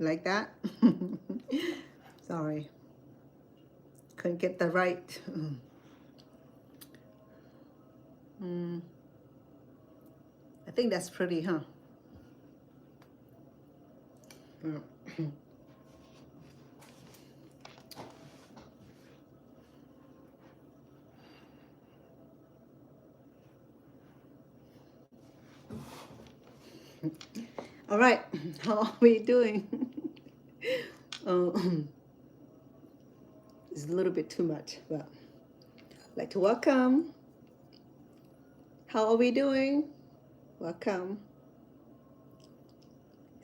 Like that? Sorry. Couldn't get the right. I think that's pretty, huh? All right, how are we doing? It's a little bit too much, but I'd like to welcome. How are we doing? Welcome.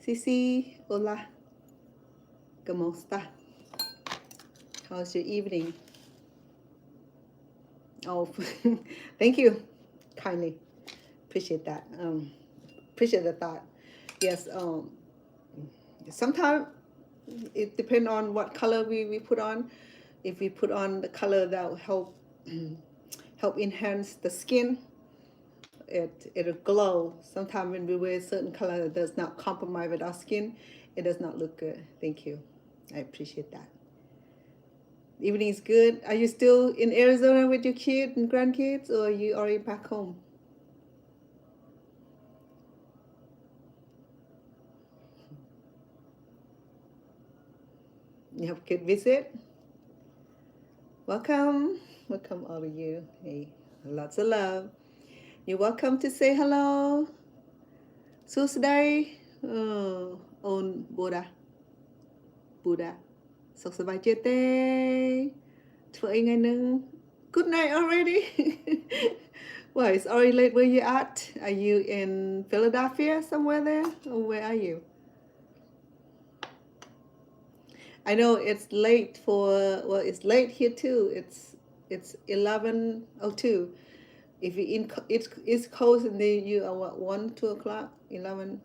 Cici, hola. ¿Cómo está? How's your evening? Oh, thank you kindly. Appreciate that. Appreciate the thought. Yes, sometimes it depends on what color we put on. If we put on the color that will help enhance the skin, it'll glow. Sometimes when we wear a certain color that does not compromise with our skin, it does not look good. Thank you. I appreciate that. Evening is good. Are you still in Arizona with your kids and grandkids, or are you already back home? You have a good visit? Welcome. Welcome all of you. Hey, lots of love. You're welcome to say hello. Susday. On Buddha. Buddha. Sok sabay chete. Good night already. Well, it's already late where you at. Are you in Philadelphia somewhere there? Or where are you? I know it's late well, it's late here too. It's 11:02. If you're in East Coast, and then you are what, 1, 2 o'clock, 11,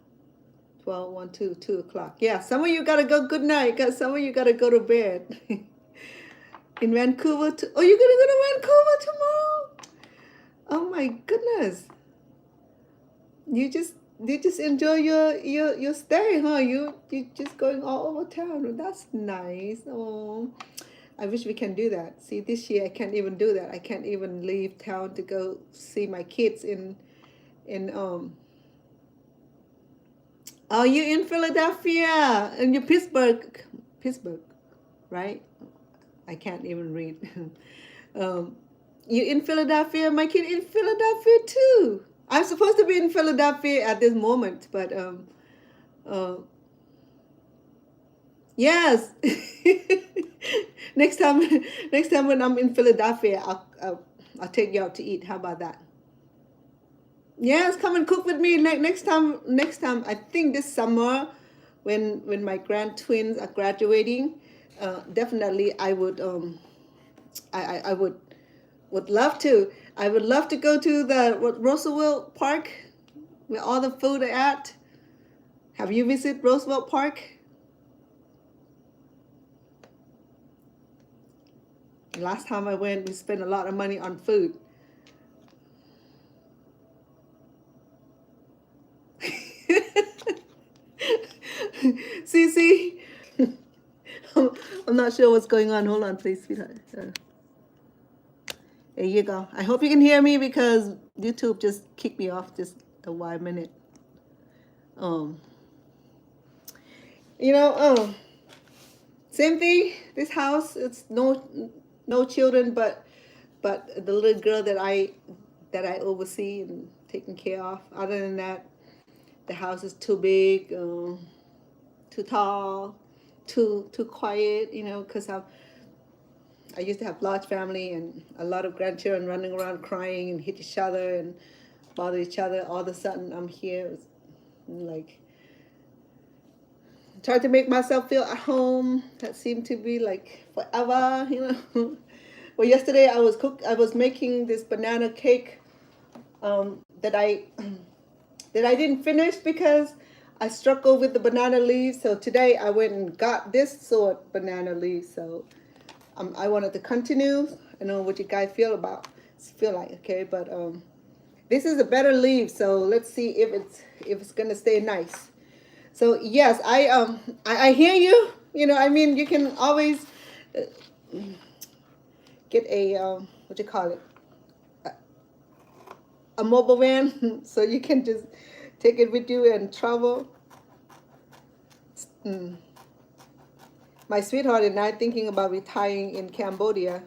12, 1, 2, 2 o'clock. Yeah, some of you gotta go good night, because some of you gotta go to bed. In Vancouver too. Oh, you're gonna go to Vancouver tomorrow? Oh my goodness. You just enjoy your stay, huh? You just going all over town. That's nice. Oh, I wish we can do that. See, this year I can't even do that. I can't even leave town to go see my kids in Oh, you in Philadelphia and you Pittsburgh, right? I can't even read. You in Philadelphia? My kid in Philadelphia too. I'm supposed to be in Philadelphia at this moment, but uh, yes. next time, next time when I'm in Philadelphia, I'll take you out to eat. How about that? Yes, come and cook with me next time. Next time, I think this summer, when my grand twins are graduating, definitely I would I would love to. I would love to go to the Roosevelt Park where all the food are at. Have you visited Roosevelt Park? Last time I went, we spent a lot of money on food. See. I'm not sure what's going on. Hold on, please, sweetheart. There you go. I hope you can hear me because YouTube just kicked me off just a while minute. You know, same thing. This house, it's no children, but the little girl that I oversee and taking care of. Other than that, the house is too big, too tall, too quiet. You know, because I used to have large family and a lot of grandchildren running around crying and hit each other and bother each other. All of a sudden, I'm here, like trying to make myself feel at home. That seemed to be like forever, you know. Well, yesterday I was making this banana cake that I didn't finish because I struggled with the banana leaves. So today I went and got this sort banana leaves. So I wanted to continue. I know what you guys feel like, okay, but this is a better leaf. So let's see if it's gonna stay nice. So yes, I hear you. You know, I mean, you can always uh, get a what you call it, a mobile van, so you can just take it with you and travel. Mm. My sweetheart and I thinking about retiring in Cambodia.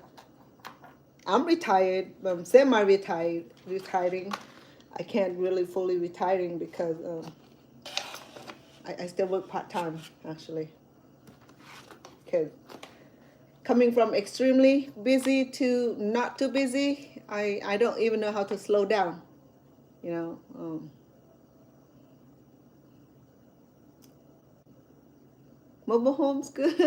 I'm retired, semi-retired, retiring. I can't really fully retiring because I still work part-time actually. Because coming from extremely busy to not too busy, I don't even know how to slow down, you know. Mobile home's good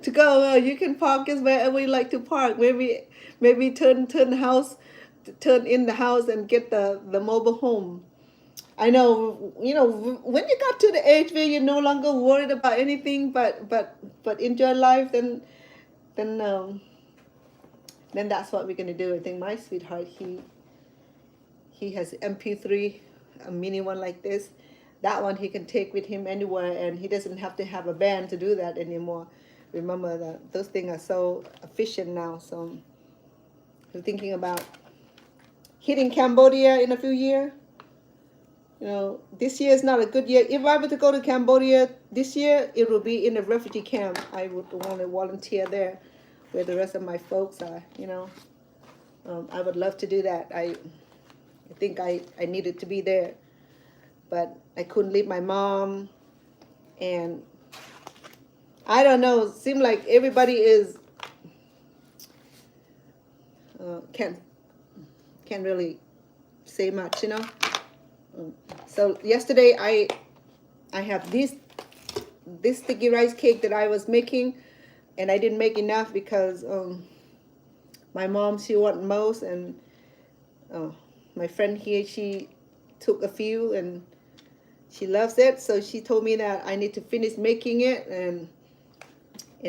to go. You can park as wherever you like to park. Maybe turn the house, turn in the house and get the mobile home. I know, you know, when you got to the age where you're no longer worried about anything but enjoy life, then then that's what we're gonna do. I think my sweetheart, he has MP3, a mini one like this. That one he can take with him anywhere, and he doesn't have to have a band to do that anymore. Remember that those things are so efficient now. So I'm thinking about hitting Cambodia in a few years. You know, this year is not a good year. If I were to go to Cambodia this year, it will be in a refugee camp. I would want to volunteer there, where the rest of my folks are. You know, I would love to do that. I think I needed to be there, but I couldn't leave my mom, and I don't know. It seemed like everybody is can't really say much, you know. So yesterday I have this sticky rice cake that I was making, and I didn't make enough because my mom, she wanted most, and my friend here, she took a few and she loves it, so she told me that I need to finish making it, and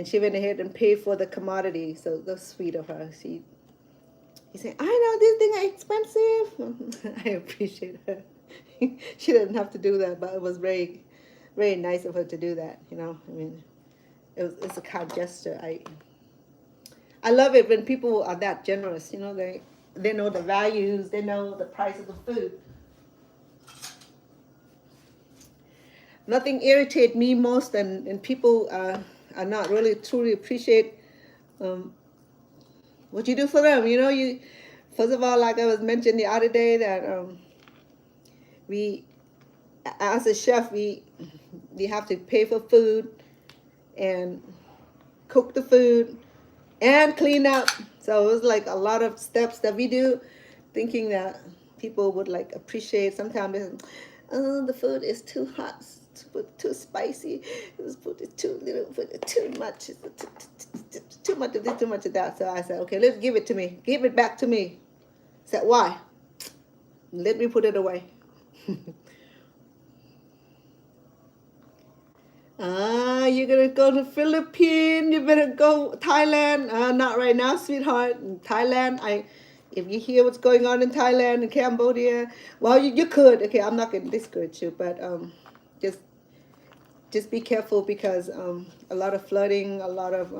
she went ahead and paid for the commodity. So that's sweet of her. He said, I know these things are expensive. I appreciate her. She didn't have to do that, but it was very nice of her to do that. You know, I mean, it's a kind gesture. I love it when people are that generous. You know, they know the values, they know the price of the food. Nothing irritates me most than people are not really truly appreciate what you do for them. You know, you first of all, like I was mentioned the other day, that we, as a chef, we have to pay for food and cook the food and clean up. So it was like a lot of steps that we do, thinking that people would like appreciate. Sometimes, oh, the food is too hot, too spicy, put it too little, put it too much, too much of this, too much of that. So I said, okay, let's give it to me, give it back to me. I said, why? Let me put it away. You're gonna go to Philippines, you better go Thailand. Not right now, sweetheart. In Thailand, if you hear what's going on in Thailand and Cambodia, well, you could. Okay, I'm not gonna discourage you, but just be careful, because a lot of flooding, a lot of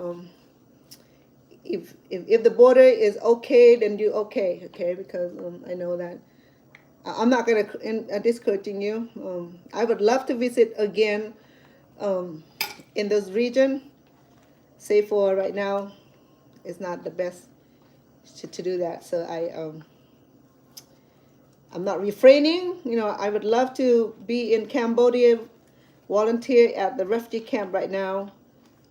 if the border is okay, then you're okay. Okay, because I know that. I'm not gonna discouraging you. I would love to visit again in this region. Say for right now, it's not the best to do that. So I'm not refraining. You know, I would love to be in Cambodia, volunteer at the refugee camp right now.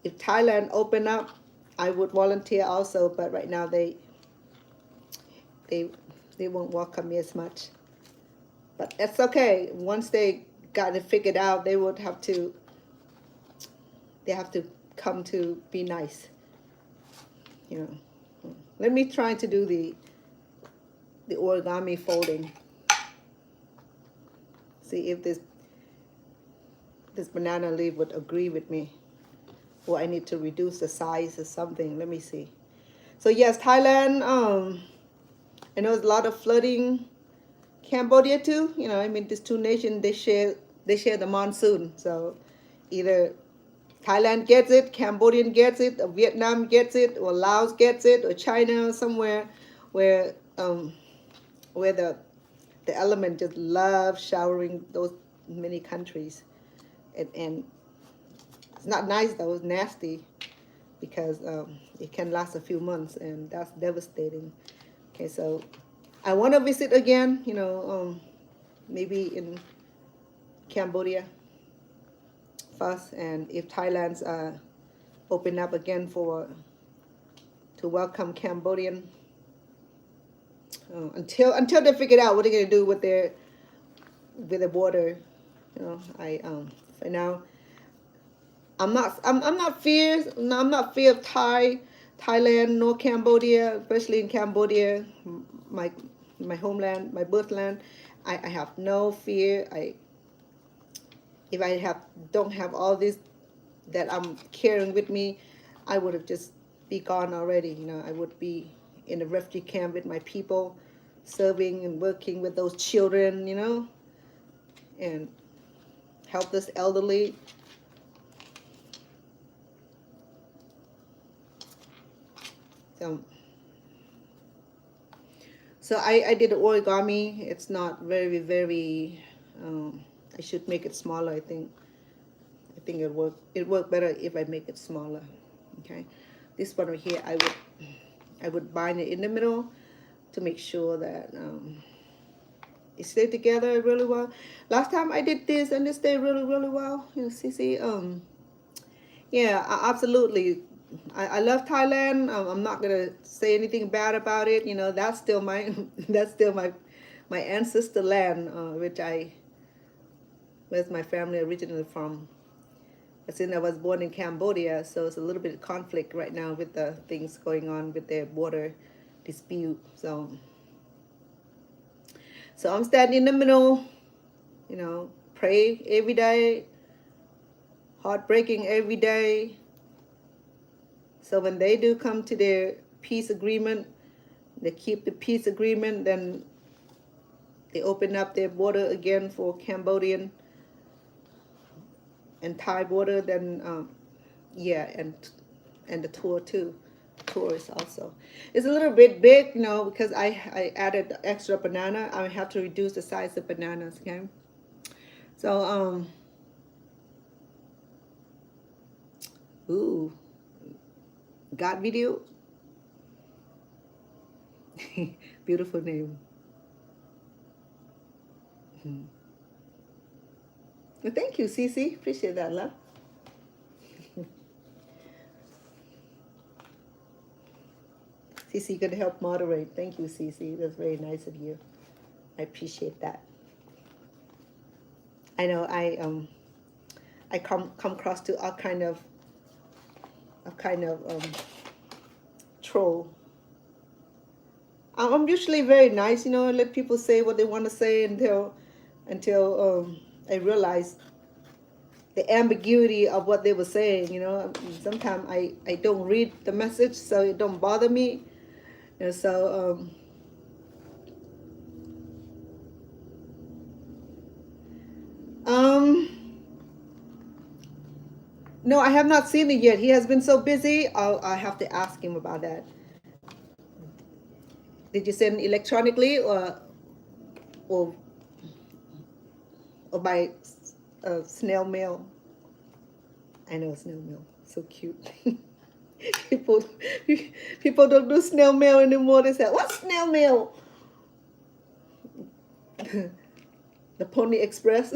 If Thailand open up, I would volunteer also. But right now they won't welcome me as much. But that's okay. Once they got it figured out, they would have to. They have to come to be nice. You know. Let me try to do the origami folding. See if this banana leaf would agree with me, or I need to reduce the size or something. Let me see. So yes, Thailand. I know there's a lot of flooding. Cambodia too. You know, I mean, these two nations, they share they share the monsoon. So either Thailand gets it, Cambodian gets it, or Vietnam gets it, or Laos gets it, or China, somewhere where where the element just loves showering those many countries. And it's not nice though, it's nasty because it can last a few months and that's devastating. Okay, so I want to visit again, maybe in Cambodia first, and if Thailand's open up again for to welcome Cambodian, until they figure out what they're gonna do with their border, I for now I'm not fear no, I'm not fear of Thailand nor Cambodia, especially in Cambodia, my my homeland, my birthland. I have no fear. If I don't have all this that I'm carrying with me, I would have just be gone already. I would be in a refugee camp with my people, serving and working with those children, and help this elderly. So I did origami. It's not very, very, I should make it smaller, I think. I think it work better if I make it smaller. Okay. This one right here, I would bind it in the middle to make sure that it stayed together really well. Last time I did this and it stayed really, really well. See, yeah, absolutely. I love Thailand. I'm not gonna say anything bad about it. That's still my that's still my ancestor land, where's my family originally from. Since I was born in Cambodia, so it's a little bit of conflict right now with the things going on with their border dispute. So I'm standing in the middle, pray every day, heartbreaking every day. So when they do come to their peace agreement, they keep the peace agreement, then they open up their border again for Cambodian and Thai border, then yeah, and the tour too. Tourists also. It's a little bit big, because I added extra banana. I have to reduce the size of bananas, okay? So ooh, got video. Beautiful name. Well, thank you, Cece. Appreciate that, love. Cece, gonna help moderate. Thank you, Cece. That's very nice of you. I appreciate that. I know I come across to a kind of troll. I'm usually very nice, let people say what they want to say until I realize the ambiguity of what they were saying. Sometimes I don't read the message, so it don't bother me. So no, I have not seen it yet. He has been so busy. I have to ask him about that. Did you send electronically or by snail mail? I know snail mail. So cute. people don't do snail mail anymore. They say, "What's snail mail?" The Pony Express.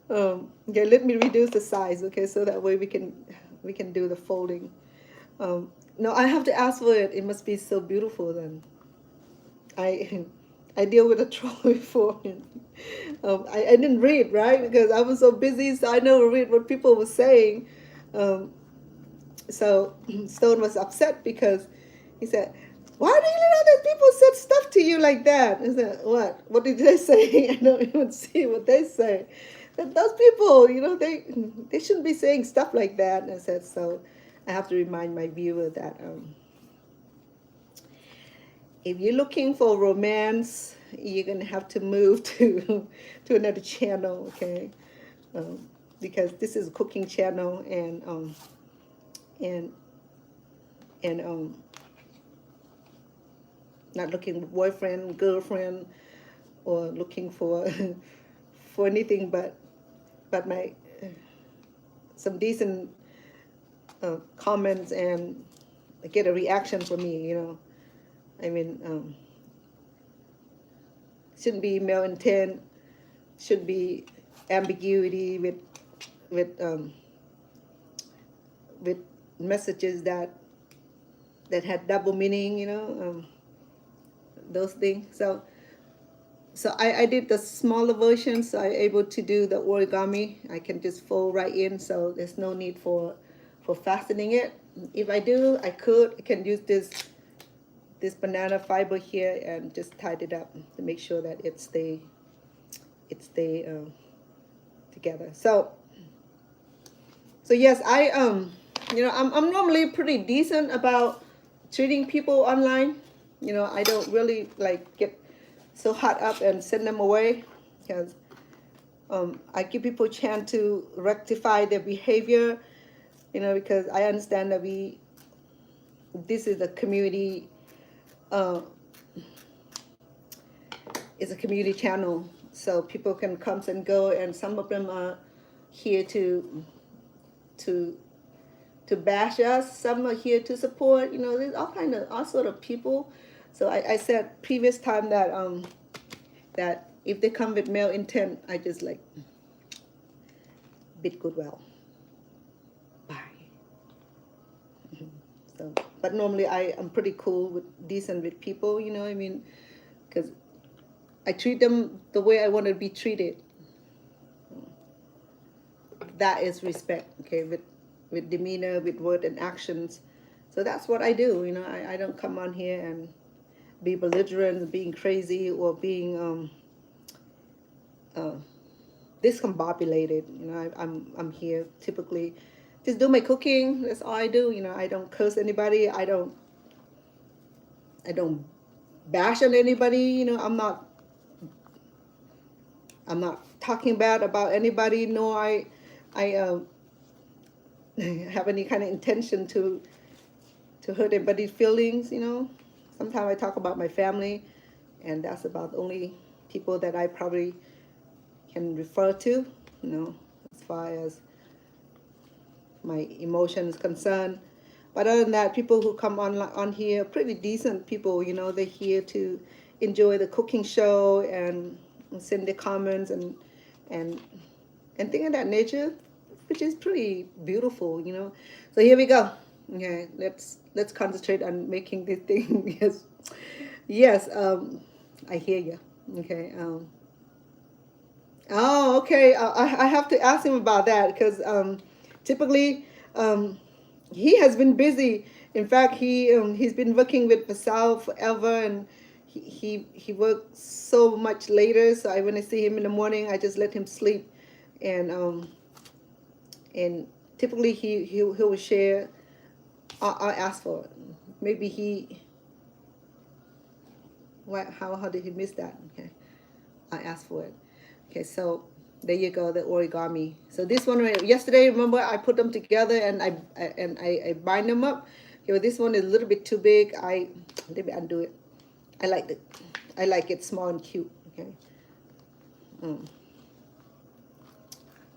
Okay, let me reduce the size. Okay, so that way we can do the folding. No, I have to ask for it. It must be so beautiful then. I deal with a troll before. I didn't read, right, because I was so busy, so I never read what people were saying. So Stone was upset because he said, "Why do you let other people say stuff to you like that?" I said, "What? What did they say?" I don't even see what they say. That those people, they shouldn't be saying stuff like that. And I said, so I have to remind my viewer that if you're looking for romance, you're gonna have to move to to another channel, okay? Because this is a cooking channel, and and not looking for boyfriend, girlfriend, or looking for for anything but my some decent comments and get a reaction from me, you know. I mean, shouldn't be male intent, should be ambiguity with um, with messages that had double meaning, you know, those things. So I did the smaller version, so I'm able to do the origami. I can just fold right in, so there's no need for fastening it. If I do, I can use this banana fiber here and just tied it up to make sure that it stay together. So yes, you know, I'm normally pretty decent about treating people online. You know, I don't really like get so hot up and send them away, because I give people a chance to rectify their behavior. You know, because I understand that this is a community, uh, it's a community channel, so people can come and go, and some of them are here to bash us. Some are here to support. You know, there's all sort of people. So I said previous time that if they come with male intent, I just like bid goodwill. Bye. So, but normally I am pretty cool decent with people. You know what I mean? Because I treat them the way I want to be treated. That is respect. Okay, with demeanor, with word and actions. So that's what I do. You know, I don't come on here and be belligerent, being crazy, or being discombobulated. You know, I'm here typically just do my cooking. That's all I do. You know, I don't curse anybody. I don't bash on anybody. You know, I'm not talking bad about anybody. Nor I have any kind of intention to hurt anybody's feelings. You know, sometimes I talk about my family, and that's about the only people that I probably can refer to. You know, as far as my emotions concerned. But other than that, people who come on here, pretty decent people. You know, they're here to enjoy the cooking show and send their comments and things of that nature, which is pretty beautiful. You know. So here we go. Okay, let's concentrate on making this thing. Yes, yes. I hear you. Okay. Oh, okay. I have to ask him about that, because typically he has been busy. In fact, he's been working with Basal forever, and he works so much later. So when I see him in the morning, I just let him sleep, and typically he will share. I'll ask for it. Maybe how did he miss that? Okay, I asked for it. Okay, so there you go, the origami. So this one, yesterday, remember I put them together and I bind them up. Okay, well, this one is a little bit too big. Let me undo it. I like it small and cute. Okay.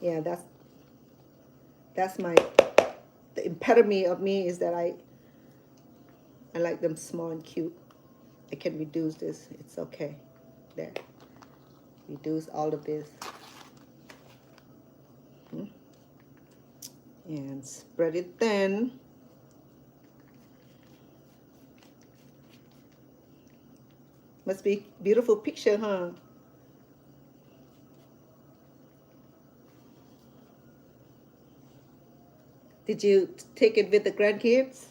Yeah, that's the epitome of me, is that I like them small and cute. I can reduce this. It's okay. There. Reduce all of this. And spread it thin. Must be a beautiful picture, huh? Did you take it with the grandkids?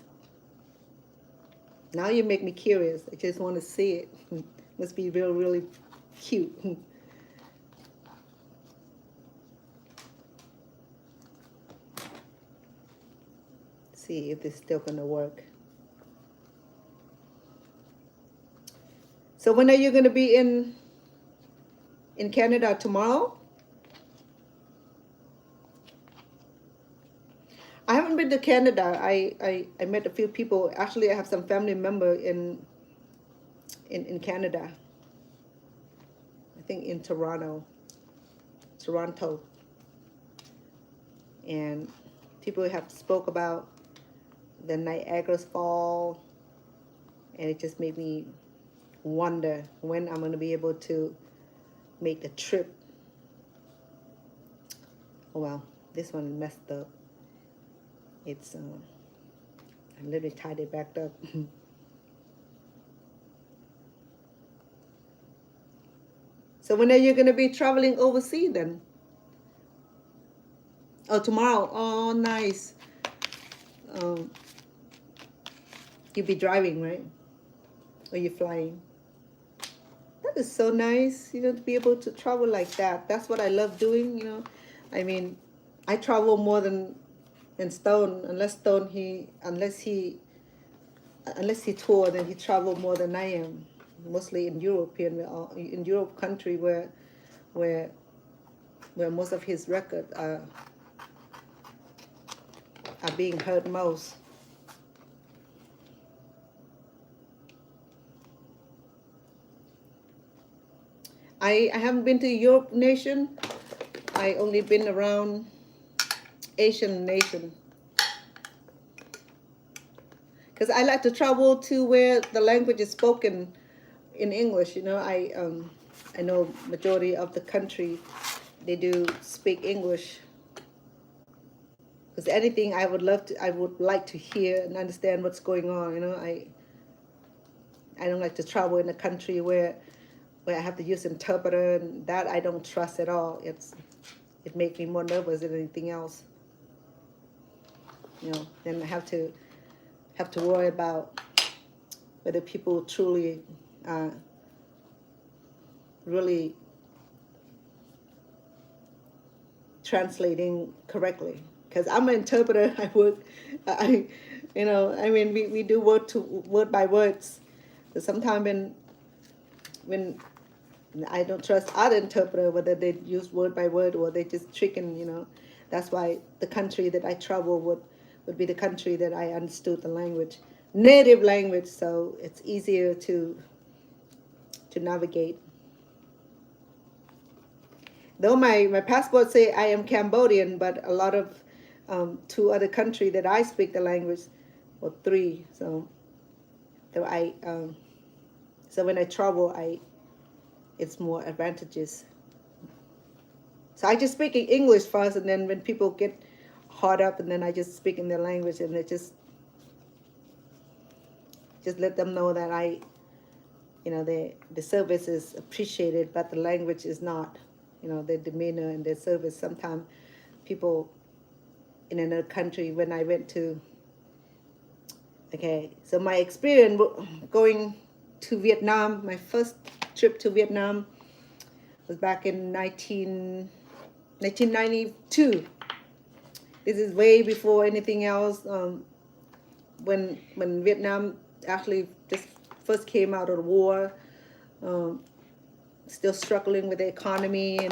Now you make me curious. I just want to see it. Must be really cute. See if it's still gonna work. So when are you going to be in Canada? Tomorrow? I haven't been to Canada. I met a few people. Actually, I have some family member in Canada. I think in Toronto. And people have spoke about the Niagara Falls, and it just made me wonder when I'm going to be able to make the trip. Oh well, this one messed up. It's I literally tied it back up. So when are you going to be traveling overseas then? Oh, tomorrow. Oh, nice. Um, you'll be driving, right? Or you're flying? That is so nice, to be able to travel like that. That's what I love doing. I mean, I travel more than Stone. Unless he toured, then he traveled more than I am. Mostly in Europe country where most of his records are being heard most. I haven't been to Europe nation. I only been around Asian nation. Because I like to travel to where the language is spoken in English. I know majority of the country, they do speak English. Because anything I would like to hear and understand what's going on. I don't like to travel in a country where I have to use interpreter, and that I don't trust at all. It makes me more nervous than anything else. Then I have to worry about whether people truly really translating correctly. Because I'm an interpreter, we do word by words. But sometimes when I don't trust other interpreter, whether they use word by word or they just tricking. That's why the country that I travel would be the country that I understood the language, native language, so it's easier to navigate. Though my passport say I am Cambodian, but a lot of 2 other countries that I speak the language, or 3. So when I travel, it's more advantages. So I just speak in English first, and then when people get hard up, and then I just speak in their language, and it just let them know that the service is appreciated, but the language is not. Their demeanor and their service. Sometimes people in another country, when I went to, so my experience going to Vietnam, my first trip to Vietnam was back in 1992. This is way before anything else. When Vietnam actually just first came out of the war, still struggling with the economy and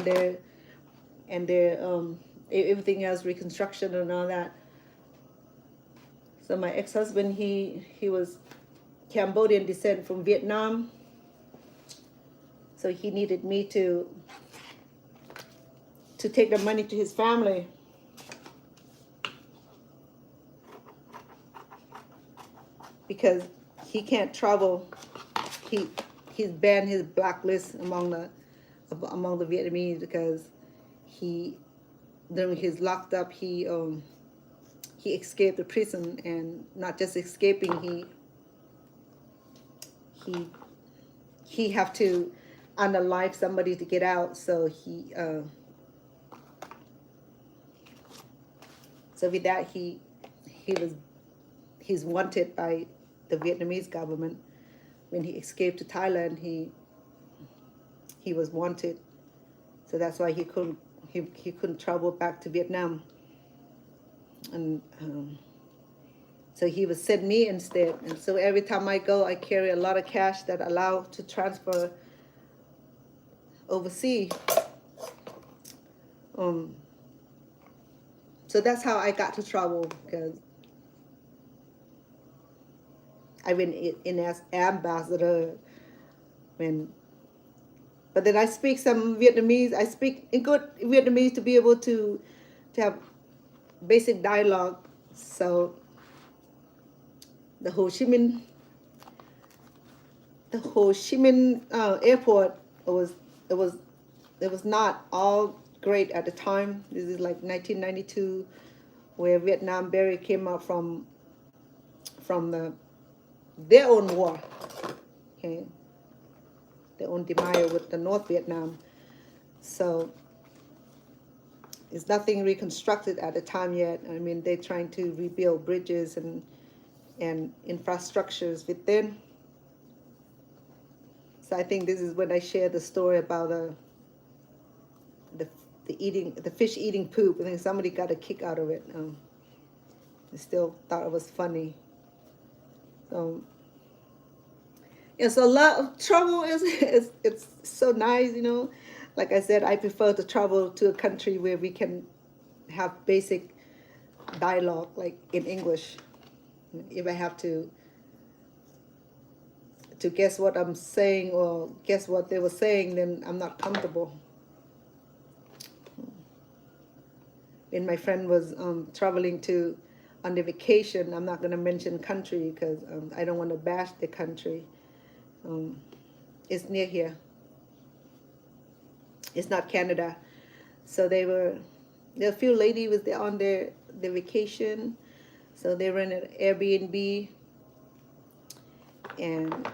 their everything else, reconstruction and all that. So my ex-husband, he was Cambodian descent from Vietnam. So he needed me to take the money to his family. Because he can't travel. He's banned, his blacklist among the Vietnamese, because during his locked up, he escaped the prison, and not just escaping, he have to unalive somebody to get out. So with that, he's wanted by the Vietnamese government. When he escaped to Thailand, he was wanted. So that's why he couldn't travel back to Vietnam. And So he would send me instead. And so every time I go, I carry a lot of cash that allow to transfer overseas. So that's how I got to travel, because I've been in as ambassador. But then I speak some Vietnamese. I speak in good Vietnamese to be able to have basic dialogue. So the Ho Chi Minh, airport it was it was not all great at the time. This is like 1992, where Vietnam barely came out from their own war, okay, their own demise with the North Vietnam. So it's nothing reconstructed at the time yet. I mean, they're trying to rebuild bridges and infrastructures within. So I think this is when I share the story about the fish eating poop. I think somebody got a kick out of it. I still thought it was funny. So yeah, so a lot of trouble is it's so nice, you know. Like I said, I prefer to travel to a country where we can have basic dialogue, like in English. If I have to guess what I'm saying or guess what they were saying, then I'm not comfortable. When my friend was traveling on the vacation, I'm not going to mention country because I don't want to bash the country. It's near here. It's not Canada. So there were a few ladies was there on their vacation. So they rented an Airbnb, and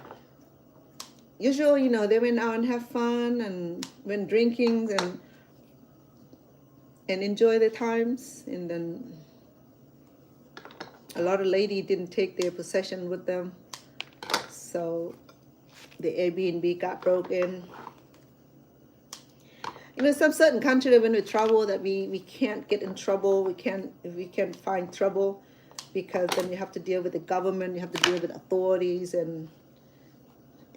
usually, you know, they went out and have fun and went drinking and enjoy their times. And then a lot of ladies didn't take their possession with them, so the Airbnb got broken. You know, some certain country that when we travel that we can't get in trouble. We can't find trouble, because then you have to deal with the government, you have to deal with authorities, and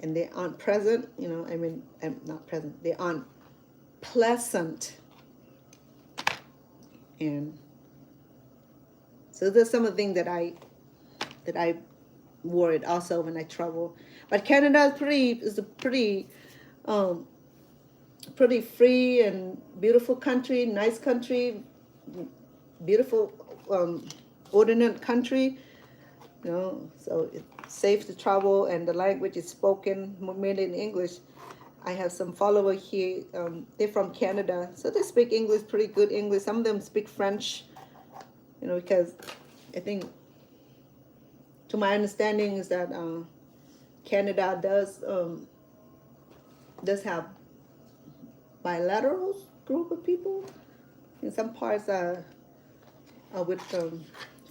they aren't present. You know, I mean, not present. They aren't pleasant. And so there's some of the things that I worried also when I travel. But Canada is a pretty free and beautiful country, nice country, beautiful ordinate country. You know, so it's safe to travel, and the language is spoken mainly in English. I have some followers here. They're from Canada, so they speak English, pretty good English. Some of them speak French, you know, because I think, to my understanding, is that Canada does have bilateral group of people. In some parts are with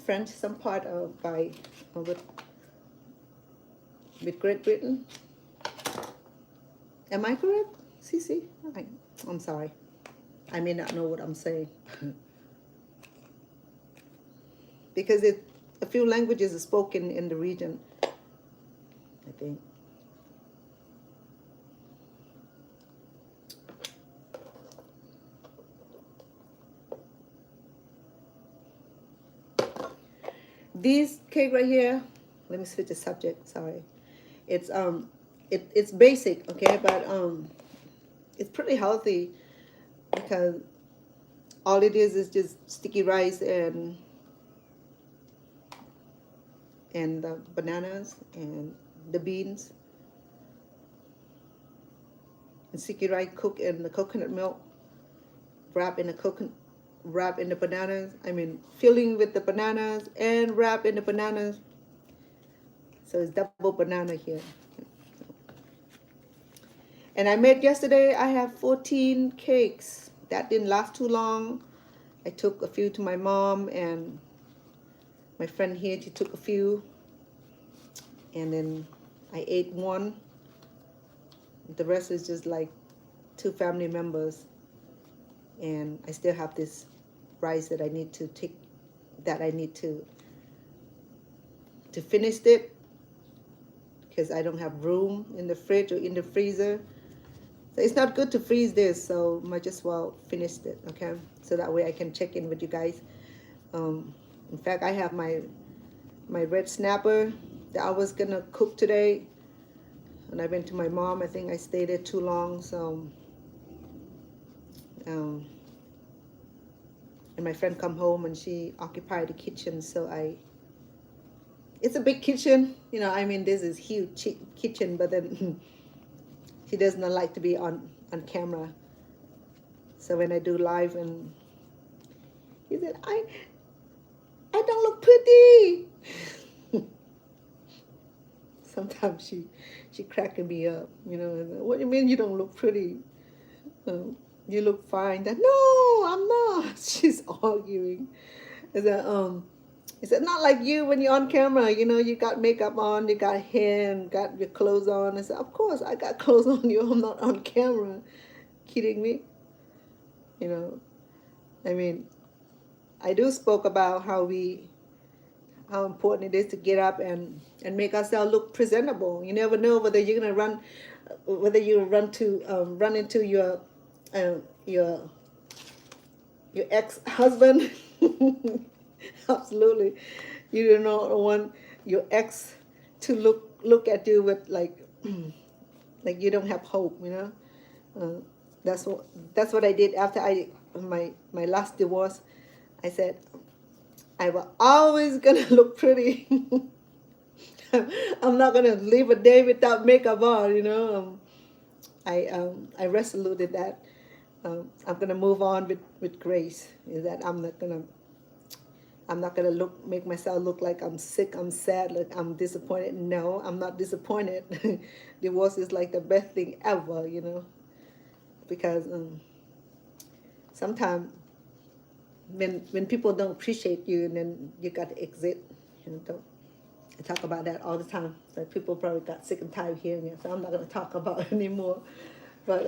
French, some part are with Great Britain. Am I correct, Cece? I'm sorry. I may not know what I'm saying. Because a few languages are spoken in the region, I think. This cake right here, let me switch the subject, sorry. It's basic, okay, but it's pretty healthy, because all it is just sticky rice and the bananas and the beans, and sticky rice cooked in the coconut milk, wrapped in the bananas. I mean, filling with the bananas and wrapped in the bananas. So it's double banana here. And I made yesterday, I have 14 cakes. That didn't last too long. I took a few to my mom, and my friend here, she took a few. And then I ate one. The rest is just like 2 family members. And I still have this rice that I need to to finish it because I don't have room in the fridge or in the freezer. So it's not good to freeze this, so might just well finish it, okay? So that way I can check in with you guys. In fact, I have my red snapper that I was gonna cook today, and I went to my mom. I think I stayed there too long, so and my friend come home and she occupied the kitchen, so it's a big kitchen, you know. I mean, this is huge kitchen, but then she does not like to be on camera. So when I do live, and he said, I don't look pretty. Sometimes she cracking me up, you know. What do you mean you don't look pretty? You look fine. That no, I'm not. She's arguing. Is that not like you when you're on camera? You know, you got makeup on, you got hair, and got your clothes on. I said, of course I got clothes on. You, I'm not on camera. Kidding me? You know, I mean, I do spoke about how important it is to get up and make ourselves look presentable. You never know whether you're gonna run into your ex-husband. Absolutely, you do not want your ex to look at you with like like you don't have hope. You know, that's what I did after my last divorce. I said, I was always gonna look pretty. I'm not gonna live a day without makeup on, you know. I resoluted that I'm gonna move on with grace. Is that I'm not gonna make myself look like I'm sick, I'm sad, like I'm disappointed. No, I'm not disappointed. Divorce is like the best thing ever, you know, because sometimes when people don't appreciate you, and then you got to exit. You know, don't I talk about that all the time. So people probably got sick and tired of hearing it, so I'm not going to talk about it anymore. But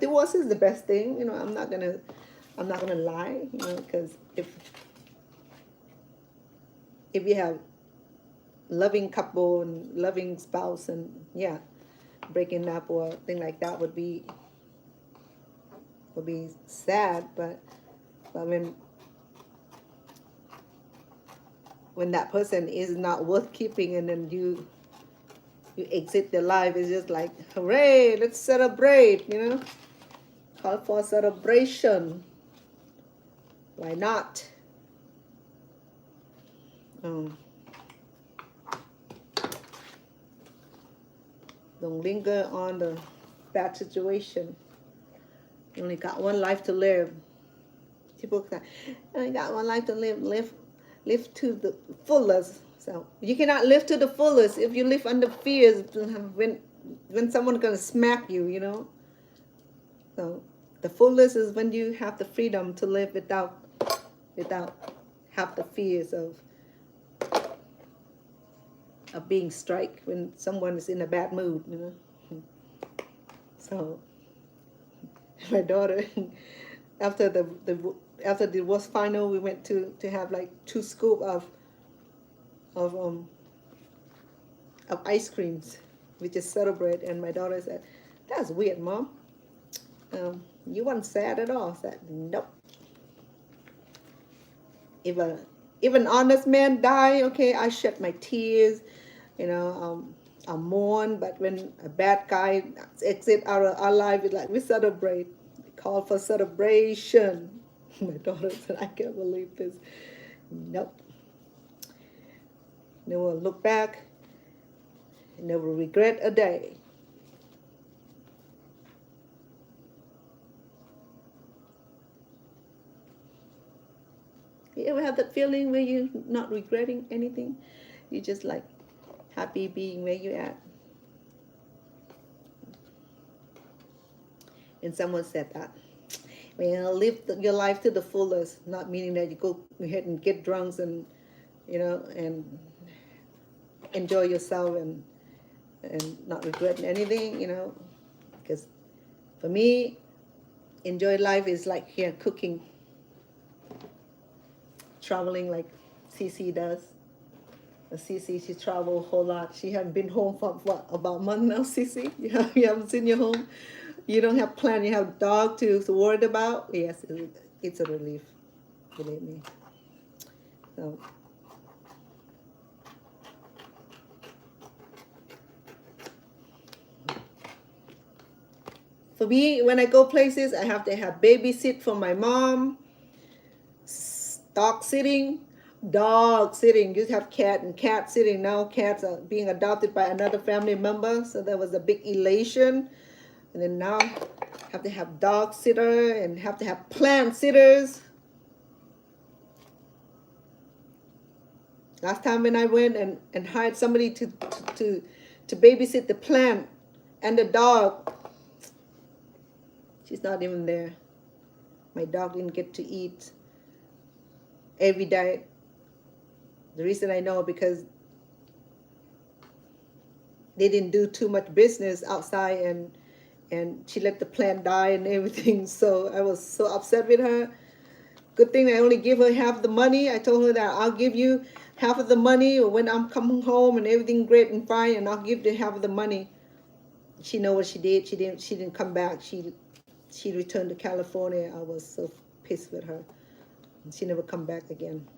divorce is the best thing. You know, I'm not gonna lie. You know, because if you have loving couple and loving spouse, and yeah, breaking up or thing like that would be sad. But when that person is not worth keeping, and then you exit their life, it's just like, hooray, let's celebrate, you know. Call for celebration. Why not? Don't linger on the bad situation. You only got one life to live. People say, I only got one life to live. Live to the fullest. So you cannot live to the fullest if you live under fears when someone's gonna smack you, you know. So the fullest is when you have the freedom to live without have the fears of being struck when someone is in a bad mood, you know. So my daughter, after the divorce final, we went to have like 2 scoops of ice creams. We just celebrate, and my daughter said, "That's weird, Mom. You weren't sad at all." I said, "Nope. If an honest man die, okay, I shed my tears, you know, I mourn. But when a bad guy exit out of our life, it's like we celebrate. We call for celebration." My daughter said, "I can't believe this." Nope. Never look back. Never regret a day. You ever have that feeling where you're not regretting anything? You're just like happy being where you're at? And someone said that. Well, live your life to the fullest, not meaning that you go ahead and get drunk and, you know, and enjoy yourself and not regretting anything, you know. Because for me, enjoy life is like here cooking traveling like CC does. CC, she travel a whole lot. She hasn't been home for what, about a month now, CC? You haven't seen your home? You don't have plan, you have dog to worry about? Yes, it's a relief, believe me. So, for me, when I go places, I have to have babysit for my mom, dog sitting. You have cat and cat sitting. Now cats are being adopted by another family member, so there was a big elation. And then now have to have dog sitter and have to have plant sitters. Last time when I went and hired somebody to babysit the plant and the dog, she's not even there. My dog didn't get to eat every day. The reason I know because they didn't do too much business outside and she let the plant die and everything. So I was so upset with her. Good thing I only give her half the money. I told her that I'll give you half of the money when I'm coming home and everything great and fine, and I'll give you half of the money. She know what she did. She didn't come back. She returned to California. I was so pissed with her. She never come back again.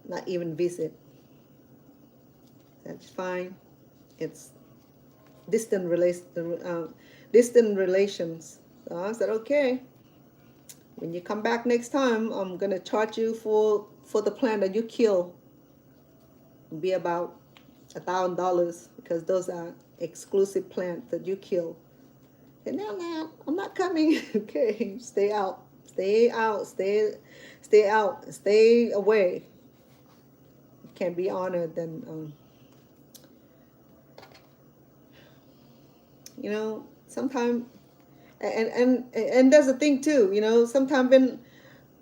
Not even visit. That's fine. It's distant relations. So I said, okay. When you come back next time, I'm gonna charge you for the plant that you kill. It'll be about $1,000 because those are exclusive plants that you kill. And now I'm not coming. Okay, stay out, stay away. You can't be honored. Then sometimes. And that's the thing too, sometimes when,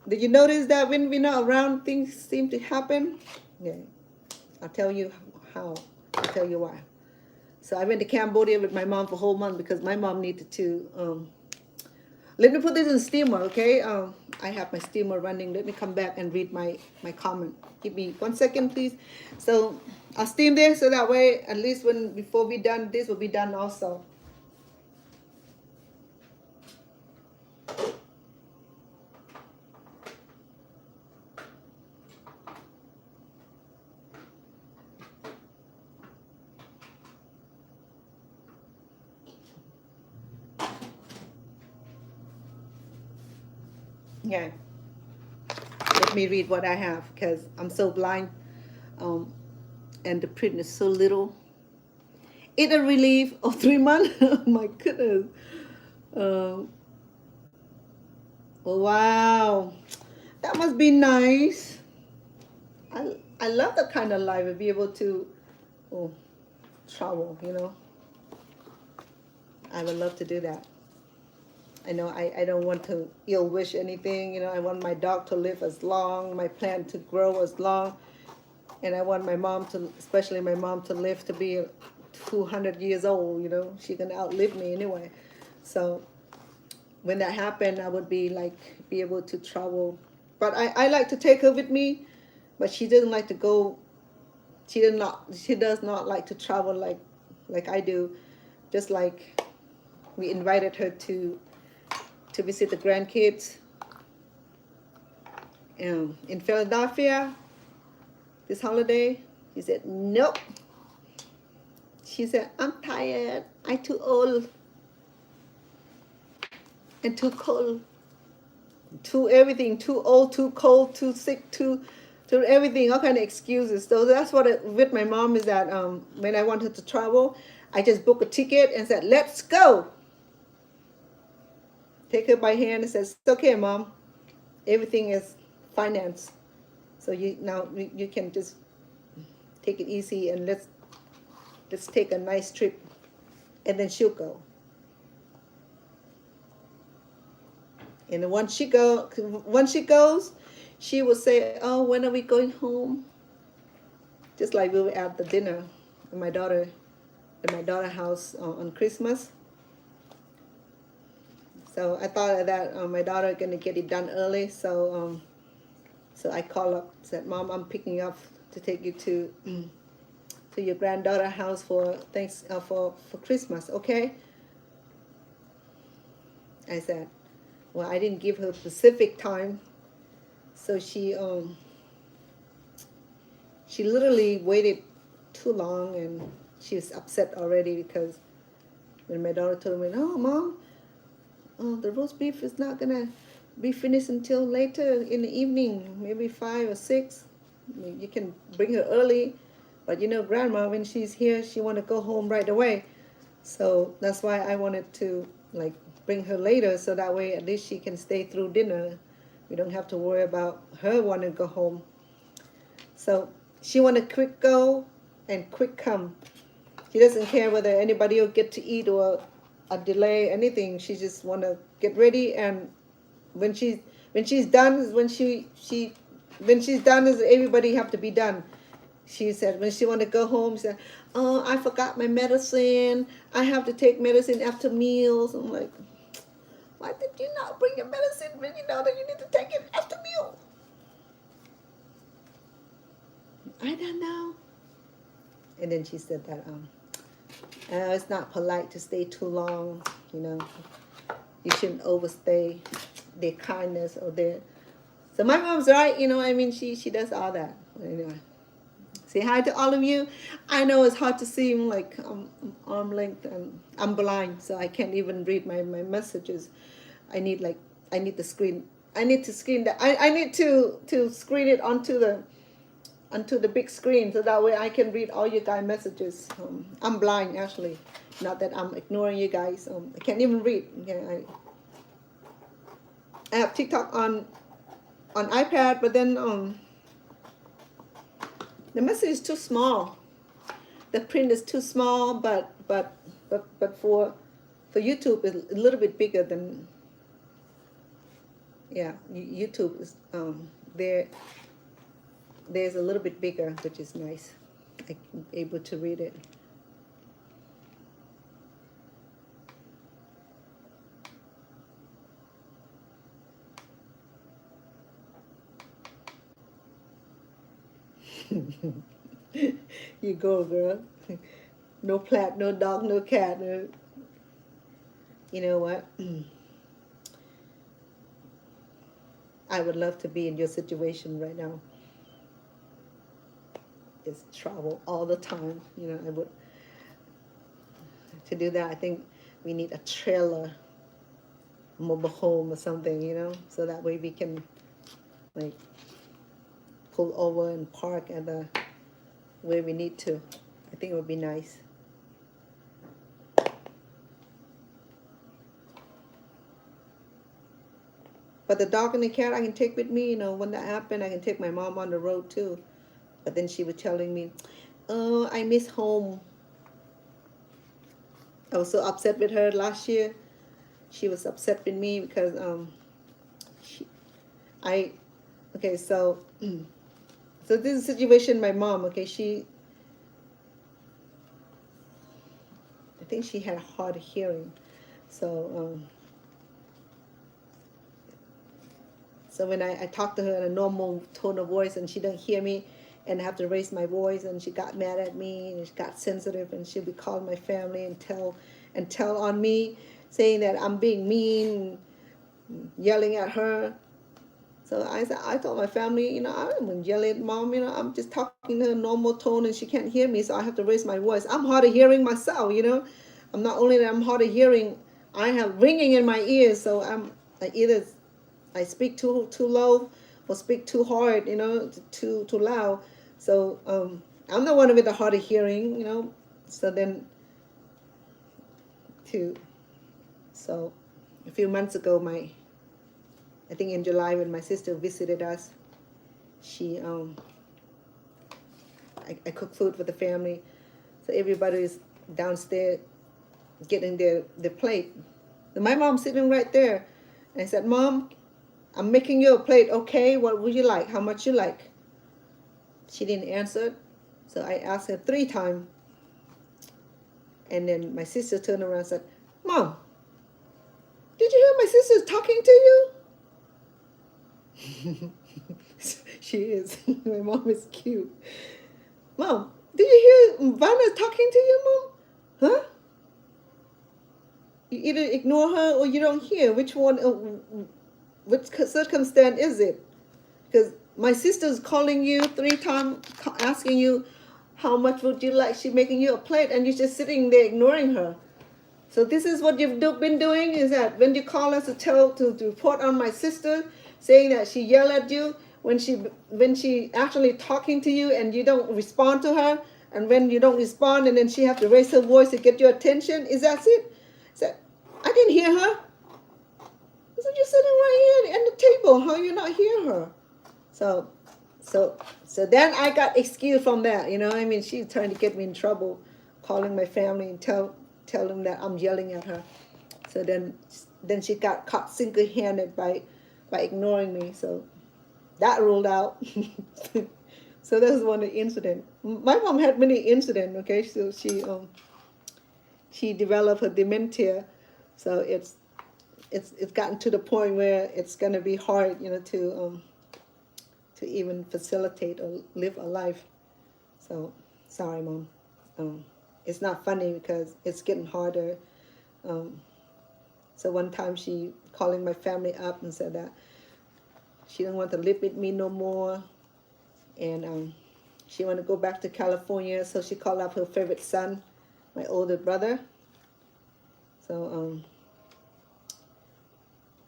did you notice that when we're not around, things seem to happen? Yeah, I'll tell you how, I'll tell you why. So I went to Cambodia with my mom for a whole month because my mom needed to, let me put this in steamer, okay? I have my steamer running. Let me come back and read my comment. Give me 1 second, please. So I'll steam this so that way, at least before we done, this will be done also. Yeah, let me read what I have because I'm so blind, and the print is so little. It's a relief of 3 months. Oh my goodness. Wow, that must be nice. I love that kind of life, to be able to travel. I would love to do that. I know I don't want to ill wish anything. I want my dog to live as long, my plant to grow as long, and I want my mom to, especially my mom, to live to be 200 years old. She's gonna outlive me anyway. So when that happened, I would be able to travel. But I like to take her with me, but she doesn't like to go. She does not like to travel like I do. Just like we invited her to visit the grandkids in Philadelphia this holiday. She said, nope. She said, I'm tired. I'm too old and too cold. Too everything. Too old, too cold, too sick, too everything. All kind of excuses. So that's what with my mom is that when I want her to travel, I just book a ticket and said, let's go. Take her by hand and says, it's okay, Mom. Everything is financed. So you can just take it easy and let's take a nice trip. And then she'll go. And once she goes, she will say, oh, when are we going home? Just like we were at the dinner at my daughter's house on Christmas. So I thought that my daughter gonna get it done early, so So I called up, said, Mom, I'm picking up to take you to your granddaughter's house for for Christmas, okay? I said, well, I didn't give her specific time, so she literally waited too long, and she was upset already because when my daughter told me, "Oh, Mom, the roast beef is not gonna be finished until later in the evening, maybe 5 or 6. I mean, you can bring her early, but you know, Grandma, when she's here, she want to go home right away. So that's why I wanted to like bring her later, so that way at least she can stay through dinner. We don't have to worry about her wanting to go home. So she want a quick go and quick come. She doesn't care whether anybody will get to eat or a delay anything. She just want to get ready, and when she's done is when she's done is everybody have to be done. She said when she want to go home, she said, "Oh, I forgot my medicine. I have to take medicine after meals." I'm like, "Why did you not bring your medicine when you know that you need to take it after meal?" I don't know. And then she said that it's not polite to stay too long. You know, you shouldn't overstay their kindness or their. So my mom's right. You know, I mean, she does all that. Anyway, say hi to all of you. I know it's hard to see like arm length, and I'm blind, so I can't even read my messages. I need the screen. I need to screen that. I need to screen it onto the big screen, so that way I can read all you guys' messages. I'm blind actually, not that I'm ignoring you guys. I can't even read. Okay, I have TikTok on iPad, but then the message is too small. The print is too small, but for YouTube it's a little bit bigger than. Yeah, YouTube is there's a little bit bigger, which is nice. I'm able to read it. You go, girl. No plat, no dog, no cat. No. You know what? I would love to be in your situation right now. Just travel all the time. You know, I would. To do that, I think we need a trailer, mobile home or something, you know, so that way we can like pull over and park at the where we need to. I think it would be nice. But the dog and the cat I can take with me, you know, when that happened, I can take my mom on the road too. But then she was telling me, "Oh, I miss home." I was so upset with her last year. She was upset with me because okay, so so this is a situation my mom, okay, I think she had hard of hearing. So so when I talk to her in a normal tone of voice and she don't hear me and I have to raise my voice, and she got mad at me and she got sensitive, and she'll be calling my family and tell on me, saying that I'm being mean, yelling at her. So I told my family, you know, I don't yell at mom, you know, I'm just talking to a normal tone and she can't hear me, so I have to raise my voice. I'm hard of hearing myself, you know. I'm not only that I'm hard of hearing, I have ringing in my ears, so either I speak too low or speak too hard, you know, too loud. So I'm the one with the hard of hearing, you know. So then so a few months ago, I think in July when my sister visited us, she I cooked food for the family, so everybody is downstairs getting their plate. And my mom's sitting right there, and I said, "Mom, I'm making you a plate, okay? What would you like? How much you like?" She didn't answer, so I asked her 3 times, and then my sister turned around and said, "Mom, did you hear my sister's talking to you?" She is. My mom is cute. Mom, did you hear Vanna talking to you, Mom? Huh? You either ignore her or you don't hear. Which one? Which circumstance is it? Because my sister's calling you 3 times, asking you how much would you like. She's making you a plate, and you're just sitting there ignoring her. So this is what you've been doing, is that when you call us to report on my sister, saying that she yelled at you when she actually talking to you and you don't respond to her, and when you don't respond and then she have to raise her voice to get your attention. Is that it? Is that, I didn't hear her. So you're sitting right here at the table. How you not hear her? So then I got excused from that. You know, I mean, she's trying to get me in trouble, calling my family and tell them that I'm yelling at her. So then she got caught single-handed by ignoring me. So that ruled out. So that was one of the incident. My mom had many incidents. Okay, so she developed her dementia. So it's gotten to the point where it's gonna be hard, you know, to even facilitate or live a life. So sorry, Mom. It's not funny because it's getting harder. So one time she calling my family up and said that she didn't want to live with me no more, and she want to go back to California. So she called up her favorite son, my older brother. So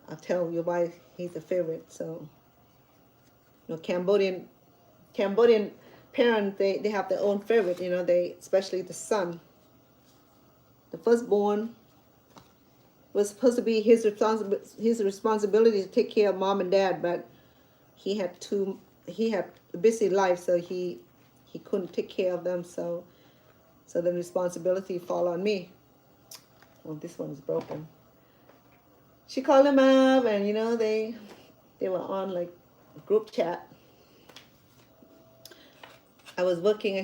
I'll tell you why he's a favorite. So, you know, Cambodian parents, they have their own favorite. You know, especially the son. The firstborn was supposed to be his responsibility to take care of mom and dad, but he had a busy life, so he couldn't take care of them. So the responsibility fall on me. Oh, this one's broken. She called him up, and you know they were on like group chat. I was working.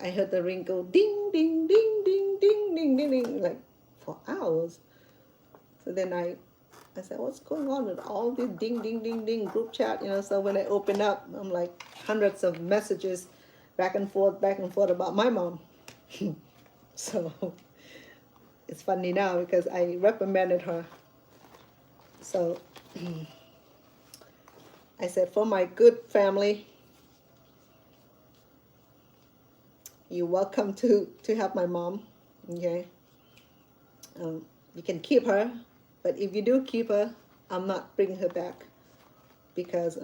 I heard the ring go ding ding ding ding ding ding ding ding like for hours. So then I said, what's going on with all this ding ding ding ding group chat? You know. So when I opened up, I'm like hundreds of messages back and forth about my mom. So it's funny now because I reprimanded her. So I said, for my good family, you're welcome to help my mom. Okay. You can keep her, but if you do keep her, I'm not bringing her back, because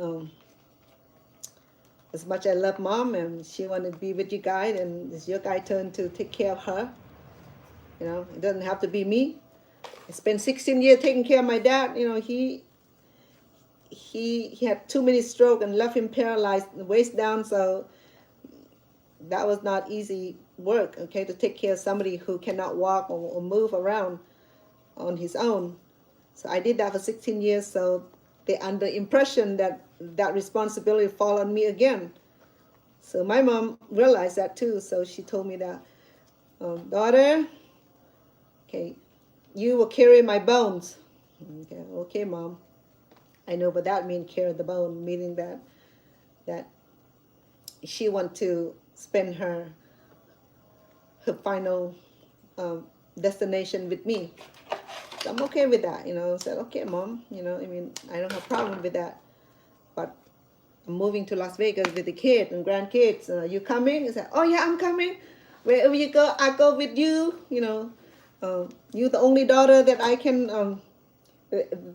as much as I love mom and she wanted to be with you guys, and it's your guys' turn to take care of her. You know, it doesn't have to be me. I spent 16 years taking care of my dad. You know, he had too many strokes and left him paralyzed, waist down. So that was not easy work, okay, to take care of somebody who cannot walk or move around on his own. So I did that for 16 years. So they're under impression that responsibility fall on me again. So my mom realized that too. So she told me that, daughter, okay, you will carry my bones. Okay, Mom. I know, but that means carry the bone, meaning that she want to spend her final destination with me. So I'm okay with that, you know. I said, okay, Mom, you know, I mean, I don't have a problem with that. But I'm moving to Las Vegas with the kids and grandkids. You coming? I said, oh yeah, I'm coming. Wherever you go, I go with you. You know, you're the only daughter that I can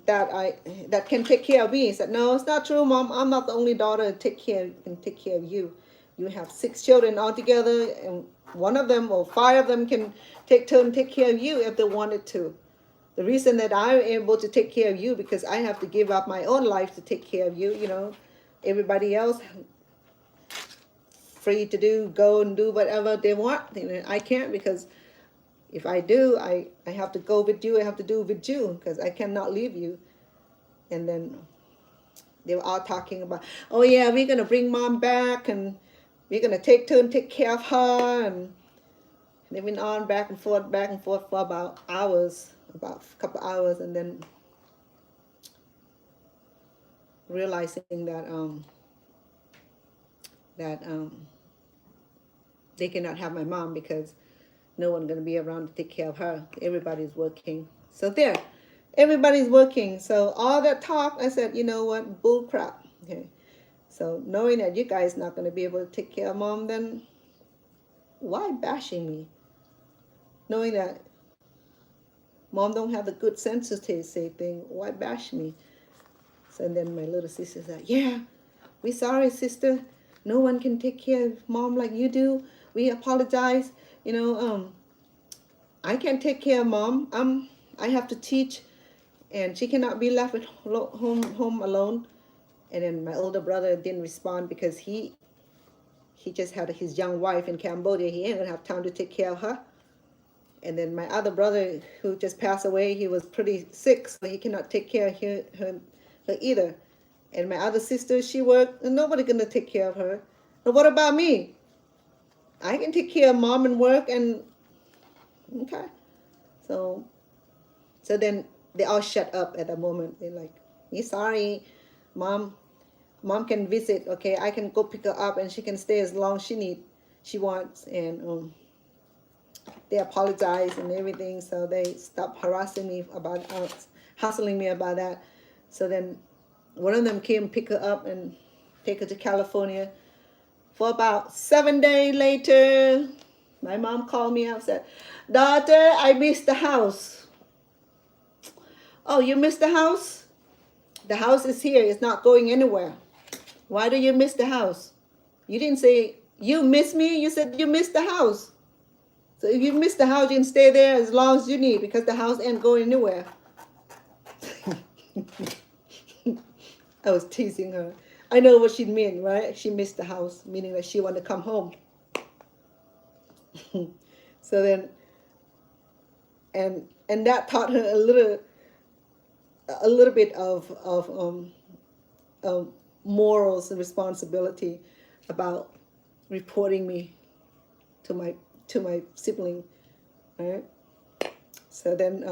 that can take care of me. He said, no, it's not true, Mom. I'm not the only daughter that can take care of you. You have 6 children altogether, and one of them or 5 of them can take care of you if they wanted to. The reason that I'm able to take care of you because I have to give up my own life to take care of you. You know, everybody else free to go and do whatever they want. You know, I can't, because if I do, I have to go with you. I have to do with you because I cannot leave you. And then they were all talking about, oh yeah, we're going to bring Mom back and we're going to take care of her. And they went on back and forth for about a couple hours. And then realizing that that they cannot have my mom because no one going to be around to take care of her. Everybody's working. So there, everybody's working. So all that talk, I said, you know what, bull crap. Okay. So knowing that you guys not going to be able to take care of mom, then why bashing me? Knowing that mom don't have the good sense to say thing, why bash me? So then my little sister said, yeah, we sorry, sister. No one can take care of mom like you do. We apologize. You know, I can't take care of mom. I have to teach, and she cannot be left at home alone. And then my older brother didn't respond because he just had his young wife in Cambodia. He ain't gonna have time to take care of her. And then my other brother, who just passed away, he was pretty sick, so he cannot take care of her either. And my other sister, she worked, and nobody gonna take care of her. And what about me? I can take care of mom and work, and okay. So then they all shut up at the moment. They're like, "We sorry, mom. Mom can visit. Okay, I can go pick her up, and she can stay as long as she wants." And they apologized and everything. So they stopped harassing me about hassling me about that. So then one of them came pick her up and take her to California. For about 7 days later, my mom called me up and said, daughter, I missed the house. Oh, you missed the house? The house is here. It's not going anywhere. Why do you miss the house? You didn't say, you miss me. You said you missed the house. So if you miss the house, you can stay there as long as you need because the house ain't going anywhere. I was teasing her. I know what she meant, right? She missed the house, meaning that she wanted to come home. So then, and that taught her a little bit of morals and responsibility about reporting me to my sibling, right? So then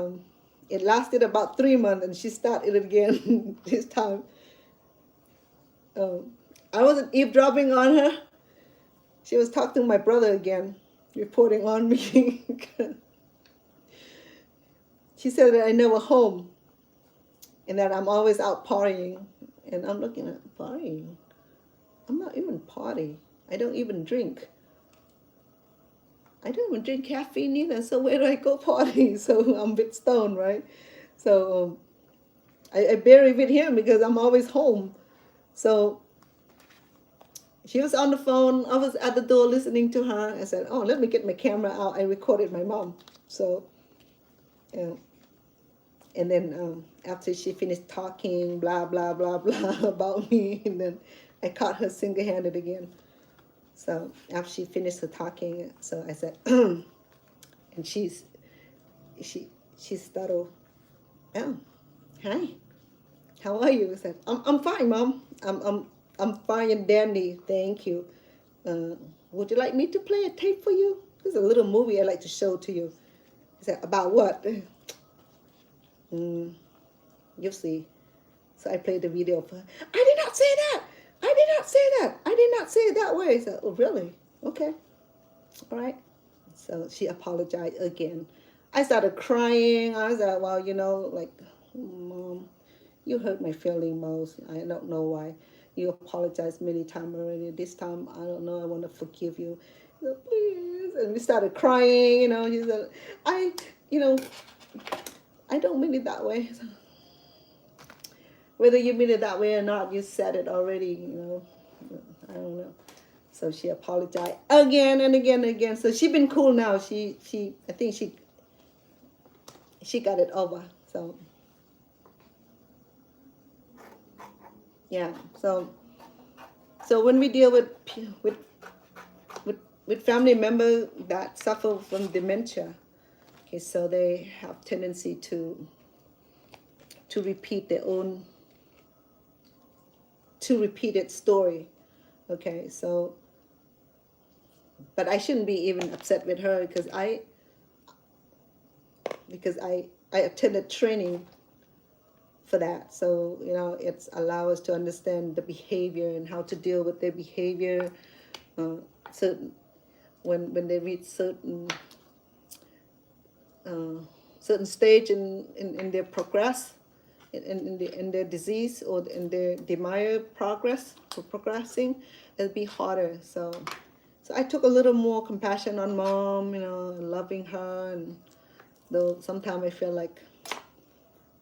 it lasted about 3 months, and she started it again this time. I wasn't eavesdropping on her. She was talking to my brother again, reporting on me. She said that I never home and that I'm always out partying. And I'm looking at partying. I'm not even party. I don't even drink. I don't even drink caffeine either. So where do I go party? So I'm a bit stoned, right? So I bear it with him because I'm always home. So she was on the phone. I was at the door listening to her. I said, oh, let me get my camera out. I recorded my mom. So, and then after she finished talking, blah, blah, blah, blah about me, and then I caught her single-handed again. So after she finished her talking, so I said, and she startled, oh, hi, how are you? I said, I'm fine, Mom. I'm fine and dandy, thank you. Would you like me to play a tape for you? There's a little movie I'd like to show to you. I said, about what? You'll see. So I played the video for her. I did not say that. I did not say that. I did not say it that way. I said, oh, really? Okay. All right. So she apologized again. I started crying. I said, well, like, Mom, you hurt my feeling most. I don't know why. You apologized many times already. This time, I don't know. I want to forgive you. He said, please. And we started crying. He said, I don't mean it that way. Whether you mean it that way or not, you said it already, I don't know. So she apologized again and again and again. So she's been cool now. I think she got it over. So yeah. So when we deal with family members that suffer from dementia, okay, so they have tendency to repeat their own repeated story. Okay, so but I shouldn't be even upset with her because I attended training for that. So it's allow us to understand the behavior and how to deal with their behavior, uh, certain when they reach uh, certain stage in their progress, in their disease or in their demise progress or progressing, it'll be harder. So I took a little more compassion on mom, loving her, and though sometimes I feel like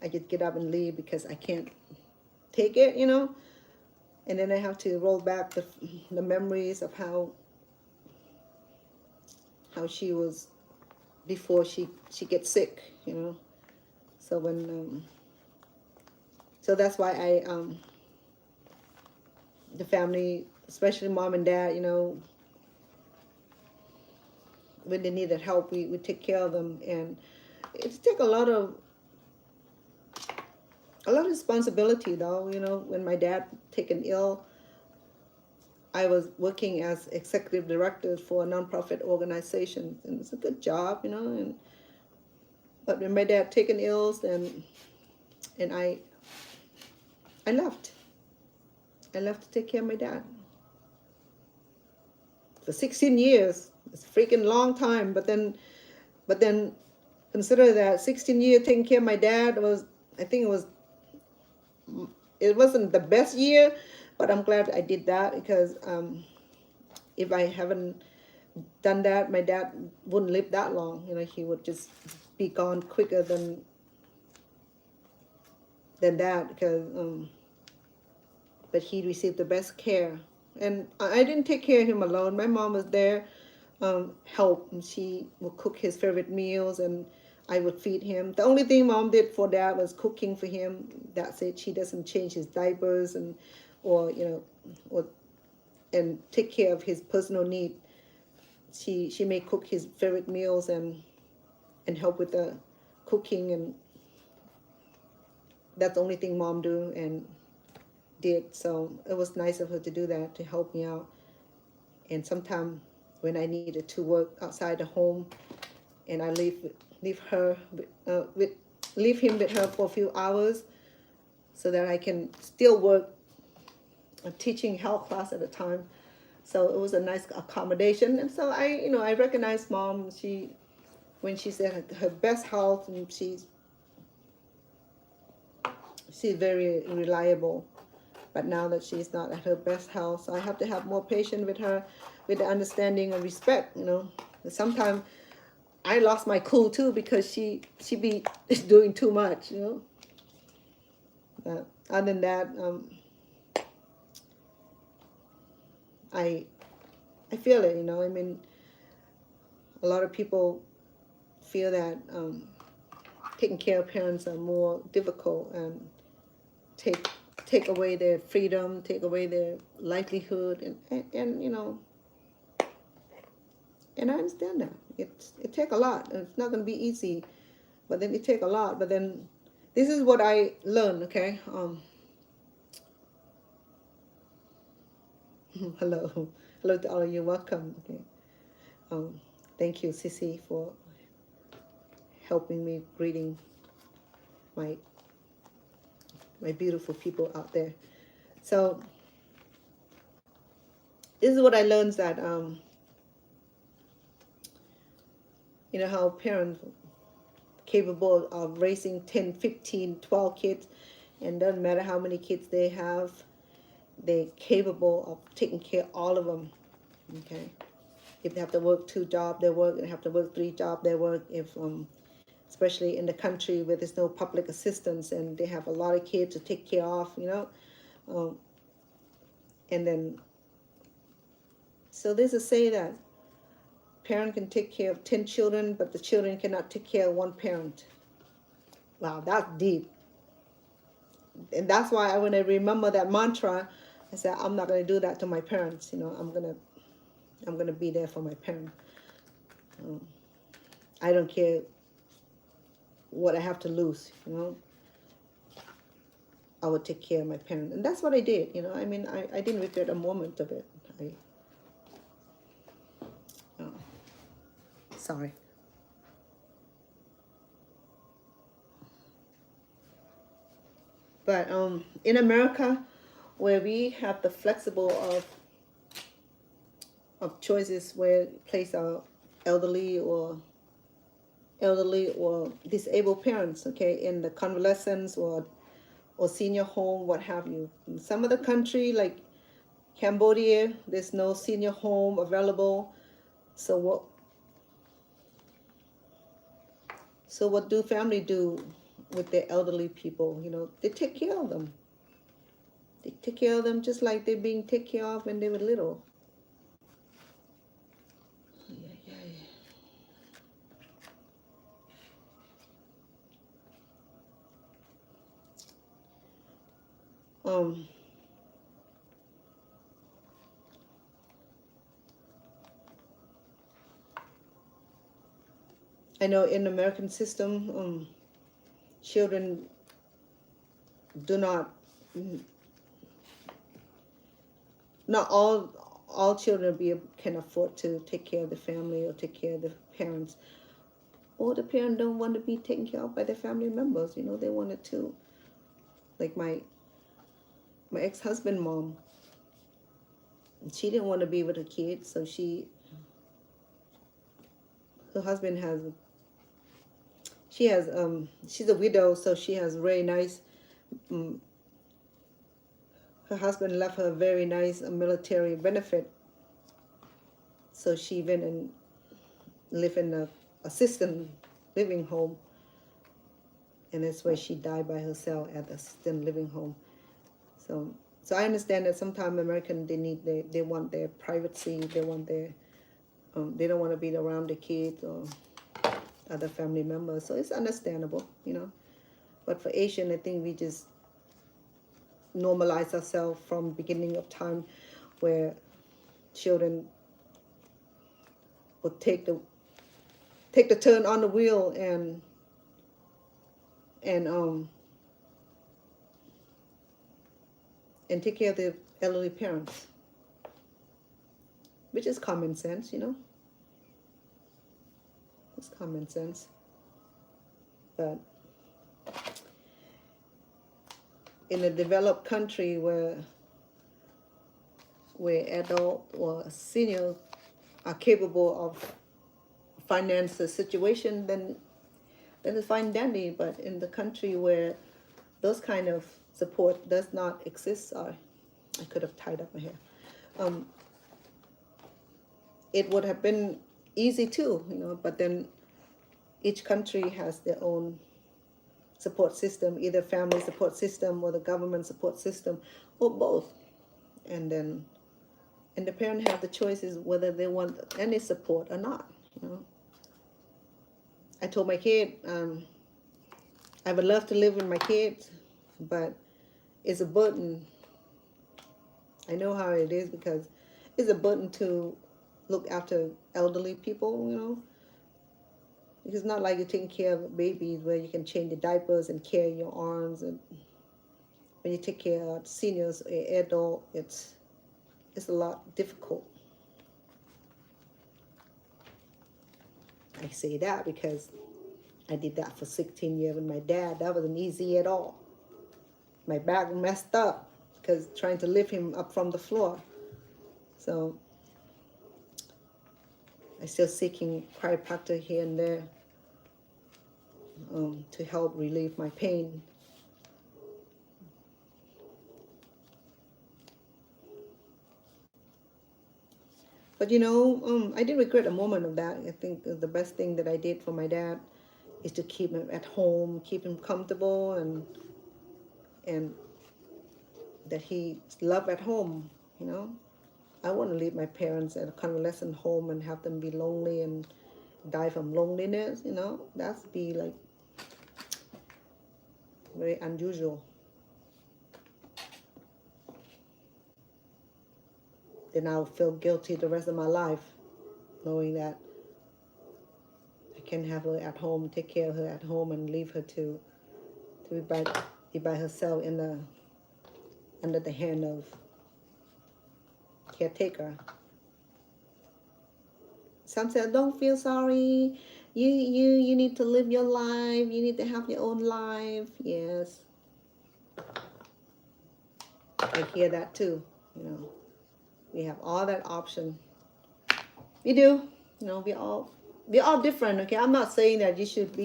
I just get up and leave because I can't take it, and then I have to roll back the memories of how she was before she gets sick, So so that's why the family, especially mom and dad, when they needed help, we take care of them, and it takes a lot of responsibility though. When my dad taken ill, I was working as executive director for a nonprofit organization, and it's a good job, but when my dad taken ill, and I left. I left to take care of my dad for 16 years. It's a freaking long time, but then consider that 16 years taking care of my dad was, I think it wasn't the best year, but I'm glad I did that because if I haven't done that, my dad wouldn't live that long. He would just be gone quicker than that because but he received the best care, and I didn't take care of him alone. My mom was there, help. She would cook his favorite meals, and I would feed him. The only thing mom did for dad was cooking for him. That's it. She doesn't change his diapers or and take care of his personal need. She may cook his favorite meals and help with the cooking, and that's the only thing mom do and did. So it was nice of her to do that, to help me out. And sometimes when I needed to work outside the home, and I leave him with her for a few hours, so that I can still work a teaching health class at the time. So it was a nice accommodation, and so I recognize mom. When she's at her best health, and she's very reliable. But now that she's not at her best health, so I have to have more patience with her, with the understanding and respect. Sometimes I lost my cool too because she be doing too much. But other than that, I feel it. I mean, a lot of people feel that taking care of parents are more difficult and take away their freedom, take away their livelihood, and and I understand that it take a lot. It's not going to be easy, but then it take a lot. But then this is what I learned. Okay, hello to all of you. Welcome. Okay, thank you, Sissy, for helping me greeting my beautiful people out there. So this is what I learned, that how parents capable of raising 10, 15, 12 kids, and doesn't matter how many kids they have, they're capable of taking care of all of them. Okay, if they have to work 2 jobs, they work. If they have to work 3 jobs, they work. If especially in the country where there's no public assistance and they have a lot of kids to take care of, and then so there's a say that parent can take care of 10 children, but the children cannot take care of one parent. Wow, that's deep. And that's why when I remember that mantra, I said, I'm not going to do that to my parents. I'm going to be there for my parent. I don't care what I have to lose. I would take care of my parent, and that's what I did. I mean, I didn't regret a moment of it. Sorry. But in America, where we have the flexible of of choices where place our elderly or disabled parents, okay, in the convalescence or senior home, what have you. In some of the country, like Cambodia, there's no senior home available. So what do family do with their elderly people? You know, they take care of them. They take care of them just like they're being taken care of when they were little. Yeah, yeah, yeah. I know in the American system, children do not, not all children can afford to take care of the family or take care of the parents, or the parent don't want to be taken care of by their family members. You know, they wanted to, like my ex-husband mom, she didn't want to be with her kids, so her husband she's a widow, so she has very nice, um, her husband left her a very nice military benefit, so she went and lived in a assisted living home, and that's where she died by herself at the assisted living home. So I understand that sometimes American, they want their privacy, they want their they don't want to be around the kids or other family members, so it's understandable, you know. But for Asian, I think we just normalize ourselves from beginning of time, where children would take the turn on the wheel and um and take care of the elderly parents, which is common sense, you know. It's common sense. But in a developed country where adult or senior are capable of finance the situation, then it's fine dandy. But in the country where those kind of support does not exist, sorry, I could have tied up my hair. It would have been easy too, you know. But then each country has their own support system, either family support system or the government support system, or both. And the parent have the choices whether they want any support or not, you know. I told my kid, I would love to live with my kids, but it's a burden. I know how it is, because it's a burden to look after elderly people, you know. It's not like you're taking care of babies where you can change the diapers and carry your arms. And when you take care of seniors or adult, it's a lot difficult. I say that because I did that for 16 years with my dad. That wasn't easy at all. My back messed up because trying to lift him up from the floor. So I still seeking chiropractor here and there to help relieve my pain. But you know, I didn't regret a moment of that. I think the best thing that I did for my dad is to keep him at home, keep him comfortable, and that he loved at home, you know. I wouldn't leave my parents at a convalescent home and have them be lonely and die from loneliness, you know. That's be like very unusual. Then I'll feel guilty the rest of my life, knowing that I can have her at home, take care of her at home, and leave her to be by herself under the hand of caretaker. Some say, don't feel sorry. You need to live your life. You need to have your own life. Yes, I hear that too. You know, we have all that option. We do. You know, we're all different. Okay, I'm not saying that you should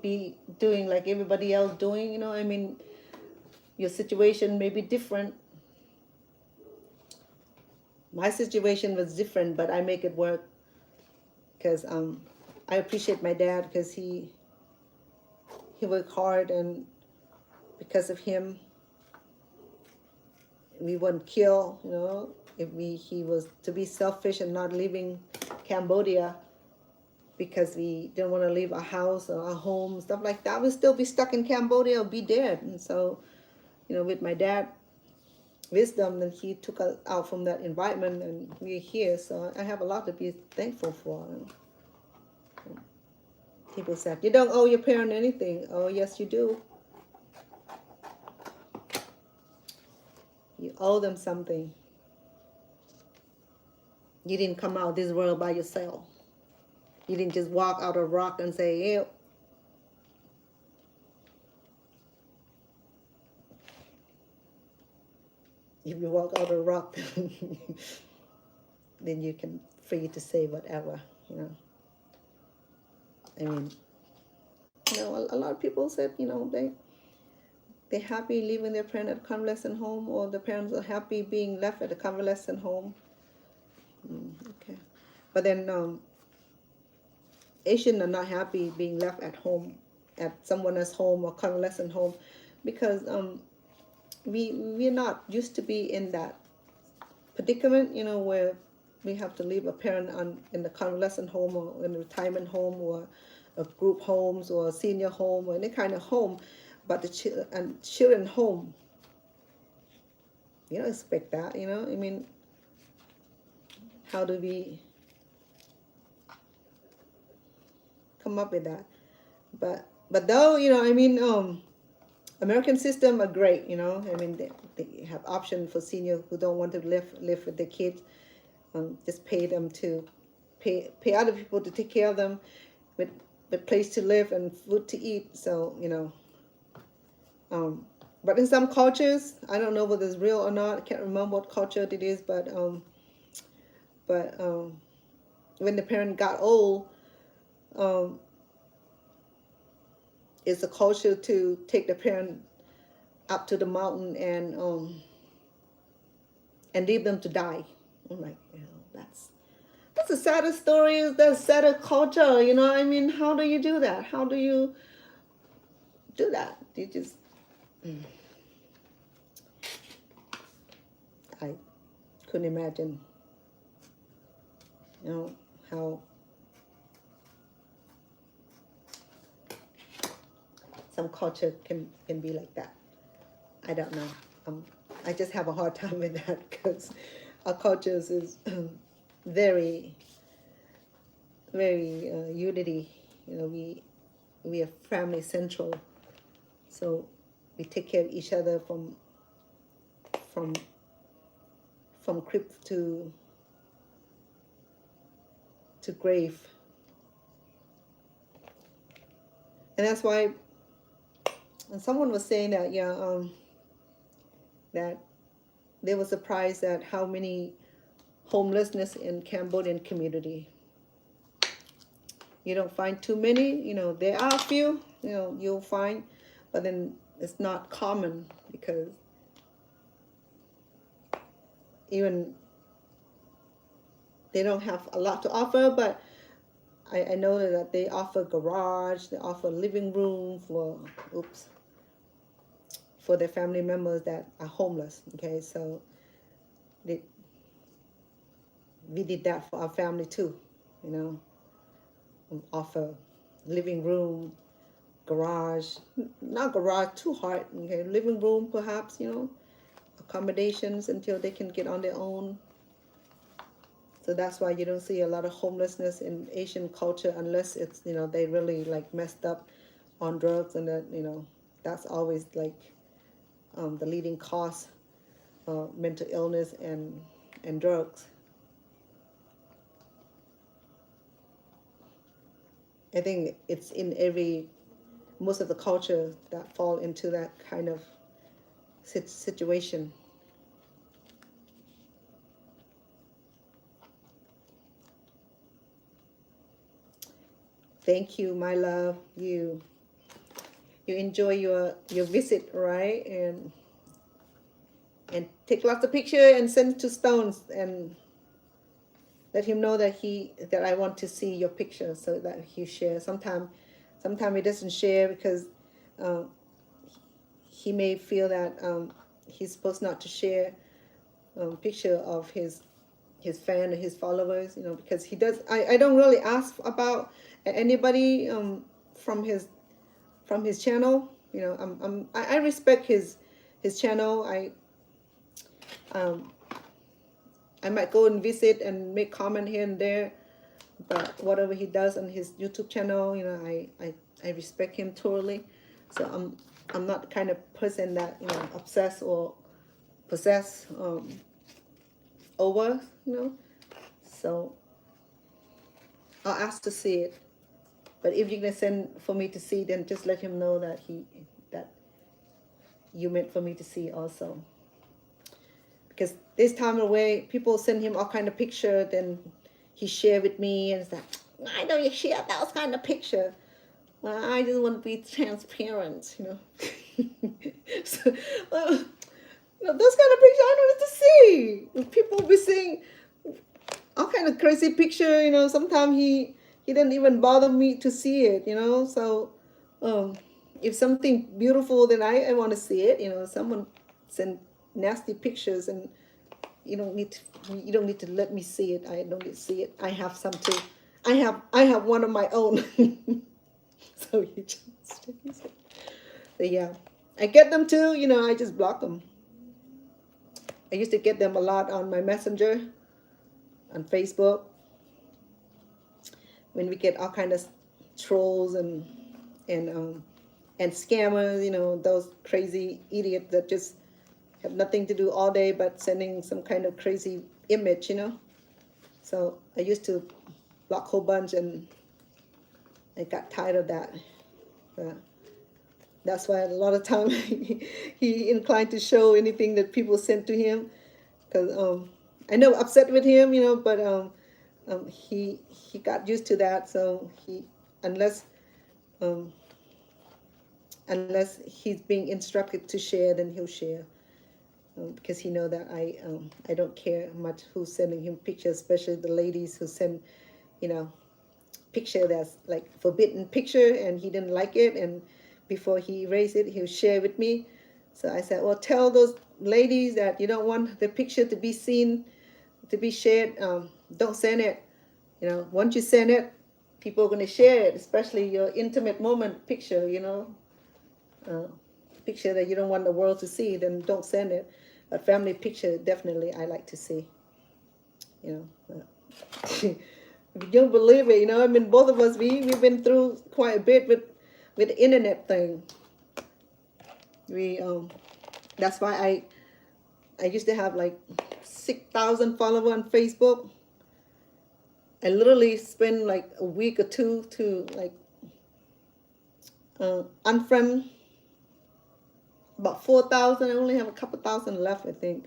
be doing like everybody else doing. You know, I mean, your situation may be different. My situation was different, but I make it work because I appreciate my dad because he worked hard, and because of him we wouldn't kill. You know, if he was to be selfish and not leaving Cambodia because we didn't want to leave our house or our home, stuff like that, we'd still be stuck in Cambodia or be dead. And so, you know, with my dad wisdom, then he took us out from that environment and we're here. So I have a lot to be thankful for. People said, you don't owe your parent anything. Oh, yes, you do. You owe them something. You didn't come out of this world by yourself. You didn't just walk out of rock and say, yeah. If you walk out of rock, then you can free to say whatever, you know. I mean, you know, a lot of people said, you know, they're happy leaving their parent at a convalescent home, or the parents are happy being left at a convalescent home. Okay. But then Asians are not happy being left at home, at someone else's home or convalescent home, because we're not used to be in that predicament, you know, where we have to leave a parent in the convalescent home or in a retirement home or a group homes or a senior home or any kind of home. But the children home, you don't expect that, you know. I mean, how do we come up with that? But though, you know, I mean, American system are great, you know. I mean, they have option for seniors who don't want to live with their kids. Just pay them to pay other people to take care of them with place to live and food to eat. So, you know, but in some cultures, I don't know whether it's real or not. I can't remember what culture it is, but when the parent got old, it's a culture to take the parent up to the mountain and leave them to die. I'm like, you know, that's the saddest story. That's saddest culture. You know, I mean, how do you do that? How do you do that? You just, I couldn't imagine, you know, how some culture can be like that. I don't know. I just have a hard time with that because our cultures is very, very unity. You know, we are family central, so we take care of each other from crib to grave, and that's why. And someone was saying that, yeah, that they were surprised at how many homelessness in Cambodian community. You don't find too many, you know, there are a few, you know, you'll find, but then it's not common because even they don't have a lot to offer, but I know that they offer garage, they offer living room for their family members that are homeless. Okay, so we did that for our family too, you know, offer living room, garage, not garage too hard, okay, living room perhaps, you know, accommodations until they can get on their own. So that's why you don't see a lot of homelessness in Asian culture unless it's, you know, they really like messed up on drugs, and that, you know, that's always like the leading cause, mental illness and drugs. I think it's in most of the culture that fall into that kind of situation. Thank you, my love. You enjoy your visit, right? And take lots of picture and send to Stones and let him know that I want to see your picture so that he share. Sometime he doesn't share because uh, he may feel that he's supposed not to share picture of his fan or his followers, because he does. I don't really ask about anybody from his channel. I respect his channel. Um, I might go and visit and make comment here and there, but whatever he does on his YouTube channel, I respect him totally. So I'm not the kind of person that obsess or possess over. So I'll ask to see it. But if you're gonna send for me to see, then just let him know that you meant for me to see also. Because this time away, people send him all kind of picture, then he share with me and it's like, I know you share those kind of picture. Well, I just want to be transparent, So, those kind of picture I don't need to see. People be seeing all kind of crazy picture. Sometimes he didn't even bother me to see it. So if something beautiful, then I want to see it. Someone send nasty pictures and you don't need to let me see it. I don't need to see it. I have some too. I have one of my own. So you just but yeah, I get them too. I just block them. I used to get them a lot on my messenger, on Facebook, when we get all kind of trolls and scammers. Those crazy idiots that just have nothing to do all day but sending some kind of crazy image. So I used to block a whole bunch, and I got tired of that. That's why a lot of time he inclined to show anything that people sent to him, because I know upset with him, but he got used to that. So unless um, unless he's being instructed to share, then he'll share, because he know that I don't care much who's sending him pictures, especially the ladies who send picture that's like forbidden picture and he didn't like it, and before he erased it he'll share with me. So I said, well, tell those ladies that you don't want the picture to be seen, to be shared. Don't send it. Once you send it, people are going to share it, especially your intimate moment picture, picture that you don't want the world to see, then don't send it. But family picture, definitely I like to see. If you don't believe it, both of us, we've been through quite a bit with the internet thing. That's why I used to have like 6,000 followers on Facebook. I literally spend like a week or two to like unfriend about 4,000. I only have a couple thousand left, I think.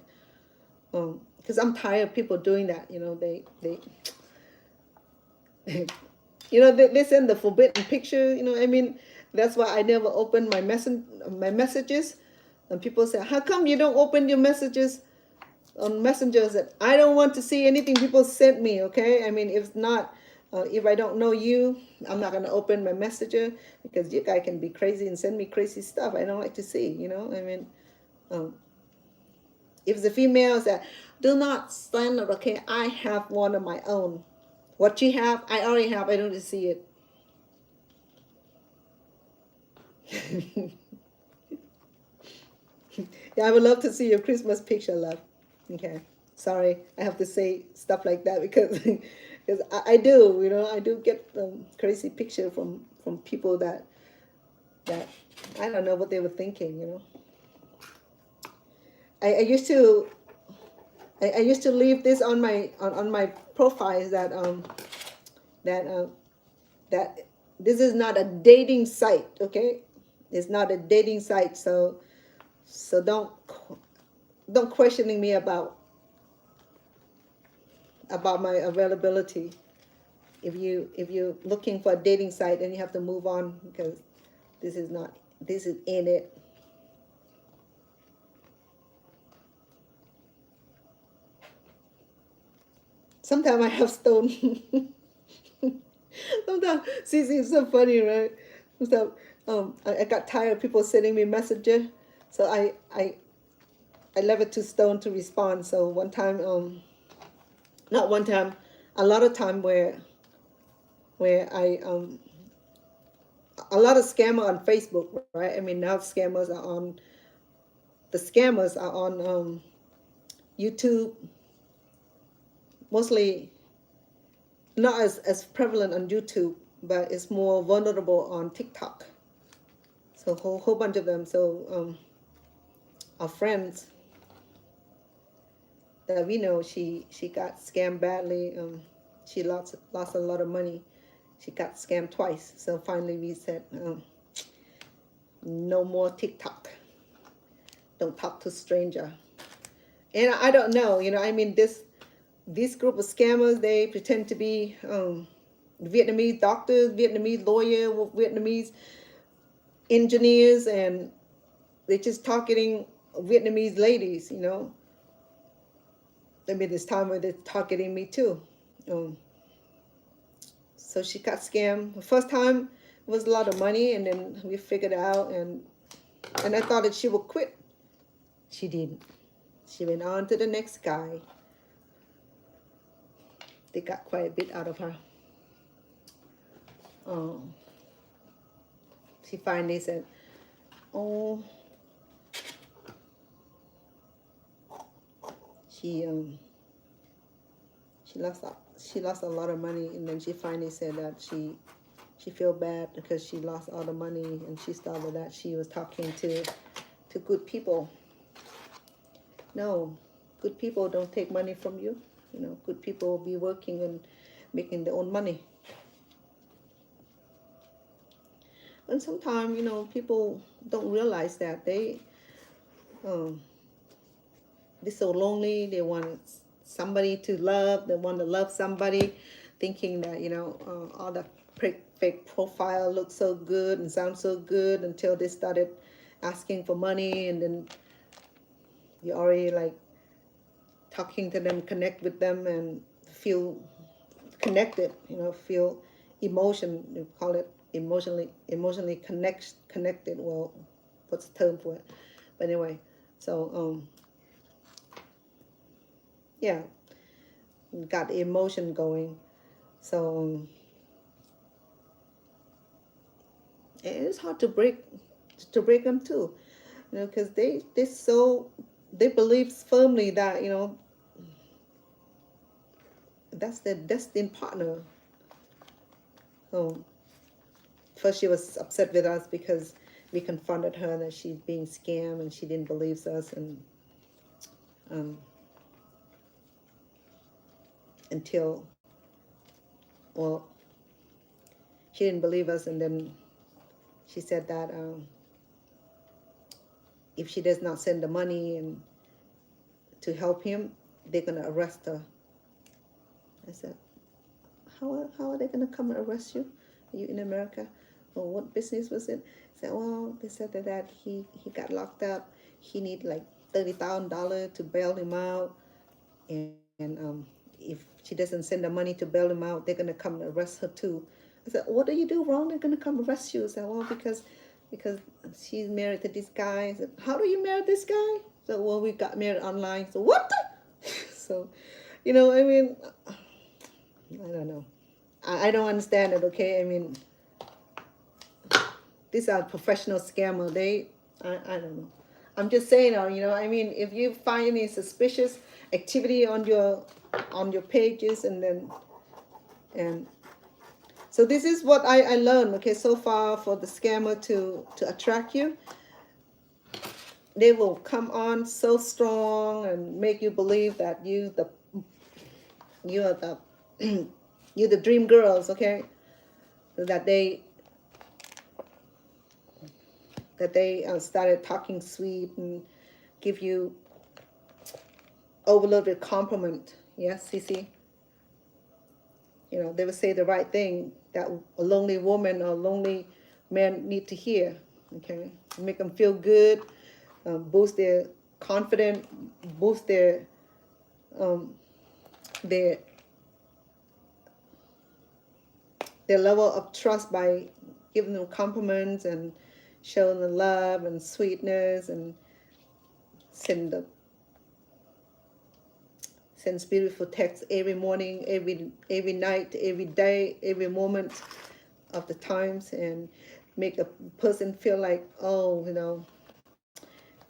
Because I'm tired of people doing that. They they send the forbidden picture. That's why I never open my messages. And people say, how come you don't open your messages on messengers? That I don't want to see anything people sent me. Okay, if not, if I don't know you, I'm not gonna open my messenger, because you guys can be crazy and send me crazy stuff I don't like to see. If the female said, do not send it, okay, I have one of my own. What you have, I already have. I don't need to see it. Yeah, I would love to see your Christmas picture, love. Okay, sorry, I have to say stuff like that because because I do, I do get crazy picture from people that I don't know what they were thinking. I used to leave this on my on my profiles that that this is not a dating site, okay? It's not a dating site, so don't questioning me about my availability. if you're looking for a dating site, then you have to move on, because this is not, this is in it. Sometimes I have stone. Sometimes, see, it's so funny, right? So, I got tired of people sending me messages, so I left it to Stone to respond. So one time, not one time, a lot of time where a lot of scammer on Facebook, right? I mean, now the scammers are on YouTube, mostly not as prevalent on YouTube, but it's more vulnerable on TikTok. So a whole bunch of them. So our friends that we know, she got scammed badly. She lost a lot of money. She got scammed twice. So finally we said, no more TikTok. Don't talk to stranger. And I don't know, I mean, this group of scammers, they pretend to be Vietnamese doctors, Vietnamese lawyer, Vietnamese engineers, and they just targeting Vietnamese ladies, I mean, this time where they're targeting me too. So she got scammed. The first time it was a lot of money, and then we figured out, and I thought that she would quit. She didn't. She went on to the next guy. They got quite a bit out of her. She finally said, "Oh, she lost a lot of money," and then she finally said that she feel bad because she lost all the money, and she started that she was talking to good people. No, good people don't take money from you. Good people will be working and making their own money. And sometimes, people don't realize that they're so lonely. They want somebody to love. They want to love somebody, thinking that, all the fake profile looks so good and sounds so good, until they started asking for money, and then you already like talking to them, connect with them, and feel connected, feel emotion, we call it emotionally connected. Well, what's the term for it? But anyway, so yeah, got the emotion going. So it's hard to break them too, because they believe firmly that, that's their destined partner. So first she was upset with us because we confronted her that she's being scammed, and she didn't believe us, and until, well, she didn't believe us, and then she said that if she does not send the money and to help him, they're gonna arrest her. I said, how are they gonna come and arrest you? Are you in America? Well, what business was it? I said, well, they said that he got locked up. He need like $30,000 to bail him out, and if she doesn't send the money to bail him out, they're gonna come and arrest her too. I said, what do you do wrong? They're gonna come arrest you. I said, well, because she's married to this guy. I said, how do you marry this guy? So, well, we got married online. So what the? So, I mean, I don't know. I don't understand it. Okay, I mean, these are professional scammer. I don't know. I'm just saying, I mean, if you find any suspicious activity on your pages, and so this is what I learned, okay, so far. For the scammer to attract you, they will come on so strong and make you believe that you're the dream girls, okay, that they started talking sweet and give you overloaded compliment. Yes, Cece? You know, they would say the right thing that a lonely woman or a lonely man need to hear. Okay, make them feel good, boost their confidence, boost um, their their level of trust by giving them compliments and showing them love and sweetness, and sends beautiful texts every morning, every night, every day, every moment of the times, and make a person feel like, oh, you know,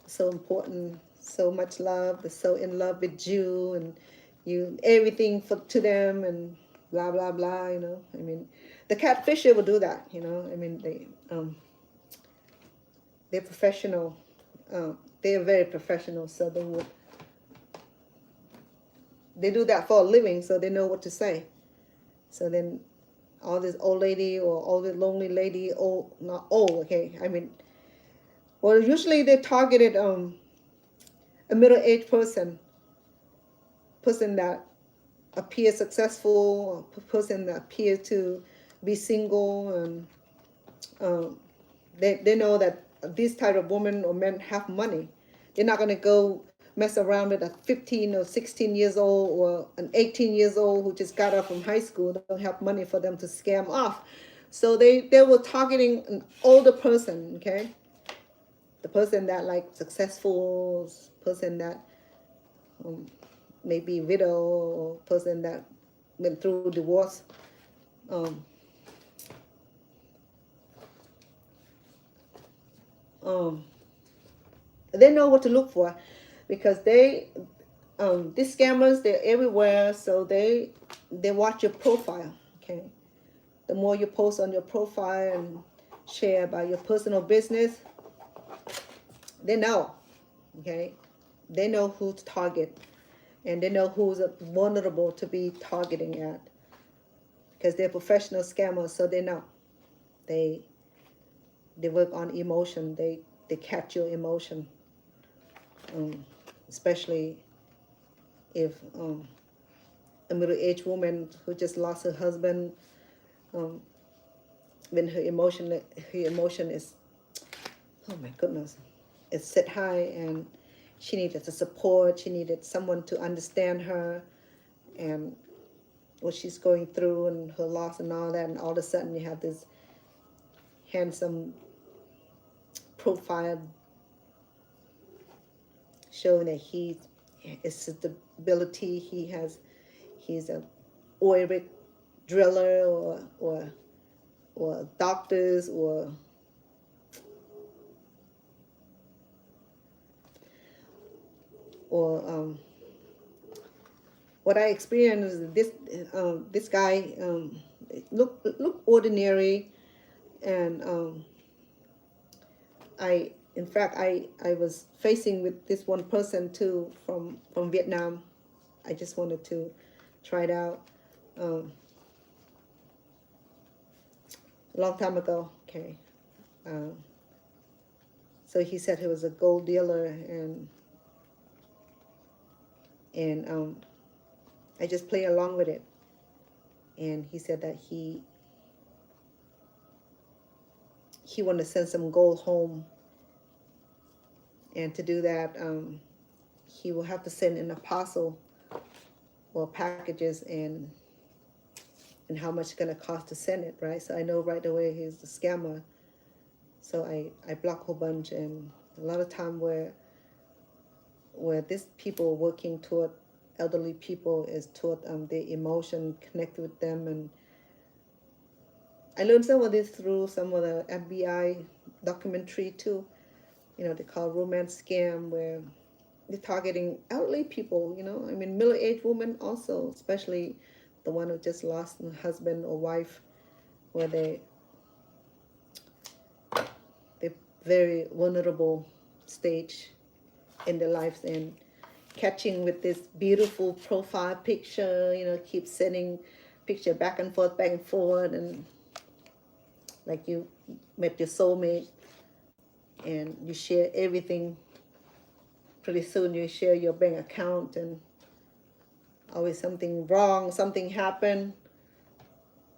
so important, so much love, they're so in love with you, and you everything for to them, and blah blah blah. You know, I mean, the catfisher will do that. You know, I mean, they're professional. They're very professional, so they do that for a living, so they know what to say. So then all this old lady or all this lonely lady, old, not old, okay, I mean, well, usually they targeted a middle-aged person that appears successful, a person that appears to be single, and they know that this type of woman or men have money. They're not going to go mess around with a 15 or 16 years old or an 18 years old who just got out from high school. They don't have money for them to scam off. So they were targeting an older person, okay? The person that like successful, person that maybe widow, or person that went through divorce. Um, they know what to look for, because these scammers, they're everywhere, so they watch your profile. Okay, the more you post on your profile and share about your personal business, they know. Okay, they know who to target, and they know who's vulnerable to be targeting at, because they're professional scammers, so they know. They work on emotion. They catch your emotion, especially if a middle-aged woman who just lost her husband, when her emotion is, oh my goodness, it's set high, and she needed the support. She needed someone to understand her and what she's going through and her loss and all that. And all of a sudden, you have this handsome profile showing that he is stability. He's a oil rig driller, or doctors, or what I experienced is this guy look ordinary, and in fact I was facing with this one person too from Vietnam. I just wanted to try it out a long time ago. Okay, so he said he was a gold dealer, and I just play along with it. And he said that he wanted to send some gold home, and to do that, he will have to send an parcel or packages, and how much it's going to cost to send it, right? So I know right away he's a scammer. So I block a whole bunch, and a lot of time where these people working toward elderly people is toward their emotion, connect with them. And I learned some of this through some of the FBI documentary too. You know, they call romance scam, where they're targeting elderly people, you know. I mean, middle-aged women also, especially the one who just lost a husband or wife, where they're very vulnerable stage in their lives, and catching with this beautiful profile picture, you know, keep sending picture back and forth, and like you met your soulmate, and you share everything. Pretty soon you share your bank account, and always something wrong, something happened,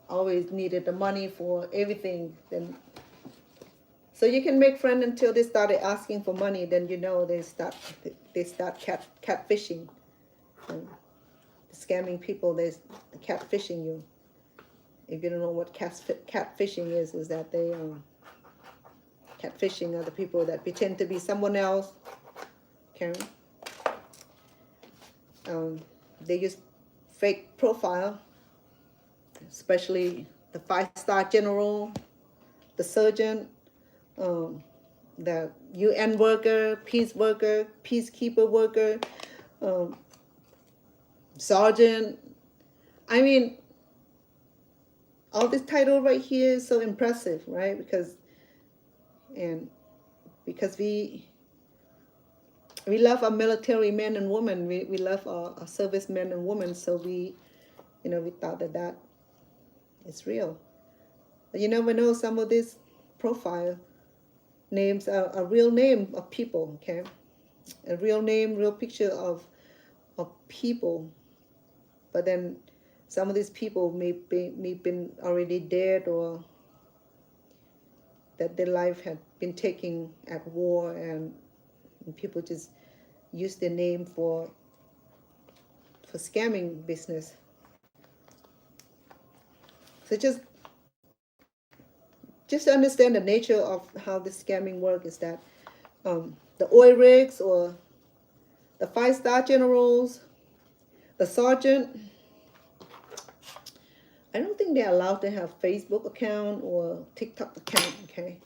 always needed the money for everything. Then so you can make friends until they started asking for money. Then you know they start catfishing, um, scamming people. They catfishing you. If you don't know what catfishing is that they catfishing are the people that pretend to be someone else. Okay. They use fake profile, especially the 5-star general, the surgeon, the UN worker, peacekeeper worker, sergeant. I mean, all this title right here is so impressive, right? Because we love our military men and women. We love our service men and women. So we thought that is real. But you never know, some of these profile names are a real name of people, okay? A real name, real picture of people. But then some of these people may been already dead, or that their life had been taken at war, and people just use their name for scamming business. So just to understand the nature of how this scamming work is that the oil rigs or the 5-star generals, the sergeant, I don't think they're allowed to have Facebook account or TikTok account, okay?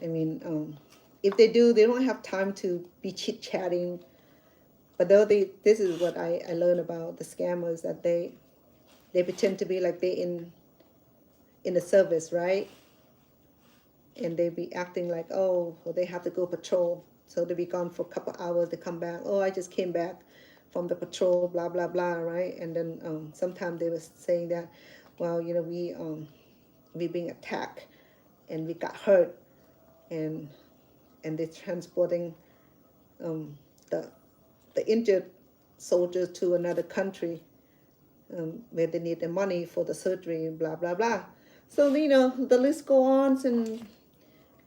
I mean, if they do, they don't have time to be chit-chatting. But though this is what I learned about the scammers, that they pretend to be like they in the service, right? And they be acting like, oh, well, they have to go patrol. So they be gone for a couple hours, they come back. Oh, I just came back from the patrol, blah, blah, blah, right? And then sometimes they were saying that, well, we being attacked and we got hurt, and they're transporting the injured soldiers to another country where they need the money for the surgery and blah, blah, blah. So, the list goes on,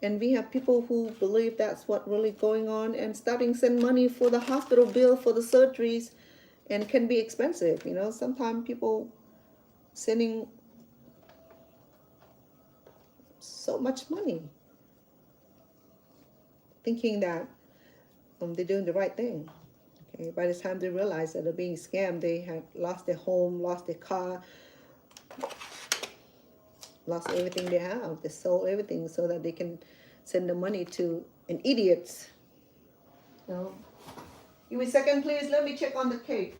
and we have people who believe that's what really going on and starting send money for the hospital bill for the surgeries, and can be expensive. Sometimes people sending so much money thinking that they're doing the right thing. Okay, by the time they realize that they're being scammed, they had lost their home, lost their car, lost everything they have. They sold everything so that they can send the money to an idiot. Give me a second, please. Let me check on the cake.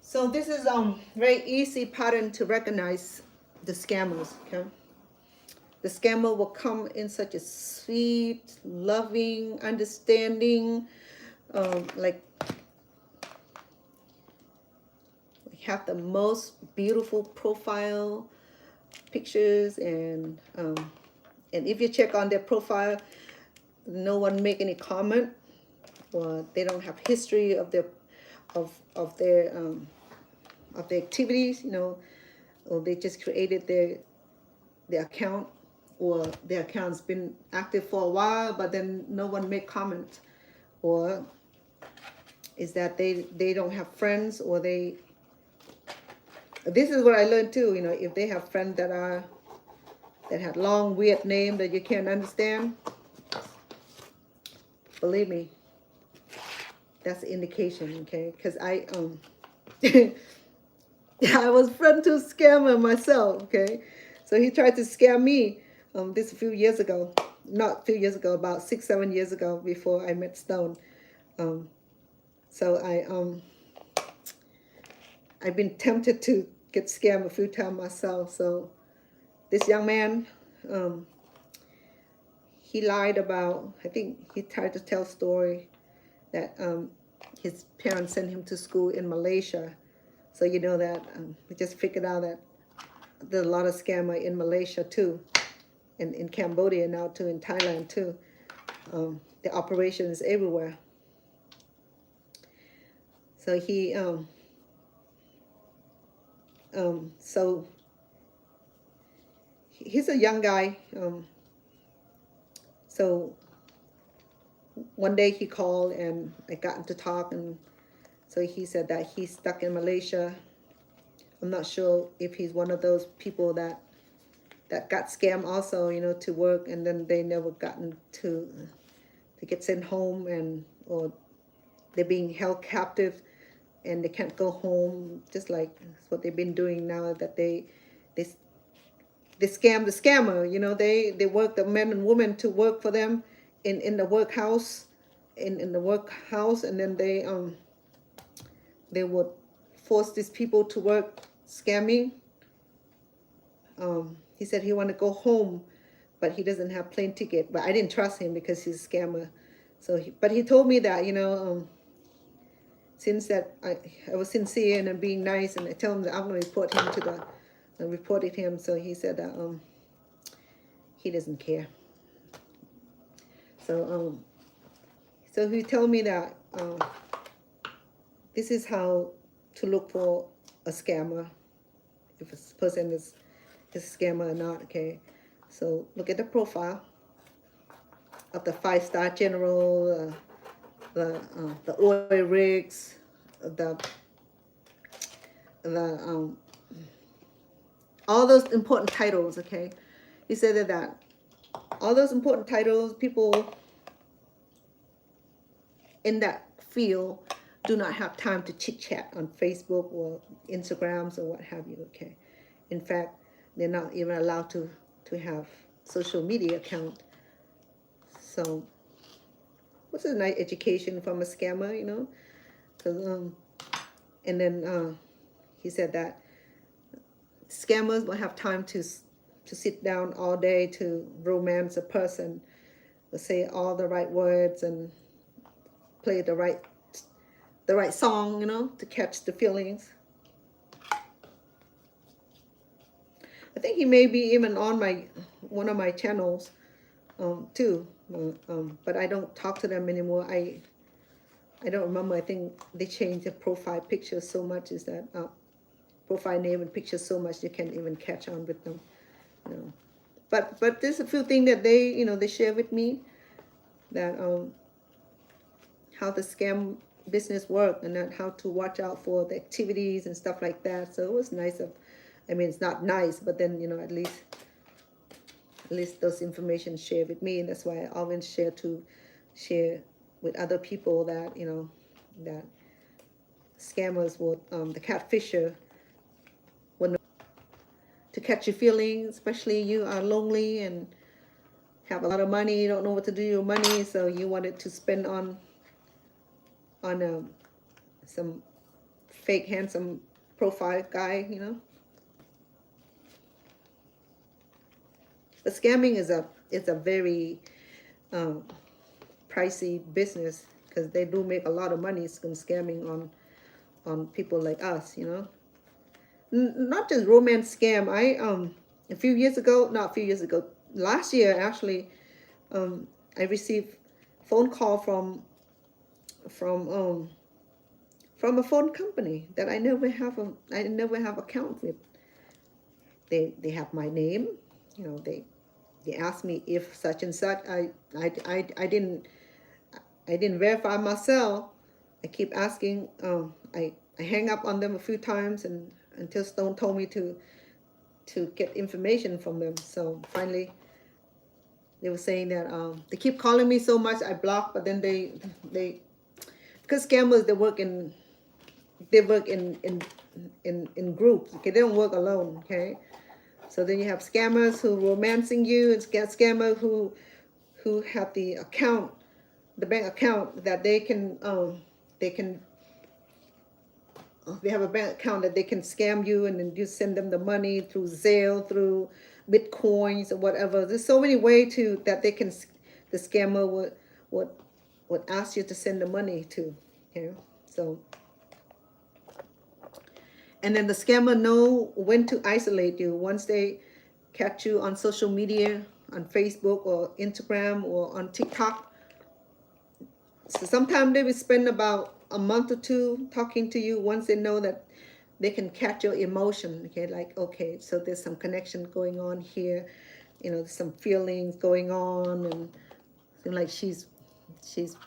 So this is very easy pattern to recognize the scammers. Okay, the scammer will come in such a sweet, loving, understanding, like have the most beautiful profile pictures, and if you check on their profile, no one make any comment, or they don't have history of their activities, or they just created their account, or their account's been active for a while, but then no one make comment, or is that they don't have friends, or this is what I learned too, if they have friends that have long weird name that you can't understand, believe me, that's an indication, okay? Because I I was friend to scammer myself, okay? So he tried to scam me this a few years ago. Not a few years ago, about 6-7 years ago, before I met Stone. So I've been tempted to get scammed a few times myself. So this young man, he lied about, I think he tried to tell a story that his parents sent him to school in Malaysia. So that we just figured out that there's a lot of scammer in Malaysia too, and in Cambodia now too, in Thailand too. The operation is everywhere. So so he's a young guy. So one day he called and I got to talk, and so he said that he's stuck in Malaysia. I'm not sure if he's one of those people that got scammed also, to work, and then they never gotten to get sent home, and or they're being held captive and they can't go home, just like what they've been doing now, that they scam the scammer. They work the men and women to work for them in the workhouse, in the workhouse, and then they would force these people to work scamming. He said he wanted to go home, but he doesn't have plane ticket. But I didn't trust him because he's a scammer. So, but he told me that, since that I was sincere and I'm being nice, and I tell him that I'm going to report him to I reported him. So he said that he doesn't care. So so he told me that this is how to look for a scammer, if a person is a scammer or not. Okay, so look at the profile of the 5-star general, the oil rigs, the all those important titles. Okay, he said that all those important titles, people in that field do not have time to chit chat on Facebook or Instagrams or what have you. Okay, in fact, they're not even allowed to have social media account. So, what's a nice education from a scammer, because and then he said that scammers will have time to sit down all day to romance a person, to say all the right words and play the right song, to catch the feelings. I think he may be even on one of my channels too, but I don't talk to them anymore. I don't remember. I think they changed the profile picture so much, is that profile name and picture so much you can't even catch on with them. But there's a few things that they share with me, that how the scam business work, and then how to watch out for the activities and stuff like that. So it was nice it's not nice, but then at least those information shared with me, and that's why I always share with other people that that scammers would the catfisher would know to catch your feelings, especially you are lonely and have a lot of money, you don't know what to do with your money, so you wanted to spend on some fake handsome profile guy. But scamming is a very pricey business, because they do make a lot of money from scamming on people like us. Not just romance scam. A few years ago, not a few years ago, last year actually, I received phone call from a phone company that I never have account with. They have my name, they asked me if such and such. I didn't verify myself. I keep asking. I hang up on them a few times, and until Stone told me to get information from them. So finally, they were saying that they keep calling me so much, I block. But then they because scammers, they work in groups. Okay, they don't work alone. Okay, so then you have scammers who romancing you, and scammers who have the bank account that they have a bank account that they can scam you, and then you send them the money through Zelle, through Bitcoins or whatever. There's so many ways that they can, the scammer would ask you to send the money to. So and then the scammer know when to isolate you. Once they catch you on social media, on Facebook or Instagram or on TikTok, so sometimes they will spend about a month or two talking to you. Once they know that they can catch your emotion, okay, like, okay, so there's some connection going on here, there's some feelings going on, and seem like she's she's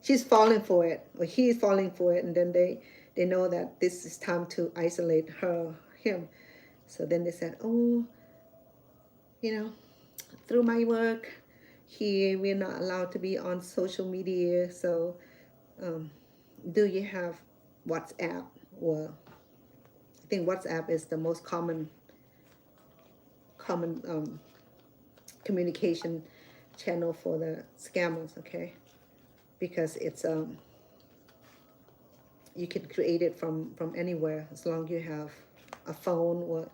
she's falling for it, or he's falling for it, and then they know that this is time to isolate him. So then they said, oh, through my work here, we're not allowed to be on social media, so do you have WhatsApp? Or I think WhatsApp is the most common communication channel for the scammers, okay? Because it's you can create it from anywhere, as long as you have a phone,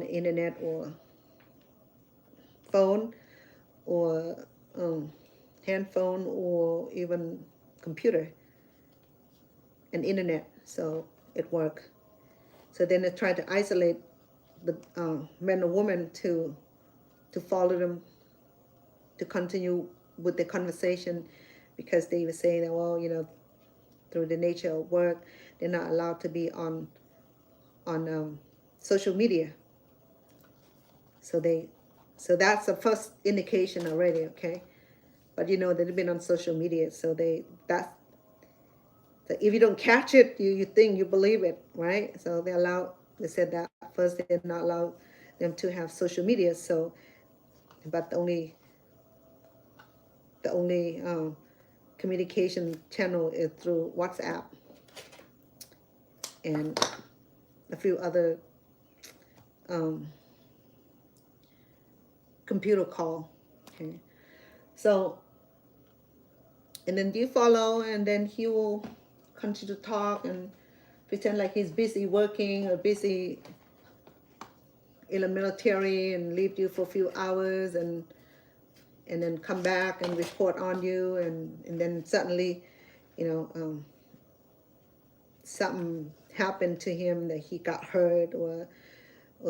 internet, or phone, or handphone, or even computer and internet, so it works. So then they try to isolate the men or woman to follow them, to continue with the conversation, because they were saying that, well, through the nature of work, they're not allowed to be on social media. So that's the first indication already, okay? But they've been on social media, so so if you don't catch it, you think you believe it, right? So they said that first they did not allow them to have social media. So, but the only communication channel is through WhatsApp and a few other computer call. Okay, so, and then you follow, and then he will continue to talk and pretend like he's busy working or busy in the military, and leave you for a few hours, and then come back and report on you, and then suddenly, something happened to him, that he got hurt, or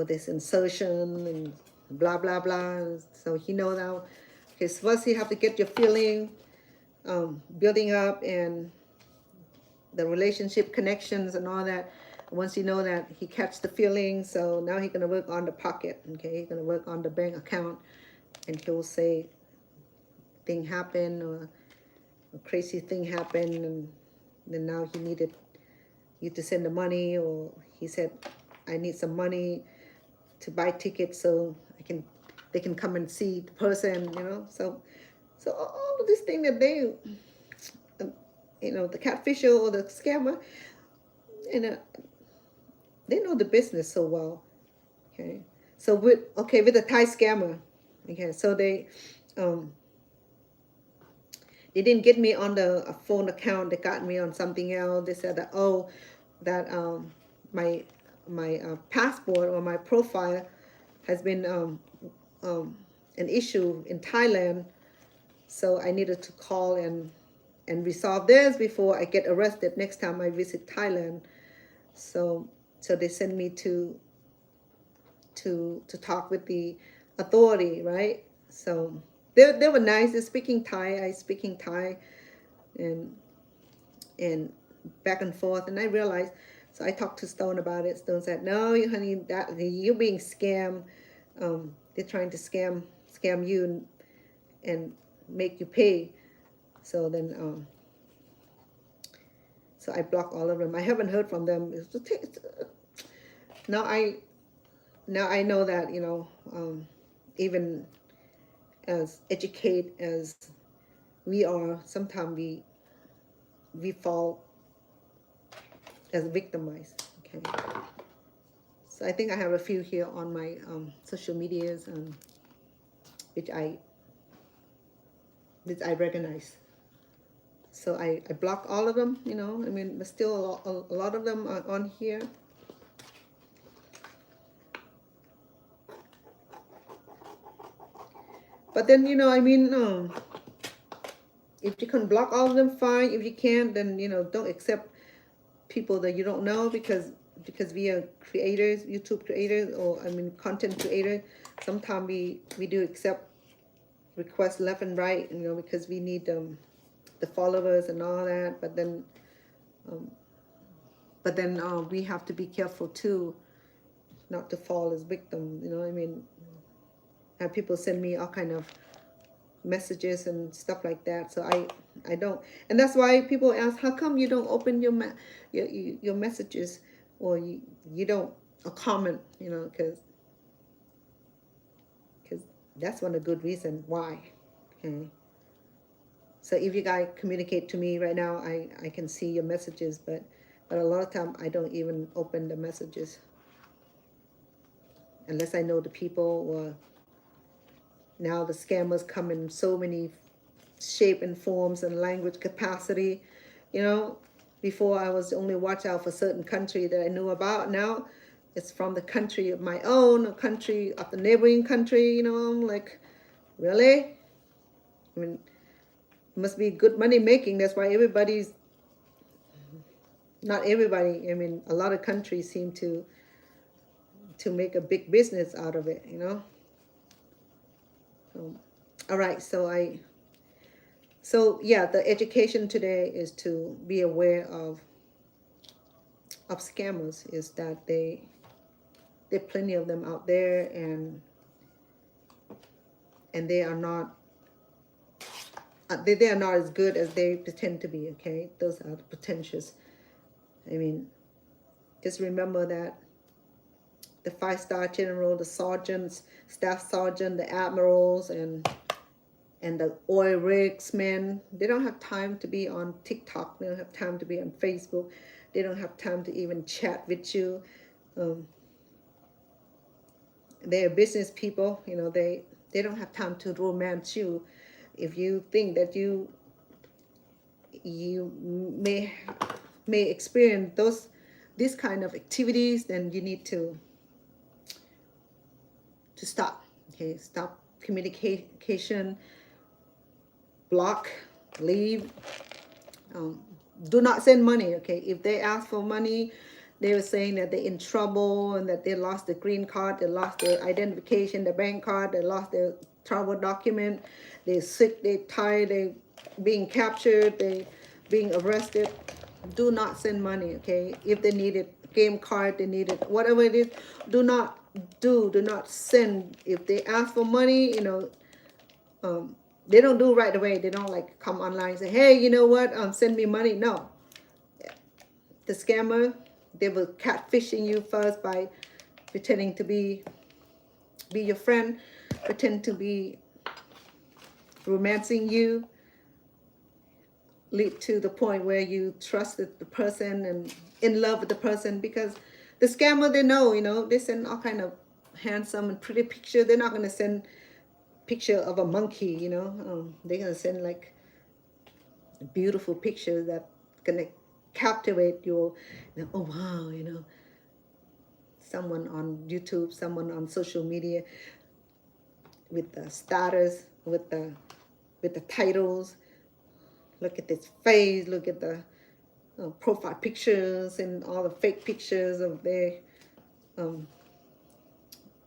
this insertion, and blah blah blah. So he knows now, because first you have to get your feeling building up, and the relationship connections and all that. Once you know that he catch the feeling, so now he's going to work on the pocket, okay? He's going to work on the bank account, and he'll say thing happened, or a crazy thing happened, and then now he needed you to send the money, or he said, I need some money to buy tickets so they can come and see the person, so all of these things that they, the catfisher or the scammer, they know the business so well, okay? So with the Thai scammer, okay, so they didn't get me on the phone account. They got me on something else. They said that, my passport or my profile has been an issue in Thailand, so I needed to call and resolve this before I get arrested next time I visit Thailand. So they sent me to talk with the authority, right? So they were nice. They're speaking Thai. I speaking Thai, and back and forth. And I realized, so I talked to Stone about it. Stone said, no, honey, that you're being scammed. They're trying to scam you and make you pay. So then so I blocked all of them. I haven't heard from them. Now I know that, even as educated as we are, sometimes we fall as victimized, okay? So I think I have a few here on my social medias, which I recognize. So I block all of them, but still a lot of them are on here. But then, if you can block all of them, fine. If you can't, then, don't accept people that you don't know, because we are creators, YouTube creators, or I mean content creators. Sometimes we do accept requests left and right, you know, because we need the followers and all that. Um, we have to be careful too, not to fall as victim. You know, I mean, have people send me all kind of messages and stuff like that. So I don't, and that's why people ask, how come you don't open your messages, or you don't comment, you know, because that's one of the good reason why. Okay. So if you guys communicate to me right now, I can see your messages, but a lot of time I don't even open the messages unless I know the people. Or now the scammers come in so many shape and forms and language capacity. You know, before I was only watch out for certain country that I knew about. Now it's from the country of my own, a country of the neighboring country. You know, I'm like, really? I mean, it must be good money making. That's why everybody's, not everybody, I mean, a lot of countries seem to make a big business out of it, you know. All right, so yeah, the education today is to be aware of scammers. Is that there are plenty of them out there, and they are not they are not as good as they pretend to be. Okay, those are the pretentious. I mean, just remember that the 5-star general, the sergeants, staff sergeant, the admirals, and the oil rigs men, they don't have time to be on TikTok. They don't have time to be on Facebook. They don't have time to even chat with you. They're business people. You know, they don't have time to romance you. If you think that you may experience these kind of activities, then you need to stop. Okay, stop communication, block, leave. Do not send money. Okay, if they ask for money, they were saying that they're in trouble and that they lost the green card, they lost their identification, the bank card, they lost their travel document, they're sick, they're tired, they being captured, they being arrested. Do not send money. Okay, if they needed game card, they needed whatever it is, do not send. If they ask for money, you know, they don't do right away. They don't like come online and say, hey, you know what, send me money. No, the scammer, they will catfishing you first by pretending to be your friend, pretend to be romancing you, lead to the point where you trusted the person and in love with the person. Because the scammer, they know, you know, they send all kind of handsome and pretty picture. They're not going to send picture of a monkey, you know. They're going to send like beautiful pictures that going to captivate your, you know, oh wow, you know, someone on YouTube, someone on social media with the status, with the titles. Look at this face, look at the profile pictures and all the fake pictures of their and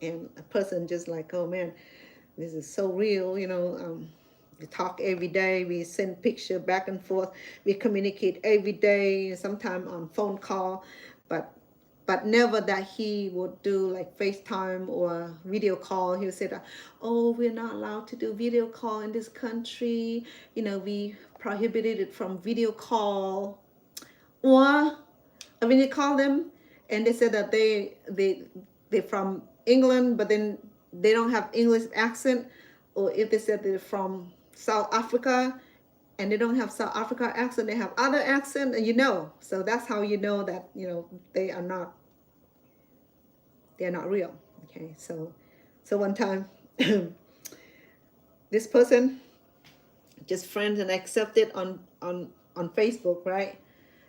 a person just like, oh man, this is so real, you know. We talk every day, we send picture back and forth, we communicate every day, sometimes on phone call, but never that he would do like FaceTime or video call. He would say that, oh, we're not allowed to do video call in this country, you know, we prohibited it from video call. Or I mean, they call them and they said that they're from England, but then they don't have English accent. Or if they said they're from South Africa and they don't have South Africa accent, they have other accent, and you know. So that's how you know that, you know, they are not real. Okay, so one time this person just friends and accepted on Facebook, right?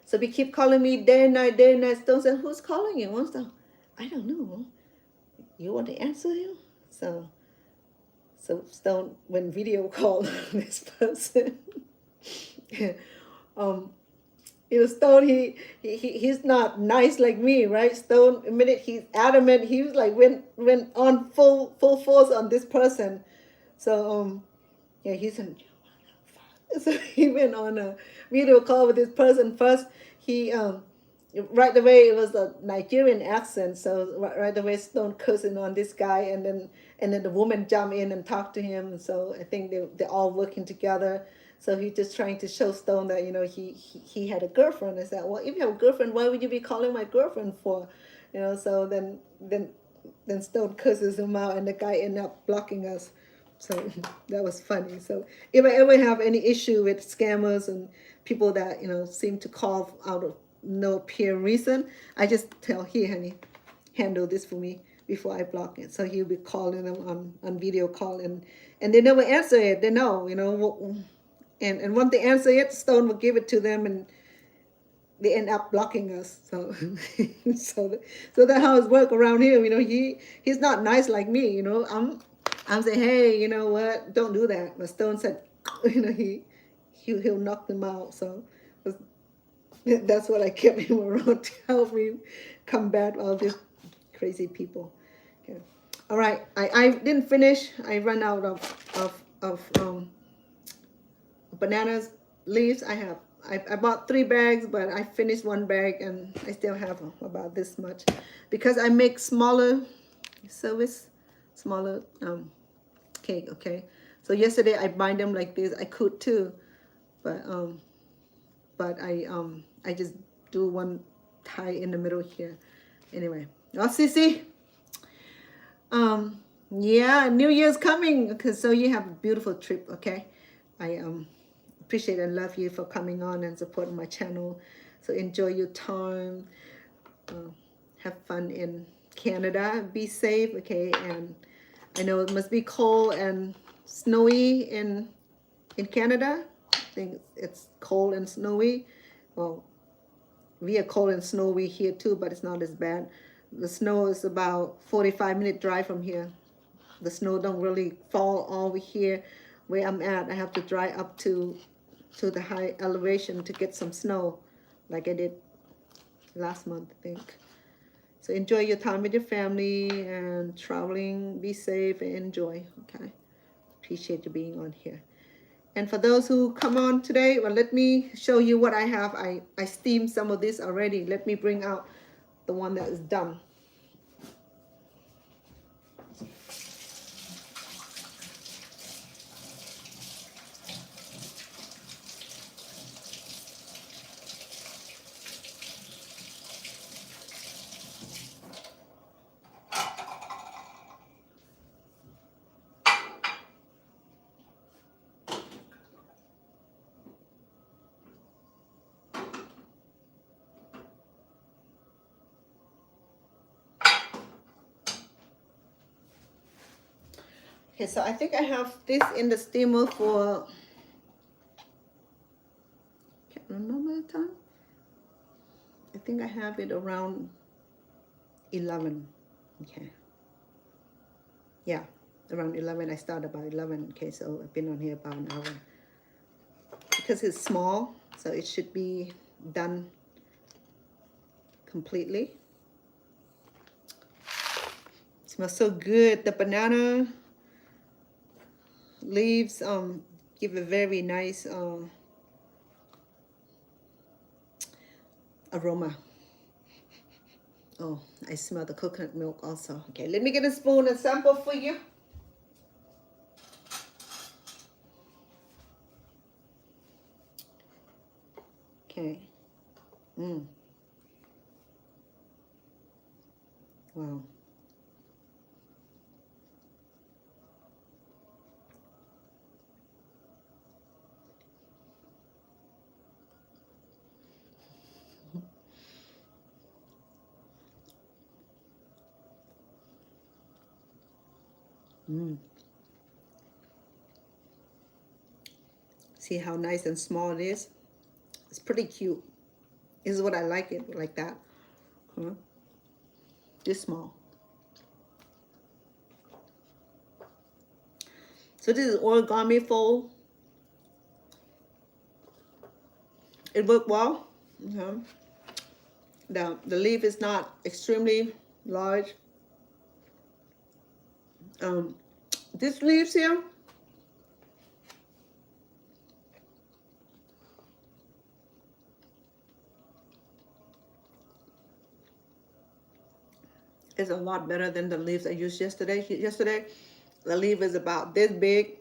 So we keep calling me day and night, day and night. Stone said, who's calling you? One Stone, I don't know. You want to answer him? So Stone, when video called this person, Stone, he's not nice like me, right? Stone, a minute he's adamant, he was like went on full force on this person. So yeah, he's in. So he went on a video call with this person first. He right away it was a Nigerian accent, so right away Stone cursing on this guy, and then the woman jumped in and talked to him. And so I think they're all working together. So he's just trying to show Stone that he had a girlfriend. I said, well, if you have a girlfriend, why would you be calling my girlfriend for? So then Stone curses him out, and the guy ended up blocking us. So that was funny. So if I ever have any issue with scammers and people that seem to call out of no apparent reason, I just tell, here, honey, handle this for me before I block it. So he'll be calling them on video call, and they never answer it. They know, and once they answer it, Stone will give it to them, and they end up blocking us. So so that's how it works around here. He's not nice like me. I'm saying, hey, you know what? Don't do that. But Stone said, he'll knock them out. So that's what I kept him around to help me combat all these crazy people. Okay. All right. I didn't finish. I ran out of bananas leaves. I bought 3 bags, but I finished 1 bag, and I still have about this much because I make smaller service, smaller cake. Okay, so yesterday I bind them like this. I could too, but I just do one tie in the middle here. Anyway, Sissy. Yeah, New Year's coming. Okay, so you have a beautiful trip. Okay, I appreciate and love you for coming on and supporting my channel. So enjoy your time. Have fun in Canada. Be safe. Okay, and I know it must be cold and snowy in Canada. I think it's cold and snowy. Well, we are cold and snowy here too, but it's not as bad. The snow is about 45-minute drive from here. The snow don't really fall over here where I'm at. I have to drive up to the high elevation to get some snow, like I did last month, I think. So enjoy your time with your family and traveling. Be safe and enjoy. Okay, appreciate you being on here. And for those who come on today, well, let me show you what I have. I steamed some of this already. Let me bring out the one that is done. Okay, so I think I have this in the steamer for, can't remember the time. I think I have it around 11. Okay. Yeah, around 11. I started about 11. Okay, so I've been on here about an hour. Because it's small, so it should be done completely. It smells so good. The banana leaves give a very nice aroma. Oh, I smell the coconut milk also. Okay, let me get a spoon and sample for you. Okay. Wow. See how nice and small it is? It's pretty cute. This is what I like it, like that. This small. So this is origami fold. It worked well. Okay. The leaf is not extremely large. This leaves here is a lot better than the leaves I used yesterday. Yesterday, the leaf is about this big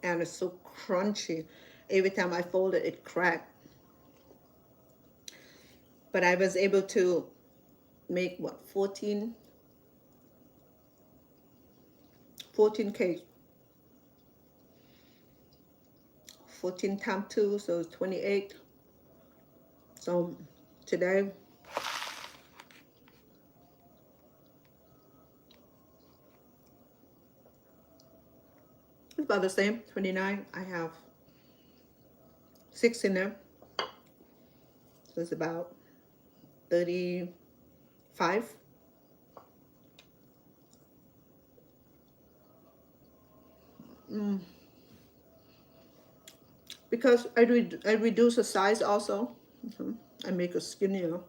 and it's so crunchy. Every time I fold it, it cracked. But I was able to make what, 14 cakes. 14 times 2, so it's 28. So today, it's about the same, 29. I have 6 in there. So it's about 35. Because I reduce the size also. I make it skinnier.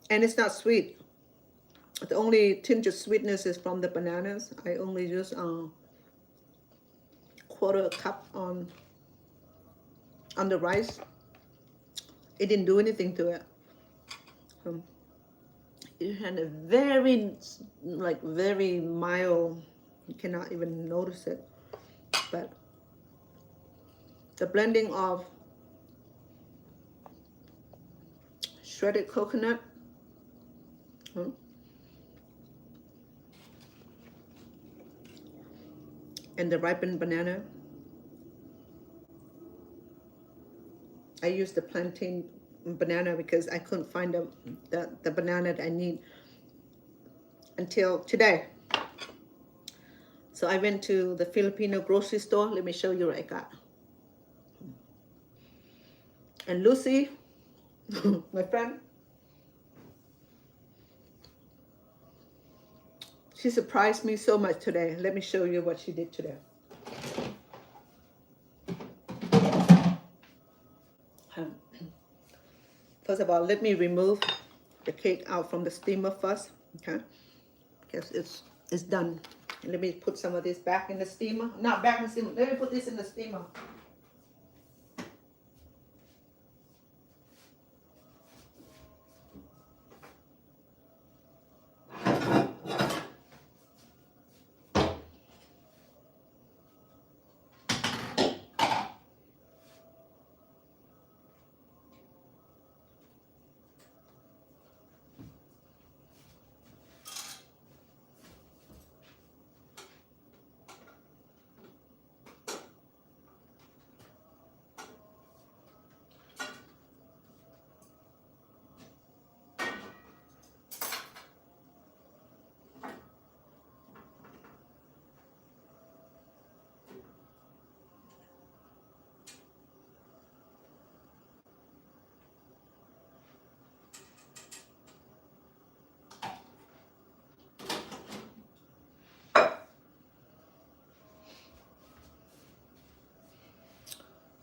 And it's not sweet. The only tinge of sweetness is from the bananas. I only use quarter cup on the rice. It didn't do anything to it. It had a very, like, very mild, you cannot even notice it. But the blending of shredded coconut, and the ripened banana. I used the plantain banana because I couldn't find the banana that I need until today. So I went to the Filipino grocery store. Let me show you what I got. And Lucy, my friend, she surprised me so much today. Let me show you what she did today. First of all, let me remove the cake out from the steamer first, okay? Because it's done. Let me put some of this back in the steamer. Not back in the steamer. Let me put this in the steamer.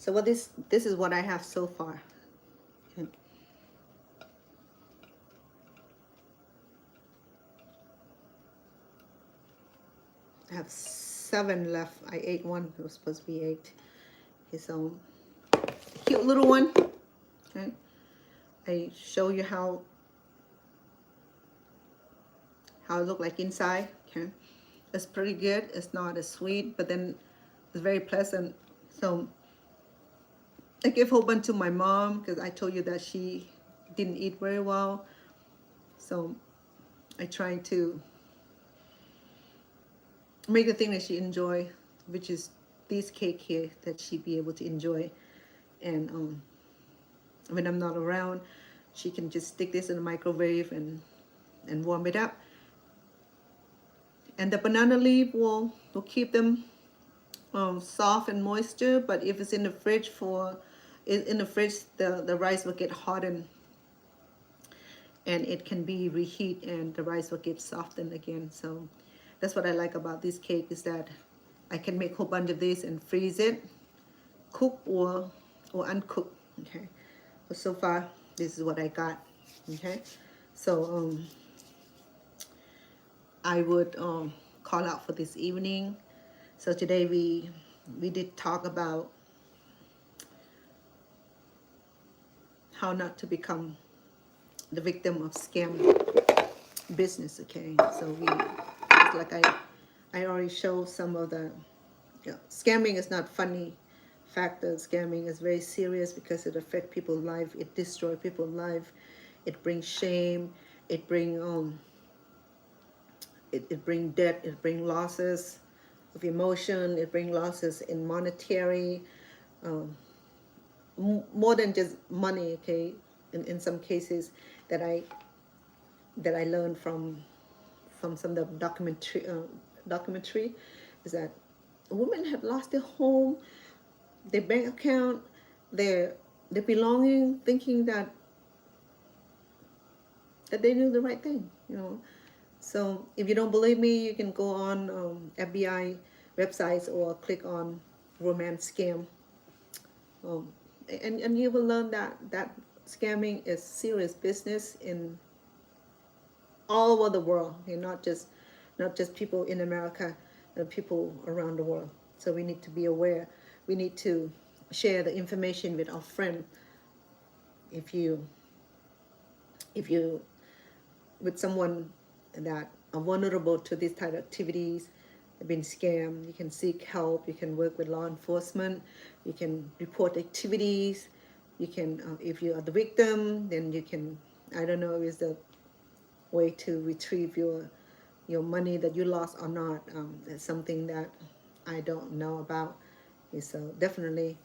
So what this is what I have so far. Okay. I have 7 left. I ate one. It was supposed to be 8. Okay, so cute little one. Okay. I show you how it looked like inside. Okay. It's pretty good. It's not as sweet, but then it's very pleasant. So I gave a whole bunch to my mom because I told you that she didn't eat very well. So I tried to make the thing that she enjoy, which is this cake here that she'd be able to enjoy. And when I'm not around, she can just stick this in the microwave and warm it up. And the banana leaf will keep them soft and moisture, but if it's in the fridge the rice will get hardened and it can be reheat and the rice will get softened again. So That's what I like about this cake, is that I can make a whole bunch of this and freeze it, cook or uncooked. Okay, but so far this is what I got. Okay, so I would call out for this evening. So today we did talk about how not to become the victim of scam business. Okay, so it's like I already showed some of the, scamming is not funny factor. Scamming is very serious because it affects people's life, it destroys people's life, it brings shame, it bring it bring debt, it bring losses of emotion, it bring losses in monetary, um, more than just money. Okay, in some cases that I learned from some of the documentary is that women have lost their home, their bank account, their belonging, thinking that they knew the right thing, you know. So if you don't believe me, you can go on FBI websites or click on romance scam, um, and you will learn that scamming is serious business in all over the world, and not just people in America, people around the world. So we need to be aware. We need to share the information with our friend. If you with someone that are vulnerable to these type of activities, have been scammed, you can seek help. You can work with law enforcement. You can report activities. You can, if you are the victim, then you can, I don't know, is the way to retrieve your money that you lost or not. That's something that I don't know about. So definitely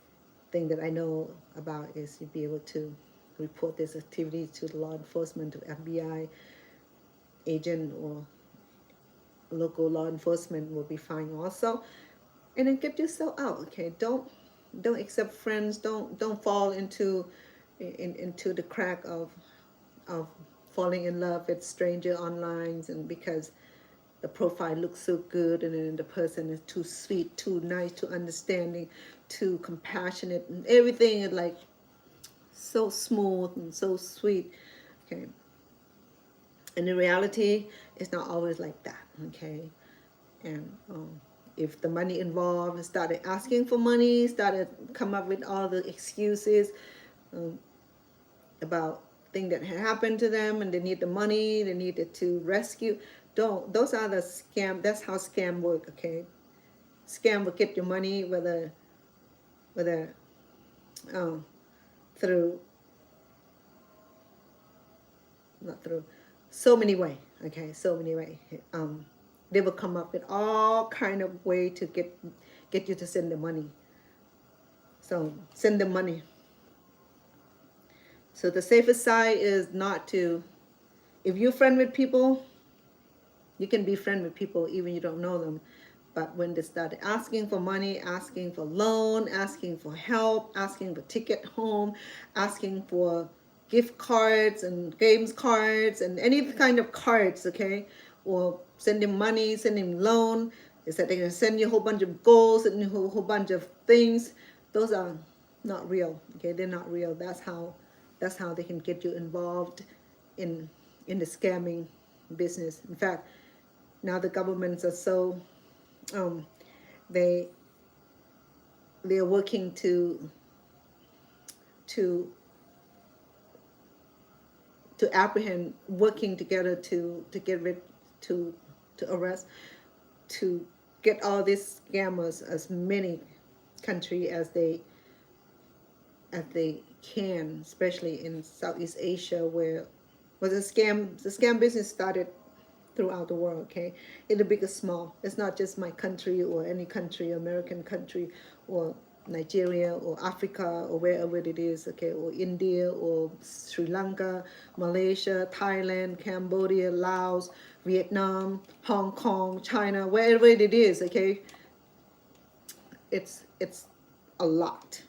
thing that I know about is to be able to report this activity to the law enforcement, to FBI agent or local law enforcement will be fine also. And then get yourself out. Okay, don't accept friends. Don't fall into the crack of falling in love with stranger online, and because the profile looks so good and then the person is too sweet, too nice, too understanding, too compassionate, and everything is like so smooth and so sweet. Okay, and in reality it's not always like that. Okay, and if the money involved, started asking for money, started come up with all the excuses um, about things that had happened to them, and they need the money, they needed to rescue. Don't, those are the scam. That's how scam work. Okay, scam will get your money, whether um, through, not through, so many way. Okay, so many way. They will come up with all kind of way to get you to send the money. So send the money. So the safest side is not to, if you're friend with people, you can be friend with people even you don't know them. But when they start asking for money, asking for loan, asking for help, asking for ticket home, asking for gift cards and games cards and any kind of cards, okay, or sending money, sending loan, they said they're going to send you a whole bunch of goals and a whole bunch of things. Those are not real. Okay, they're not real. That's how they can get you involved in the scamming business. In fact, now the governments are so they are working to apprehend, working together to get rid, to arrest, to get all these scammers, as many country as they can, especially in Southeast Asia, where the scam business started throughout the world. Okay, either big or small. It's not just my country or any country, American country, or Nigeria or Africa or wherever it is. Okay, or India or Sri Lanka, Malaysia, Thailand, Cambodia, Laos, Vietnam, Hong Kong, China, wherever it is. Okay, it's a lot.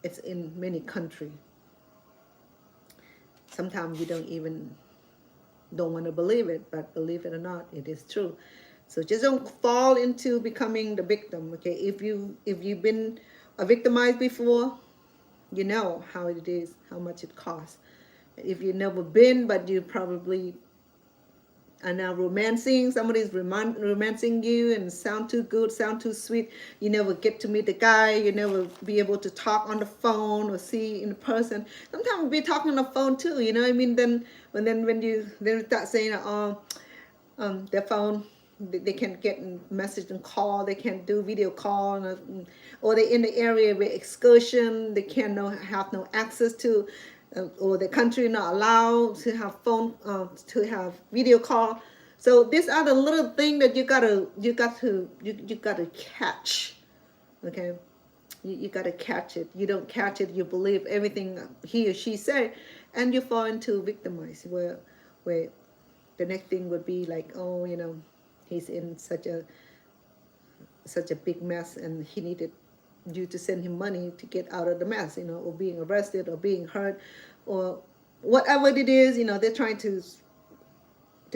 It's in many countries. Sometimes you don't even don't want to believe it, but believe it or not, it is true. So just don't fall into becoming the victim. Okay, if you've been victimized before, you know how it is, how much it costs. If you've never been, but you probably are now romancing, somebody's romancing you and sound too good, sound too sweet. You never get to meet the guy, you never be able to talk on the phone or see in person. Sometimes we talk on the phone too, you know what I mean? When you then start saying, oh, their phone, they can't get message and call, they can't do video call, or they in the area with excursion, they can't have no access to, or the country not allowed to have phone, to have video call. So these are the little thing that you gotta catch. Okay, you gotta catch it. You don't catch it, you believe everything he or she say, and you fall into victimize, where the next thing would be like, oh, he's in such a big mess, and he needed you to send him money to get out of the mess, or being arrested or being hurt or whatever it is, they're trying to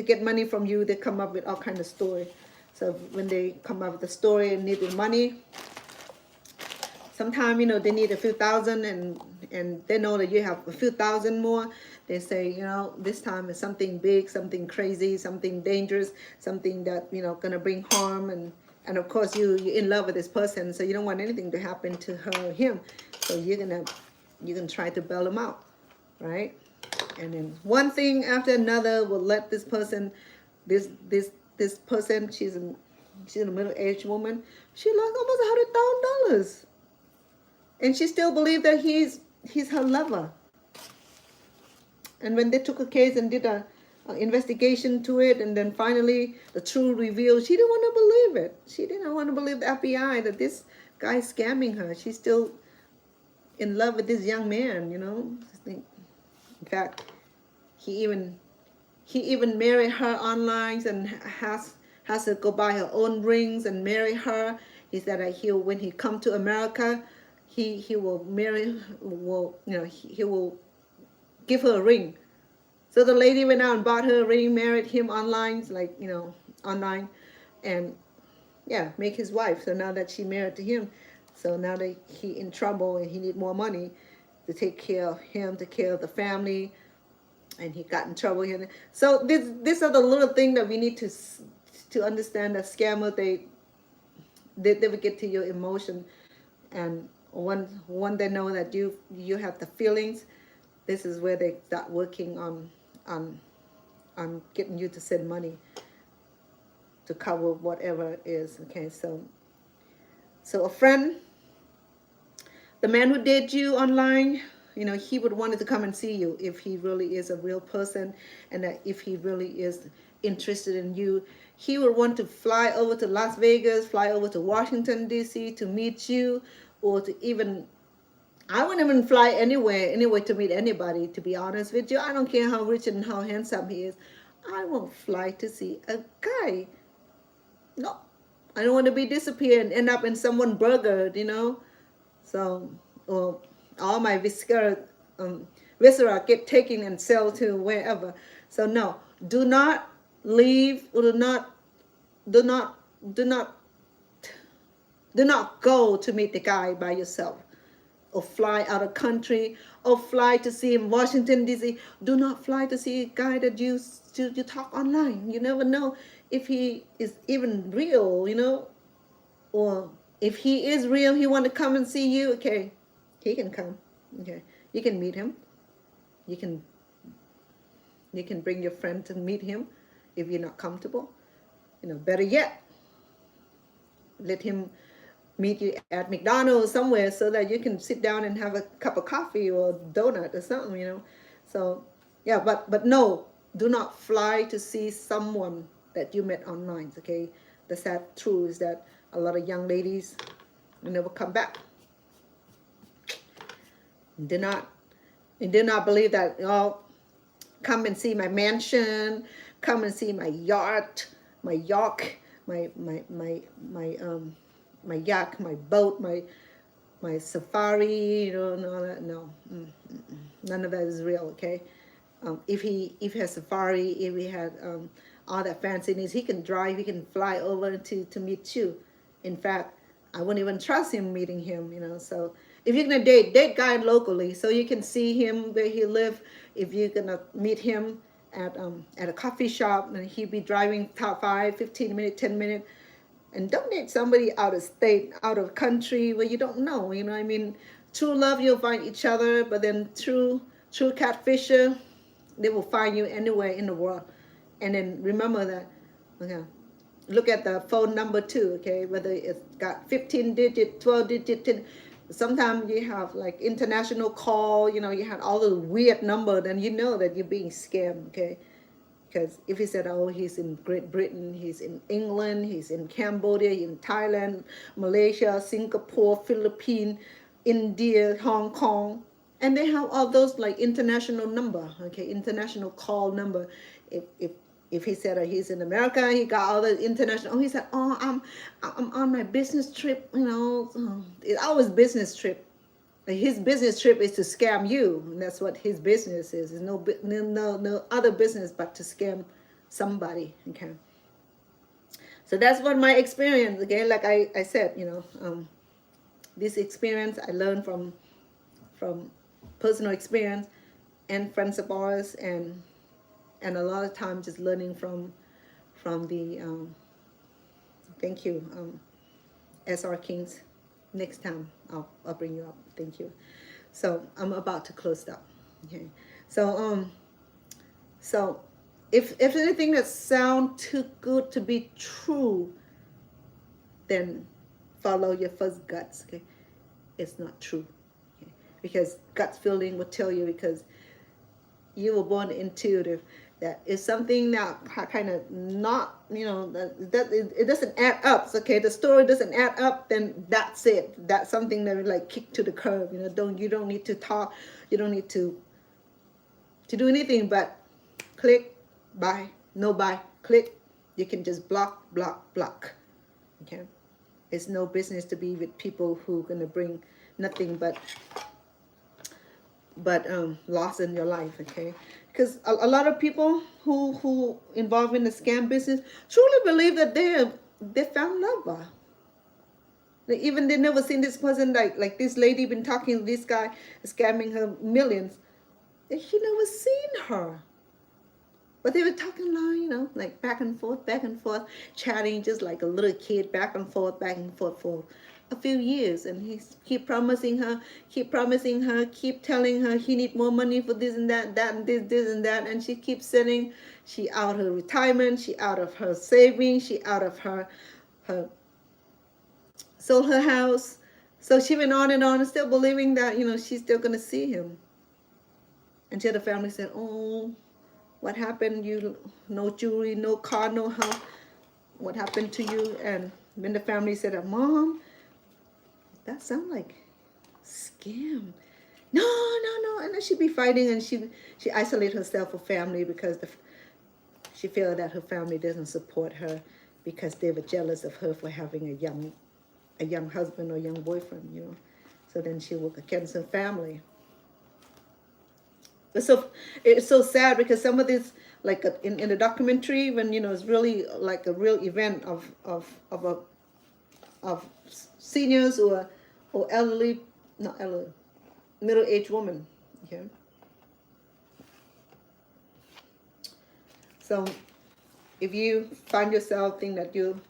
get money from you. They come up with all kind of story. So when they come up with the story and need the money, sometimes they need a few thousand, and they know that you have a few thousand more. They say, this time is something big, something crazy, something dangerous, something that gonna bring harm, and of course you're in love with this person, so you don't want anything to happen to her or him. So you're gonna try to bail them out, right? And then one thing after another will let this person, this person, she's a middle-aged woman. She lost almost $100,000. And she still believed that he's her lover. And when they took a case and did a investigation to it, and then finally the truth revealed, she didn't want to believe it. She didn't want to believe the FBI that this guy's scamming her. She's still in love with this young man, In fact, he even married her online and has to go buy her own rings and marry her. He said that when he come to America, he will marry, he will give her a ring. So the lady went out and bought her a ring, married him online, online, and yeah, make his wife. So now that she married to him, so now that he in trouble and he need more money to take care of him, to care of the family, and he got in trouble here. So these are the little thing that we need to understand, that scammer, they will get to your emotion, and when they know that you have the feelings, this is where they start working on getting you to send money to cover whatever it is. Okay, so a friend, the man who dated you online, he would want to come and see you if he really is a real person, and that if he really is interested in you, he would want to fly over to Las Vegas, fly over to Washington, D.C. to meet you, or to even, I wouldn't even fly anywhere to meet anybody, to be honest with you. I don't care how rich and how handsome he is. I won't fly to see a guy. No, I don't want to be disappeared and end up in someone's burger, So, or all my viscera get taken and sell to wherever. So no, do not leave, or do not go to meet the guy by yourself, or fly out of country, or fly to see him in Washington, D.C. Do not fly to see a guy that you talk online. You never know if he is even real, or if he is real, he want to come and see you. Okay, he can come. Okay, you can meet him. You can bring your friend to meet him if you're not comfortable. Better yet, let him meet you at McDonald's somewhere, so that you can sit down and have a cup of coffee or donut or something, So yeah, but no, do not fly to see someone that you met online. Okay, the sad truth is that a lot of young ladies will never come back. Do not believe that, come and see my mansion, come and see my yacht, my yacht, my yacht, my boat, my safari, no, none of that is real. Okay, if he has safari, if he had all that fanciness, he can drive, he can fly over to meet you. In fact, I wouldn't even trust him meeting him, you know. So if you're gonna date guy locally, so you can see him where he live. If you're gonna meet him at a coffee shop, and he'd be driving top 15 minutes, 10 minutes, and don't date somebody out of state, out of country where you don't know. You know, I mean, true love, you'll find each other, but then true catfisher, they will find you anywhere in the world. And then remember that, okay, look at the phone number too, okay, whether it's got 15 digit, 12 digit, 10. Sometimes you have like international call, you know, you had all the weird number, then you know that you're being scammed, okay. Because if he said, oh, he's in Great Britain, he's in England, he's in Cambodia, in Thailand, Malaysia, Singapore, Philippines, India, Hong Kong, and they have all those like international number, okay, international call number. If he said he's in America, he got all the international. Oh, he said, oh, I'm on my business trip, you know. It's always business trip. His business trip is to scam you, and that's what his business is. There's no other business but to scam somebody. Okay, so that's what my experience. Again, like I said, you know, this experience I learned from personal experience and friends of ours, and a lot of times just learning from the thank you, SR Kings. Next time I'll bring you up. Thank you. So I'm about to close up. Okay. So so if anything that sounds too good to be true, then follow your first guts. Okay, it's not true. Okay? Because gut feeling will tell you, because you were born intuitive, that is something that kind of not, you know, that it doesn't add up. Okay, the story doesn't add up, then that's it. That's something that would like kick to the curb. You know, you don't need to talk, you don't need to do anything but click, buy, no buy, click. You can just block. Okay, it's no business to be with people who are gonna bring nothing but loss in your life. Okay, because a lot of people who involved in the scam business truly believe that they found love. Like, even they never seen this person, like this lady been talking to this guy scamming her millions, and she never seen her, but they were talking like, you know, like back and forth, chatting just like a little kid, back and forth for a few years. And he keep promising her, keep telling her he need more money for this and that and this and that. And she keeps saying she out her retirement, she out of her savings, she out of her sold her house. So she went on and still believing that, you know, she's still gonna see him. Until the family said, oh, what happened? You, no jewelry, no car, no house. What happened to you? And when the family said, Mom, that sounds like scam. No. And then she'd be fighting, and she isolate herself from family because she felt that her family doesn't support her because they were jealous of her for having a young husband or young boyfriend, you know. So then she worked against her family. So it's so sad because some of this, like in the documentary, when, you know, it's really like a real event of seniors or elderly, not elderly, middle-aged woman. Okay. So if you find yourself think that you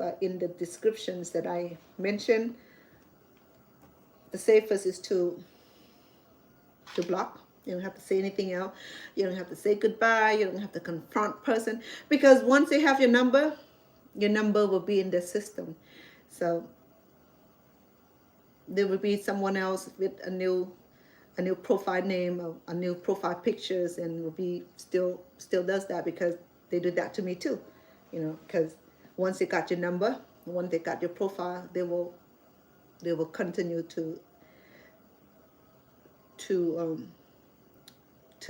are in the descriptions that I mentioned, the safest is to block. You don't have to say anything else. You don't have to say goodbye. You don't have to confront person, because once they have your number will be in their system. So there will be someone else with a new profile name, a new profile pictures, and will be still does that, because they do that to me too. You know, because once they got your number, once they got your profile, they will continue to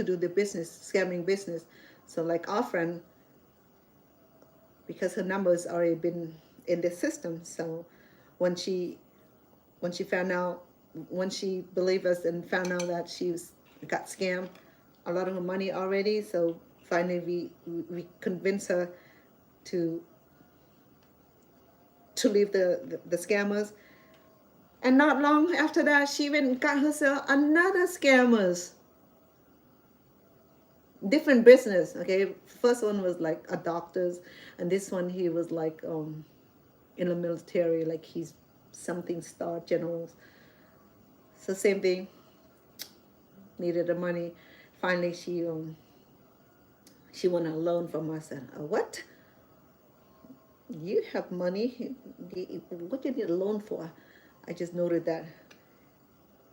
do the business, scamming business. So like our friend, because her number's already been in the system, so when she found out, when she believed us and found out that got scammed, a lot of her money already. So finally we convinced her to leave the scammers. And not long after that, she even got herself another scammers, different business. Okay, first one was like a doctor's, and this one he was like in the military, like he's something star general. So same thing, needed the money. Finally, she won a loan from us. And what? You have money? What do you need a loan for? I just noted that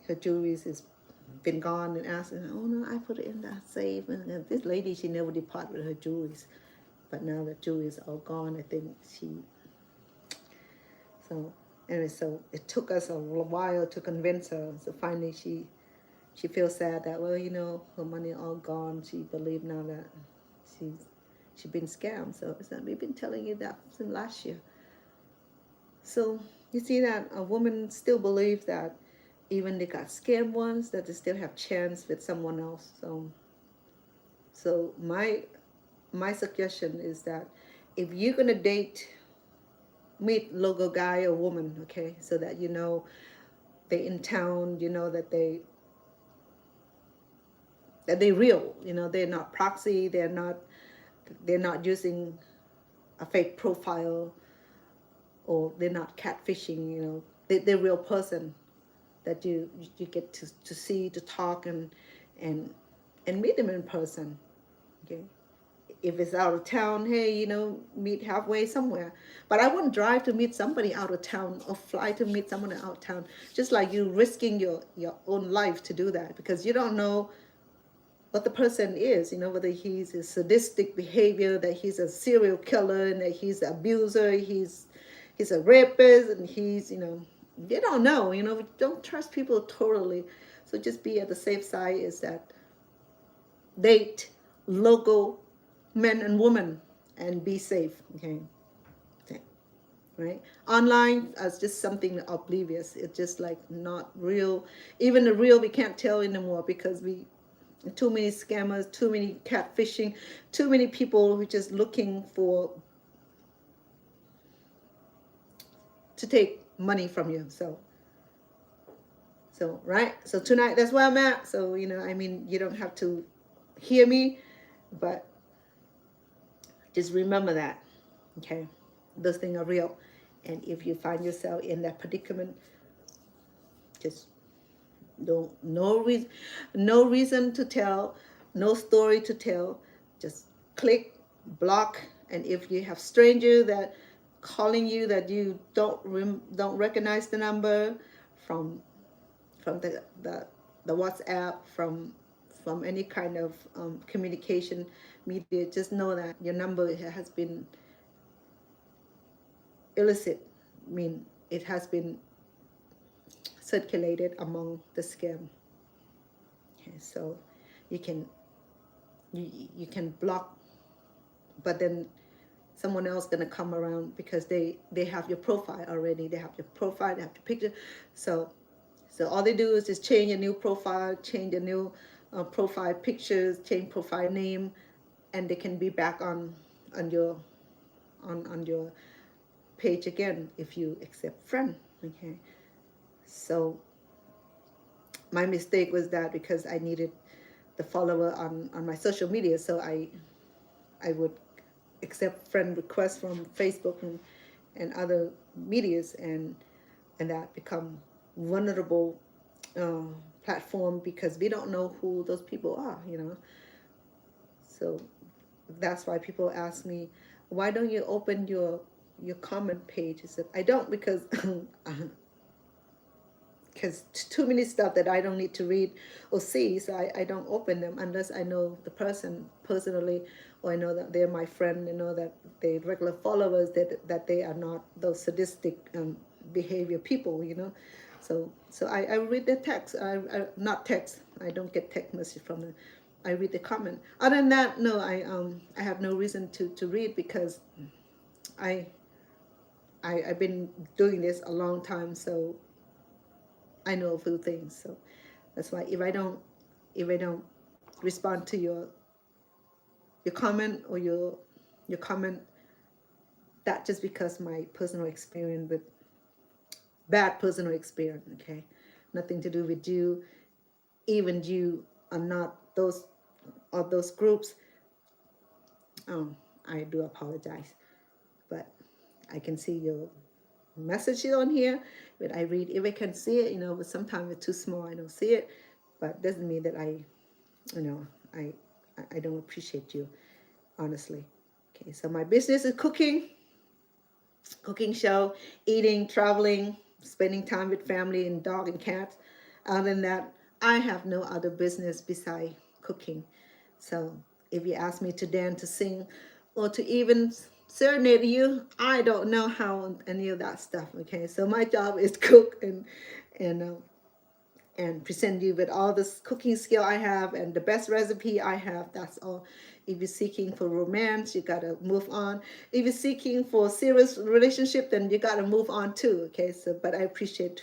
her jewelry is been gone, and asked, oh no, I put it in that safe. And this lady, she never departed with her jewelries, but now the jewelry is all gone. I think so anyway, so it took us a while to convince her. So finally she feels sad that, well, her money all gone. She believed now that she's been scammed. So we've been telling you that since last year. So you see that a woman still believes that even they got scammed once, that they still have chance with someone else. So my suggestion is that if you're gonna meet local guy or woman, okay, so that they're in town, that they real, they're not proxy, they're not using a fake profile, or they're not catfishing, they're real person that you get to see, to talk, and meet them in person. Okay, if it's out of town, hey, meet halfway somewhere. But I wouldn't drive to meet somebody out of town, or fly to meet someone out of town, just like you risking your own life to do that, because you don't know what the person is, whether he's a sadistic behavior, that he's a serial killer, and that he's an abuser, he's a rapist, and you don't know, we don't trust people totally. So just be at the safe side, is that date local men and women and be safe. Okay, right? Online is just something oblivious. It's just like not real. Even the real we can't tell anymore, because too many scammers, too many catfishing, too many people who just looking to take money from you. So right, so tonight, that's where I'm at. So you don't have to hear me, but just remember that, okay, those things are real. And if you find yourself in that predicament, just no reason to tell, no story to tell. Just click, block. And if you have stranger that calling you, that you don't recognize the number from the WhatsApp, from any kind of communication media, just know that your number has been illicit. I mean, it has been circulated among the scam. Okay, so you can block, but then someone else gonna come around, because they have your profile already. They have your profile, they have your picture. So all they do is just change a new profile, change a new profile pictures, change profile name, and they can be back on your page again if you accept friend. Okay, so my mistake was that, because I needed the follower on my social media, so I would accept friend requests from Facebook and other medias, and that become vulnerable platform, because we don't know who those people are. So that's why people ask me, why don't you open your comment page? I said, I don't, because too many stuff that I don't need to read or see, so I don't open them unless I know the person personally, or I know that they're my friend, I know that they're regular followers, that they are not those sadistic behavior people. So I read the text. I not text. I don't get text message from them. I read the comment. Other than that, no, I have no reason to read, because I've been doing this a long time, so I know a few things. So that's why if I don't respond to your comment or your comment. That just because my personal experience with bad personal experience, okay? Nothing to do with you. Even you are not those of those groups. I do apologize, but I can see your message on here. But I read if I can see it, but sometimes it's too small. I don't see it, but doesn't mean that I don't appreciate you, honestly. Okay, so my business is cooking show, eating, traveling, spending time with family and dog and cats. Other than that, I have no other business beside cooking. So if you ask me to dance, to sing, or to even serenade you, I don't know how any of that stuff. Okay, so my job is cook and uh, and present you with all this cooking skill I have and the best recipe I have. That's all. If you're seeking for romance, you gotta move on. If you're seeking for serious relationship, then you gotta move on too. Okay, so but I appreciate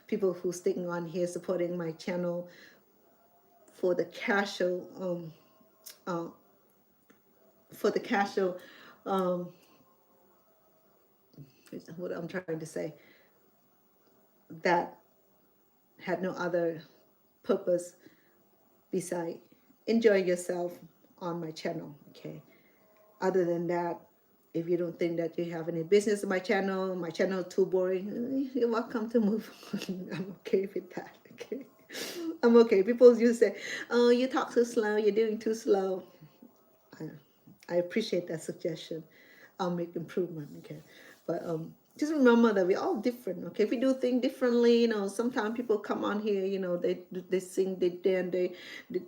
people who sticking on here, supporting my channel for the casual for the casual what I'm trying to say, that had no other purpose beside enjoy yourself on my channel. Okay, other than that, if you don't think that you have any business in my channel too boring, you're welcome to move on. I'm okay with that. Okay, I'm okay. People used to say, oh, you talk too slow, you're doing too slow. I appreciate that suggestion. I'll make improvement. Okay, but just remember that we're all different. Okay, if we do things differently, sometimes people come on here, they sing, they dance, they, they,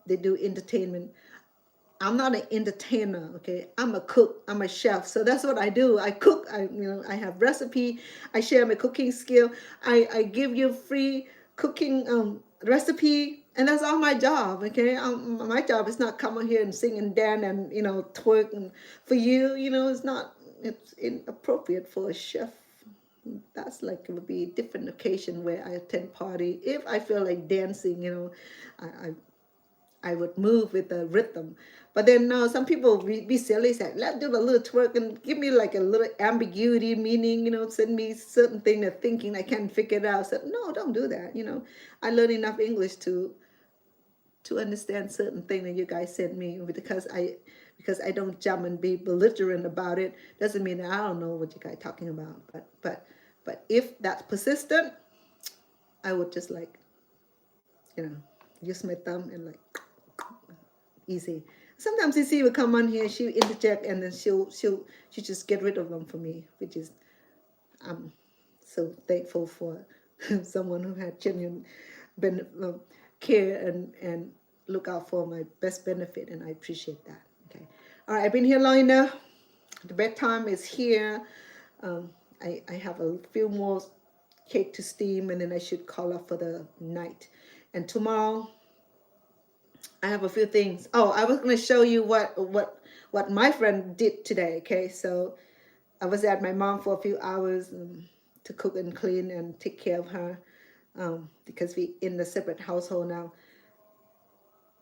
they do entertainment. I'm not an entertainer, okay? I'm a cook. I'm a chef. So that's what I do. I cook. I have recipe. I share my cooking skill. I give you free cooking recipe, and that's all my job, okay? My job is not come on here and sing and dance and twerk and for you. It's not. It's inappropriate for a chef. That's like it would be a different occasion where I attend party. If I feel like dancing, I would move with the rhythm. But then some people be silly, say, let's do a little twerk and give me like a little ambiguity meaning, send me certain thing they're thinking I can't figure it out. So no, don't do that. I learned enough English to understand certain thing that you guys send me, because I don't jump and be belligerent about it. Doesn't mean that I don't know what you guys talking about. But if that's persistent, I would just like, use my thumb and like easy. Sometimes you see will come on here, she'll interject, and then she'll just get rid of them for me, which is I'm so thankful for someone who had genuine care and look out for my best benefit, and I appreciate that. Okay, all right, I've been here long enough. The bedtime is here. I have a few more cake to steam, and then I should call up for the night. And tomorrow I have a few things. Oh, I was going to show you what my friend did today. Okay, so I was at my mom for a few hours to cook and clean and take care of her because we in a separate household now.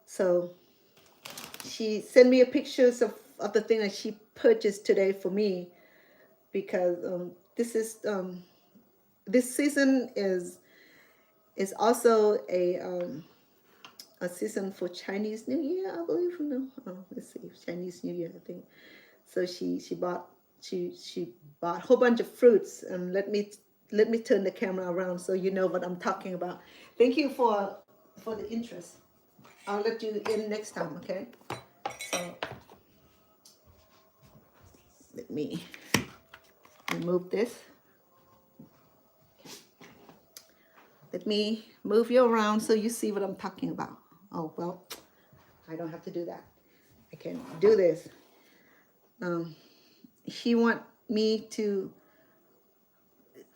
So she sent me a pictures of the thing that she purchased today for me, because this season is also a season for Chinese New Year, I believe. No, let's see, Chinese New Year, I think. So she bought a whole bunch of fruits, and let me turn the camera around so you know what I'm talking about. Thank you for the interest. I'll let you in next time, okay? So let me remove this. Let me move you around so you see what I'm talking about. Oh, well, I don't have to do that. I can do this. She want me to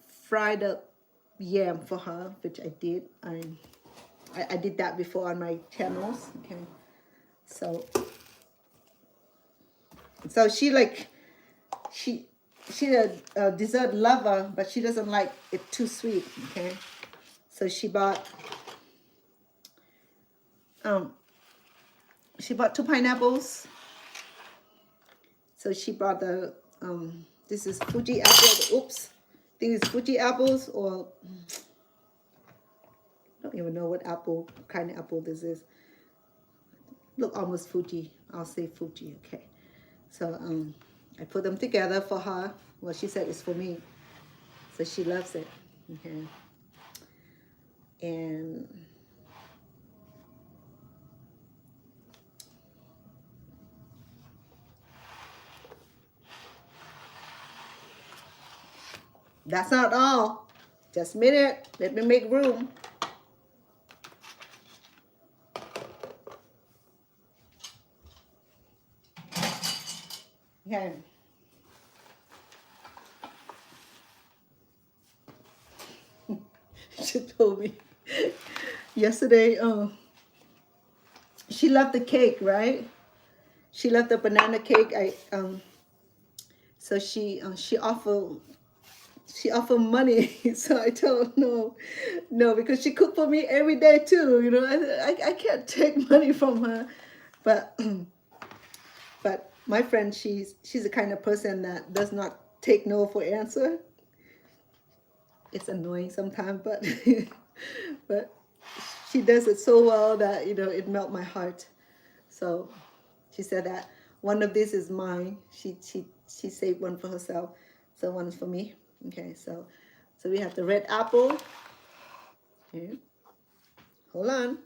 fry the yam for her, which I did. I did that before on my channels. Okay, so she's a dessert lover, but she doesn't like it too sweet. Okay, so she bought she bought 2 pineapples. So she brought the this is Fuji apple. Oops, I think it's Fuji apples, or I don't even know what apple kind of apple this is. Look almost Fuji. I'll say Fuji. Okay. So I put them together for her. Well, she said it's for me, so she loves it. Okay. And that's not all. Just a minute. Let me make room. Okay. She told me yesterday, she loved the cake, right? She loved the banana cake. So she offered money. So I told her no, because she cooked for me every day too. You know, I can't take money from her, but but my friend, she's the kind of person that does not take no for answer. It's annoying sometimes, but but she does it so well that it melt my heart. So she said that one of these is mine. She saved one for herself, so one is for me. Okay, so we have the red apple. Okay, hold on,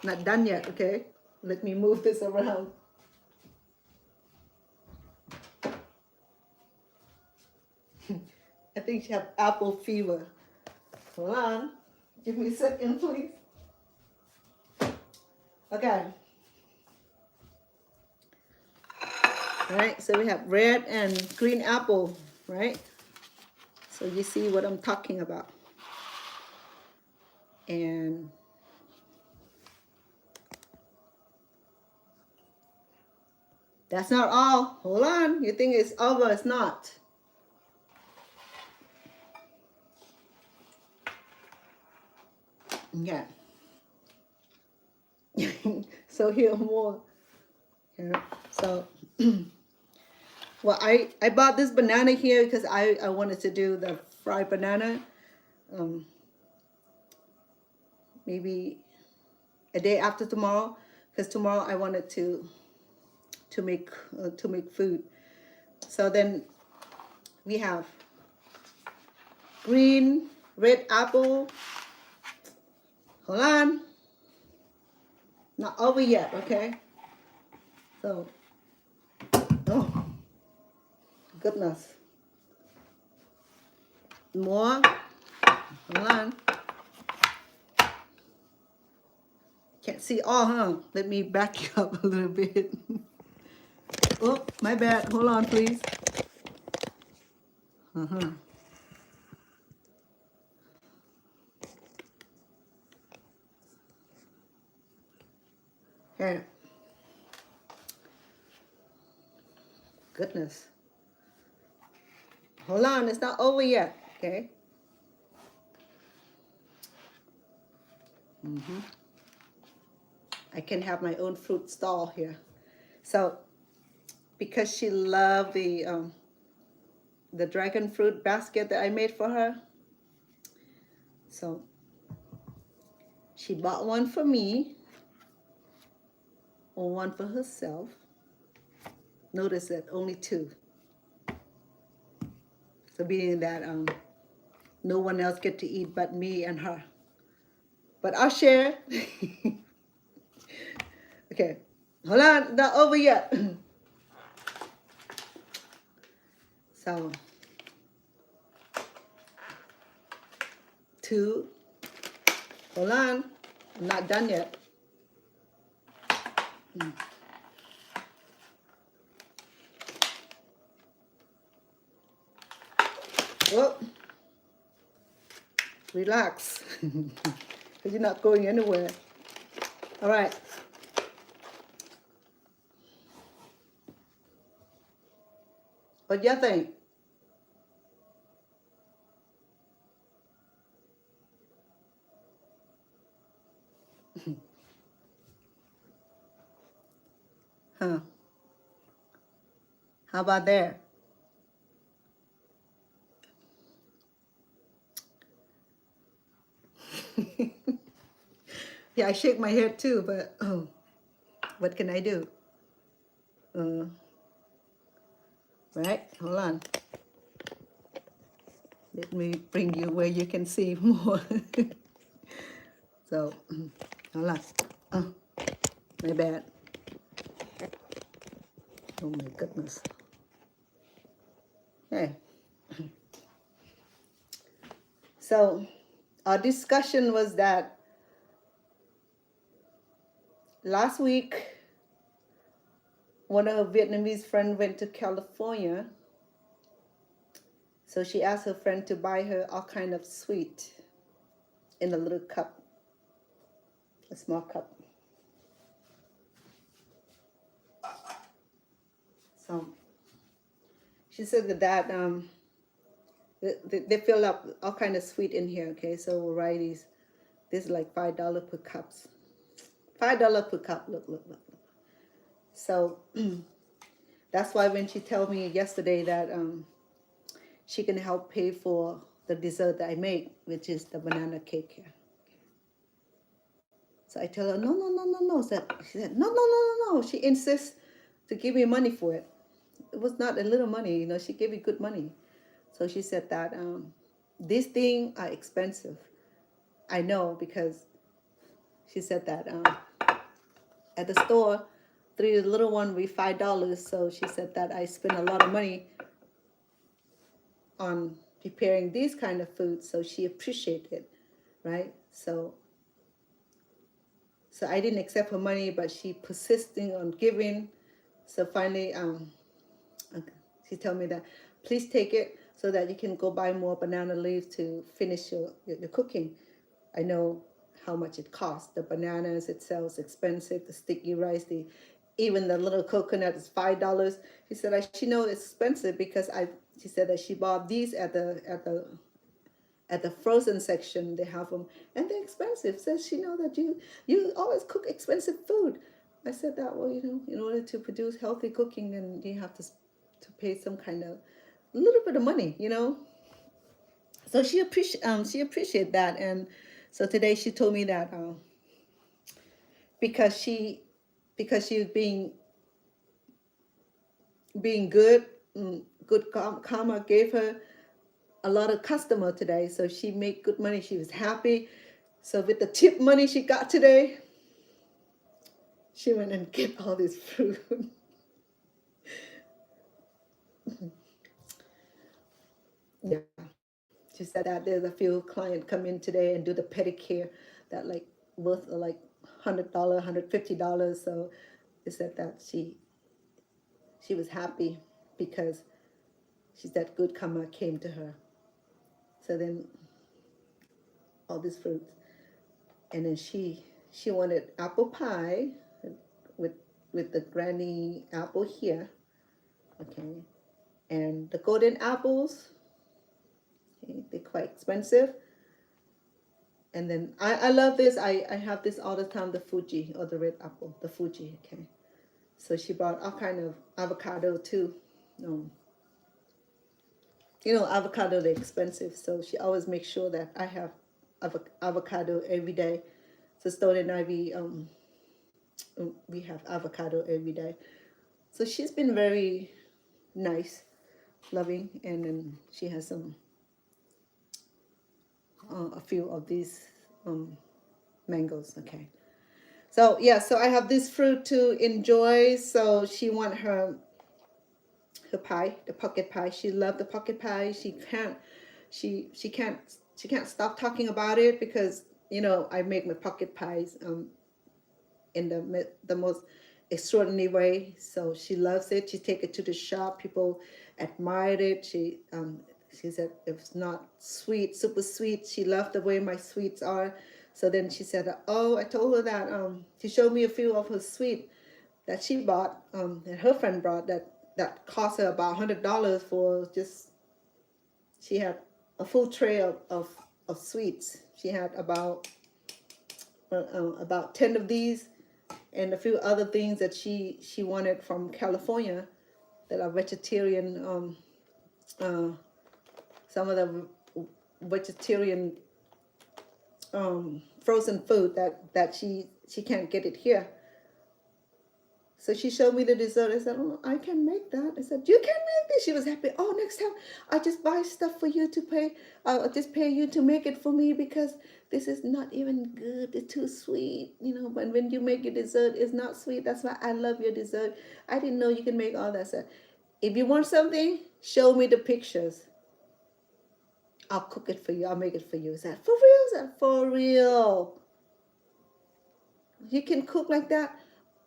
not done yet. Okay, let me move this around. I think she have apple fever. Hold on, give me a second, please. Okay. All right, so we have red and green apple, right? So you see what I'm talking about. And that's not all. Hold on. You think it's over? It's not. Okay. So here more. Yeah. So, well, I bought this banana here because I wanted to do the fried banana. Maybe a day after tomorrow, because tomorrow I wanted to make food. So then we have green, red apple. Hold on. Not over yet, okay? So, oh, goodness. More. Hold on. Can't see all, huh? Let me back you up a little bit. Oh, my bad. Hold on, please. Okay. Goodness. Hold on, it's not over yet, okay? I can have my own fruit stall here. So, because she loved the dragon fruit basket that I made for her, so she bought one for me, or one for herself. Notice that only 2. So meaning that no one else get to eat but me and her. But I'll share. Okay, hold on, not over yet. So 2. Hold on, I'm not done yet. Whoop. Relax, because you're not going anywhere. All right. What do you think? Huh? How about there? Yeah, I shake my head too, but oh, what can I do? Uh, right? Hold on. Let me bring you where you can see more. So, hold on. Oh, my bad. Oh my goodness. Okay. So, our discussion was that last week, one of her Vietnamese friends went to California. So she asked her friend to buy her all kind of sweet in a little cup, a small cup. So she said that they fill up all kind of sweet in here. Okay, so varieties. This is like $5 per cups. $5 per cup. Look. So that's why when she told me yesterday that she can help pay for the dessert that I make, which is the banana cake here. So I tell her, no. She said, no. She insists to give me money for it. It was not a little money, you know, she gave me good money. So she said that these things are expensive. I know because she said that at the store, three little one we $5. So she said that I spend a lot of money on preparing these kind of foods. So she appreciated it, right? So I didn't accept her money, but she persisting on giving. So finally, she told me that please take it so that you can go buy more banana leaves to finish your cooking. I know how much it costs. The bananas itself is expensive. The sticky rice, even the little coconut is $5. She said she know it's expensive because she said that she bought these at the frozen section. They have them and they're expensive. Says she know that you always cook expensive food. I said that, well, you know, in order to produce healthy cooking, then you have to pay some kind of little bit of money, you know. So she appreciate that, and so today she told me that because she was being good, good karma gave her a lot of customer today, so she made good money. She was happy. So with the tip money she got today, she went and get all this fruit. Yeah, she said that there's a few clients come in today and do the pedicure that like worth like $100, $150. So she said that she was happy because she said good karma came to her. So then all this fruit, and then she wanted apple pie with with the granny apple here, okay, and the golden apples, okay, they're quite expensive. And then I love this. I have this all the time, the Fuji or the red apple, the Fuji, okay. So she bought all kind of avocado too. Um, you know, avocado they're expensive, so she always makes sure that I have avocado every day. So Stone and I we have avocado every day. So she's been very nice, loving, and then she has a few of these mangoes. Okay. So yeah, so I have this fruit to enjoy. So she want her pie, the pocket pie. She loved the pocket pie. She can't stop talking about it because you know I make my pocket pies in the most extraordinary way. So she loves it. She take it to the shop. People admired it. She said it was not sweet, super sweet. She loved the way my sweets are. So then she said, "Oh, I told her that she showed me a few of her sweet that she bought, that her friend brought that cost her about $100 for just she had a full tray of sweets. She had about 10 of these and a few other things that she wanted from California that are vegetarian. Uh, some of the vegetarian frozen food that she can't get it here. So she showed me the dessert. I said, "Oh, I can make that." I said, "You can make this." She was happy. "Oh, next time I just buy stuff for you to pay. I'll just pay you to make it for me because this is not even good. It's too sweet, you know. But when you make your dessert, it's not sweet. That's why I love your dessert. I didn't know you can make all that." I said, "If you want something, show me the pictures. I'll cook it for you. I'll make it for you." I said, "For real?" I said, "For real. You can cook like that?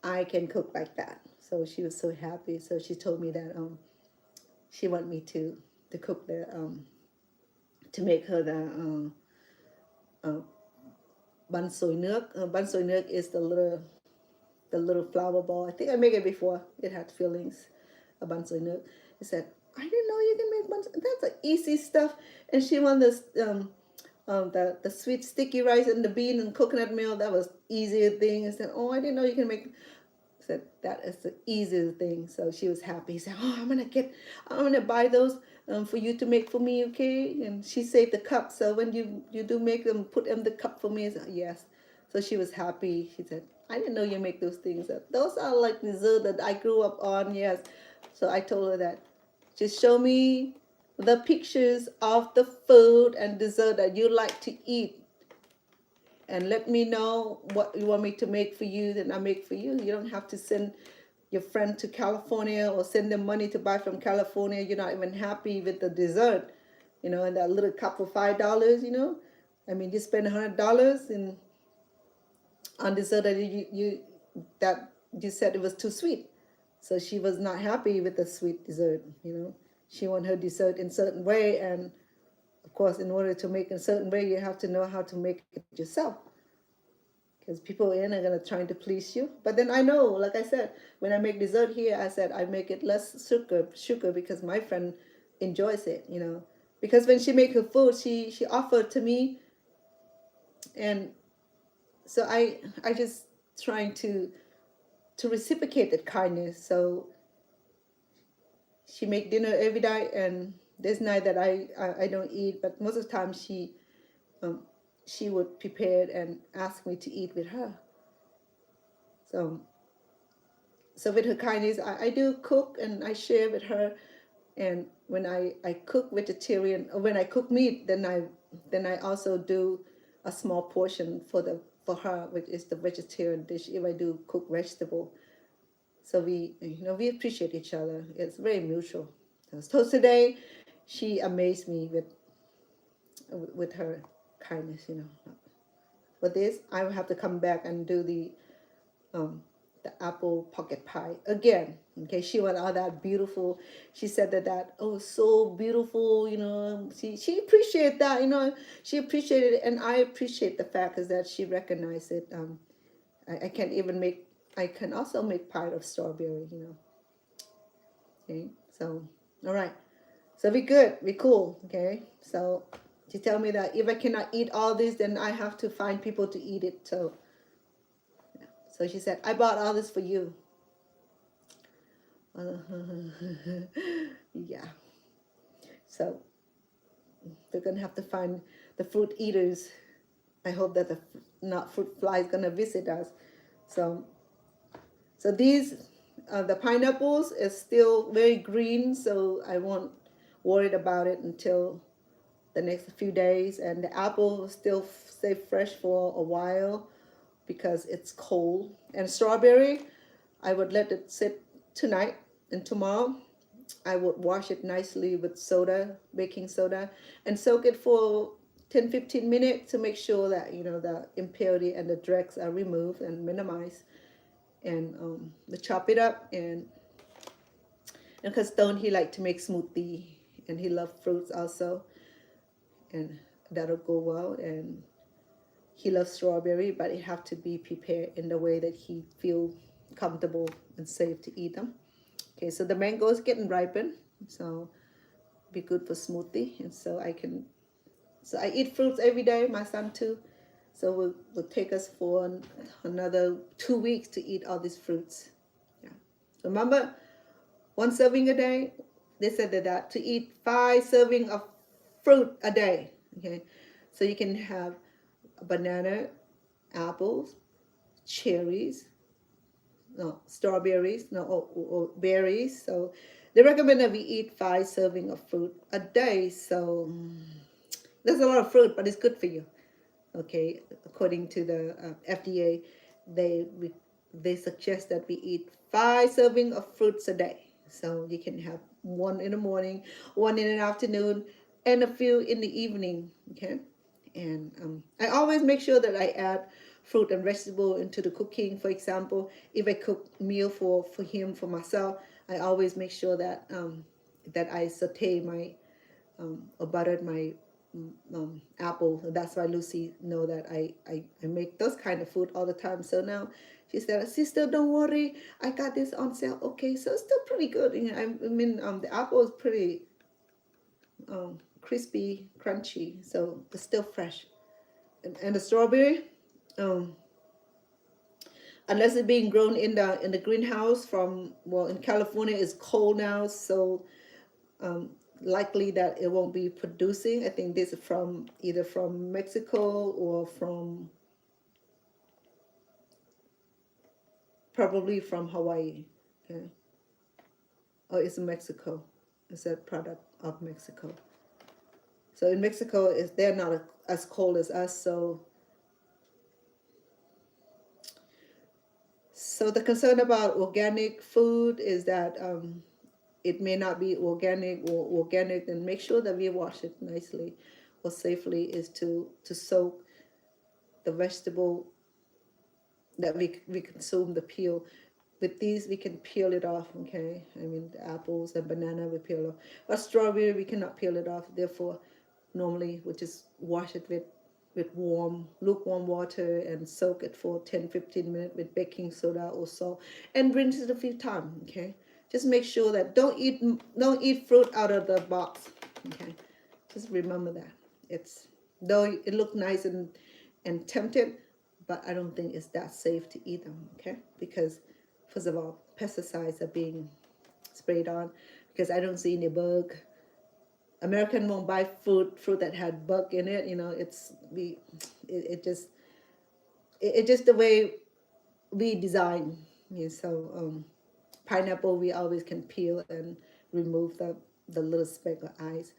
I can cook like that." So she was so happy. So she told me that she want me to cook the to make her the bun soy nước. Bun soy nước is the little flour ball. I think I made it before. It had fillings. A bun soy nước. He said, "I didn't know you can make buns. That's the easy stuff." And she wanted this the sweet sticky rice and the bean and coconut milk. That was easier thing. I said, "Oh, I didn't know you can make." Said that is the easiest thing. So she was happy. He said, "Oh, I'm gonna buy those for you to make for me, okay?" And she saved the cup. So when you do make them, put them in the cup for me. I said, "Yes." So she was happy. She said, "I didn't know you make those things. Those are like dessert that I grew up on." Yes. So I told her that just show me the pictures of the food and dessert that you like to eat, and let me know what you want me to make for you, then I make for you. You don't have to send your friend to California or send them money to buy from California. You're not even happy with the dessert, you know, and that little cup for $5, you know. I mean, you spend $100 in on dessert that you said it was too sweet. So she was not happy with the sweet dessert, you know. She wanted her dessert in a certain way, and of course, in order to make it a certain way, you have to know how to make it yourself. Because people in are gonna trying to please you. But then I know, like I said, when I make dessert here, I said I make it less sugar because my friend enjoys it, you know. Because when she make her food, she offered to me, and so I just trying to reciprocate that kindness. So she make dinner every day, and this night that I don't eat, but most of the time um, she would prepare and ask me to eat with her. So with her kindness, I do cook and I share with her. And when I cook vegetarian, or when I cook meat, then I also do a small portion for her, which is the vegetarian dish. If I do cook vegetable, so we appreciate each other. It's very mutual. So today, she amazed me with her kindness. You know, with this, I will have to come back and do the apple pocket pie again. Okay, she went all that beautiful. She said that oh, so beautiful. You know, she appreciated that. You know, she appreciated it, and I appreciate the fact is that she recognized it. I can't even make. I can also make pie of strawberry. You know. Okay, so all right. So we good. We cool. Okay. So she tell me that if I cannot eat all this, then I have to find people to eat it. So she said, "I bought all this for you." Yeah. So we're gonna have to find the fruit eaters. I hope that the not fruit fly is gonna visit us. So these the pineapples is still very green, so I won't worried about it until the next few days. And the apple will still stay fresh for a while because it's cold. And strawberry, I would let it sit tonight, and tomorrow I would wash it nicely with soda, baking soda, and soak it for 10-15 minutes to make sure that you know the impurity and the dregs are removed and minimized. And we chop it up, and because Stone he like to make smoothie, and he loves fruits also, and that'll go well. And he loves strawberry, but it have to be prepared in the way that he feel comfortable and safe to eat them. Okay, so the mango is getting ripened, so be good for smoothie. And so I eat fruits every day. My son too. So will take us for another 2 weeks to eat all these fruits. Yeah. Remember, one serving a day. They said that to eat 5 serving of fruit a day. Okay, so you can have a banana, apples, cherries, no strawberries, no or berries. So they recommend that we eat 5 serving of fruit a day. So there's a lot of fruit, but it's good for you. Okay, according to the FDA, they they suggest that we eat 5 serving of fruits a day. So you can have one in the morning, one in the afternoon, and a few in the evening. Okay, and I always make sure that I add fruit and vegetable into the cooking. For example, if I cook meal for him, for myself, I always make sure that that I saute my or buttered my apple. That's why Lucy know that I make those kind of food all the time. So now she said, "Sister, don't worry, I got this on sale." Okay, so it's still pretty good. You know, I mean, the apple is pretty crispy, crunchy, so it's still fresh. And the strawberry, um, unless it's being grown in the greenhouse from, well, in California it's cold now, so um, likely that it won't be producing. I think this is from either from Mexico or from probably from Hawaii. Okay, or it's Mexico. It's a product of Mexico. So in Mexico, is they're not as cold as us. So the concern about organic food is that it may not be organic or organic, and make sure that we wash it nicely or safely is to soak the vegetable that we consume, the peel. With these we can peel it off. Okay, I mean the apples and banana we peel off, but strawberry we cannot peel it off. Therefore normally we just wash it with warm lukewarm water and soak it for 10-15 minutes with baking soda or salt and rinse it a few times. Okay, just make sure that don't eat fruit out of the box. Okay, just remember that. It's though it look nice and tempted, but I don't think it's that safe to eat them. Okay, because first of all pesticides are being sprayed on, because I don't see any bug. American won't buy fruit that had bug in it. You know, it just the way we design. Yeah, so pineapple we always can peel and remove the little speck or eyes,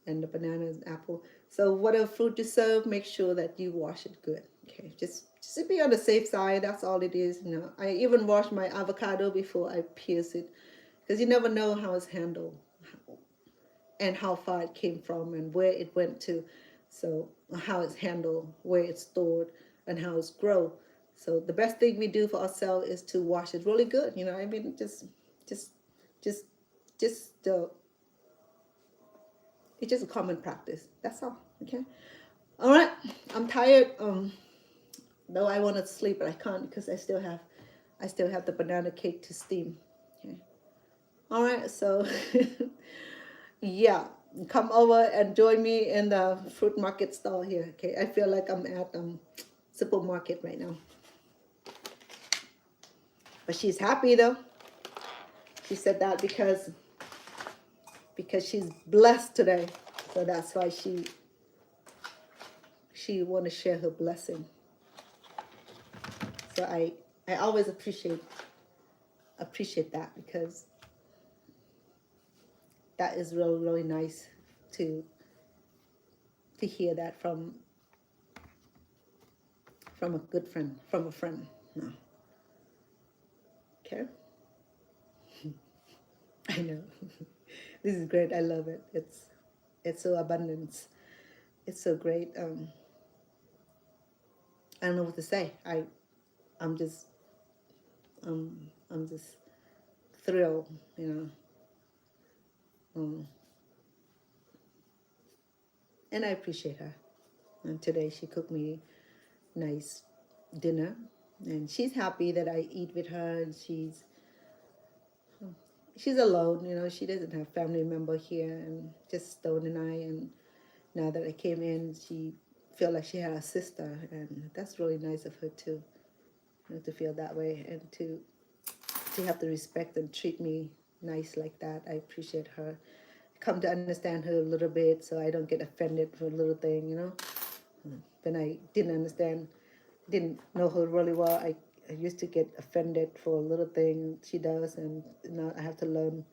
and the bananas and apple. So whatever fruit you serve, make sure that you wash it good. Okay, just to be on the safe side. That's all it is. You know, I even wash my avocado before I pierce it, because you never know how it's handled and how far it came from and where it went to. So how it's handled, where it's stored, and how it's grown. So the best thing we do for ourselves is to wash it really good. You know, I mean, just, just, just. It's just a common practice. That's all. Okay. All right. I'm tired. Though I want to sleep, but I can't because I still have the banana cake to steam. Okay. All right. So, yeah, come over and join me in the fruit market stall here. Okay. I feel like I'm at supermarket right now. But she's happy though. She said that because she's blessed today. So that's why she want to share her blessing. So I always appreciate that, because that is really really nice to hear that from a good friend, from a friend. No. Okay. I know. This is great. I love it. It's so abundant. It's so great. I don't know what to say. I'm just I'm just thrilled, you know. And I appreciate her. And today she cooked me nice dinner, and she's happy that I eat with her, and she's alone, you know. She doesn't have family member here, and just Stone and I. And now that I came in, feel like she had a sister, and that's really nice of her too, to feel that way and to have the respect and treat me nice like that. I appreciate her. Come to understand her a little bit, so I don't get offended for a little thing. When I didn't understand, didn't know her really well, I used to get offended for a little thing she does, and now I have to learn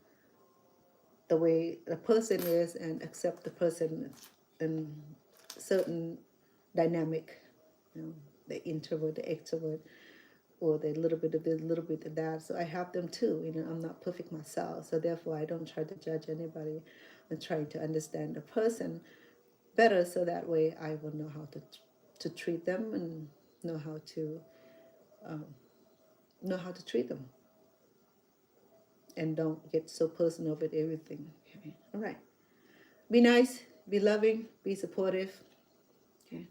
the way the person is and accept the person in certain dynamic, the introvert, the extrovert, or the little bit of this, little bit of that. So I have them too. I'm not perfect myself, so therefore I don't try to judge anybody. I'm trying to understand the person better, so that way I will know how to treat them and know how to um, treat them, and don't get so personal with everything. Okay, all right. Be nice, be loving, be supportive. Okay.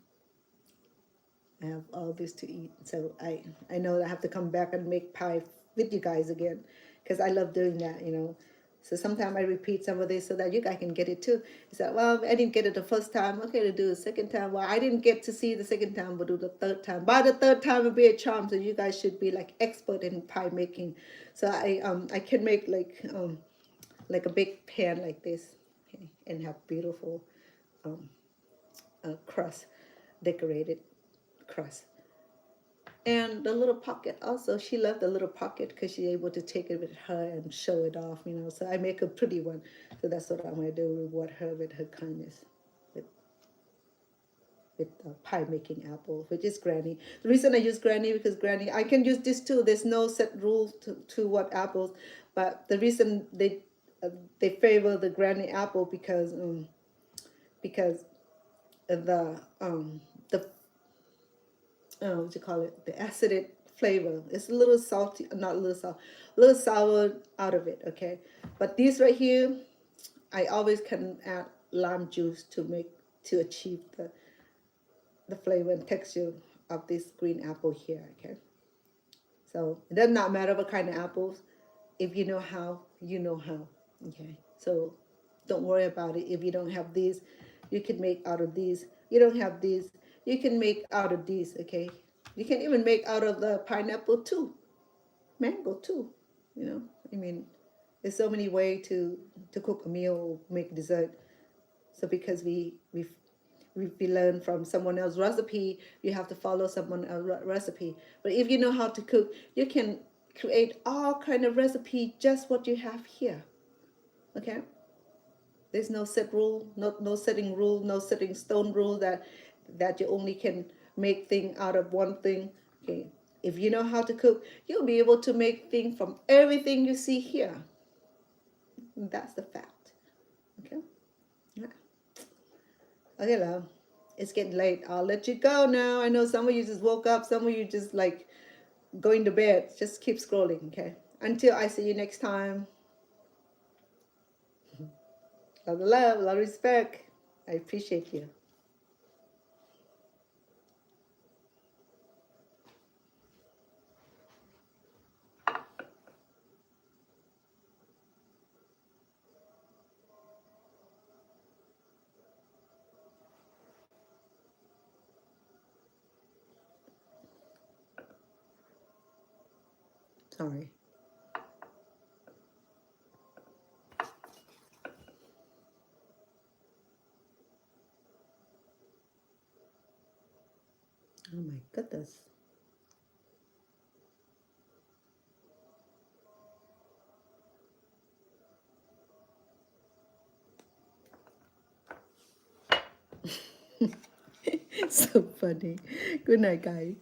I have all this to eat, so I know I have to come back and make pie with you guys again, because I love doing that. So sometimes I repeat some of this so that you guys can get it too. It's like, well, I didn't get it the first time. Okay, to do the second time. Well, I didn't get to see the second time. We'll do the third time. By the third time, it'll be a charm. So you guys should be like expert in pie making. So I can make like a big pan like this, okay, and have beautiful um, crust, decorated crust. And the little pocket also, she loved the little pocket because she's able to take it with her and show it off. So I make a pretty one. So that's what I'm going to do, reward her with her kindness, with pie making apple, which is Granny. The reason I use Granny because Granny, I can use this too. There's no set rule to what apples, but the reason they favor the Granny apple because the the what you call it, the acidic flavor. It's a little salty, not a little salt, a little sour out of it, okay? But these right here, I always can add lime juice to achieve the flavor and texture of this green apple here, okay? So it does not matter what kind of apples. If you know how, you know how, okay? So don't worry about it. If you don't have these, you can make out of these. You don't have these, you can make out of these, okay? You can even make out of the pineapple too, mango too, you know? I mean, there's so many ways to cook a meal or make dessert. So because we learn from someone else's recipe, you have to follow someone else's recipe. But if you know how to cook, you can create all kind of recipe just what you have here, okay? There's no set rule, no setting rule, no setting stone rule that you only can make thing out of one thing. Okay. If you know how to cook, you'll be able to make things from everything you see here. That's the fact. Okay. Yeah. Okay, love. It's getting late. I'll let you go now. I know some of you just woke up. Some of you just like going to bed. Just keep scrolling. Okay. Until I see you next time. Love, love, respect. I appreciate you. Sorry. Oh my goodness. So funny. Good night, guys.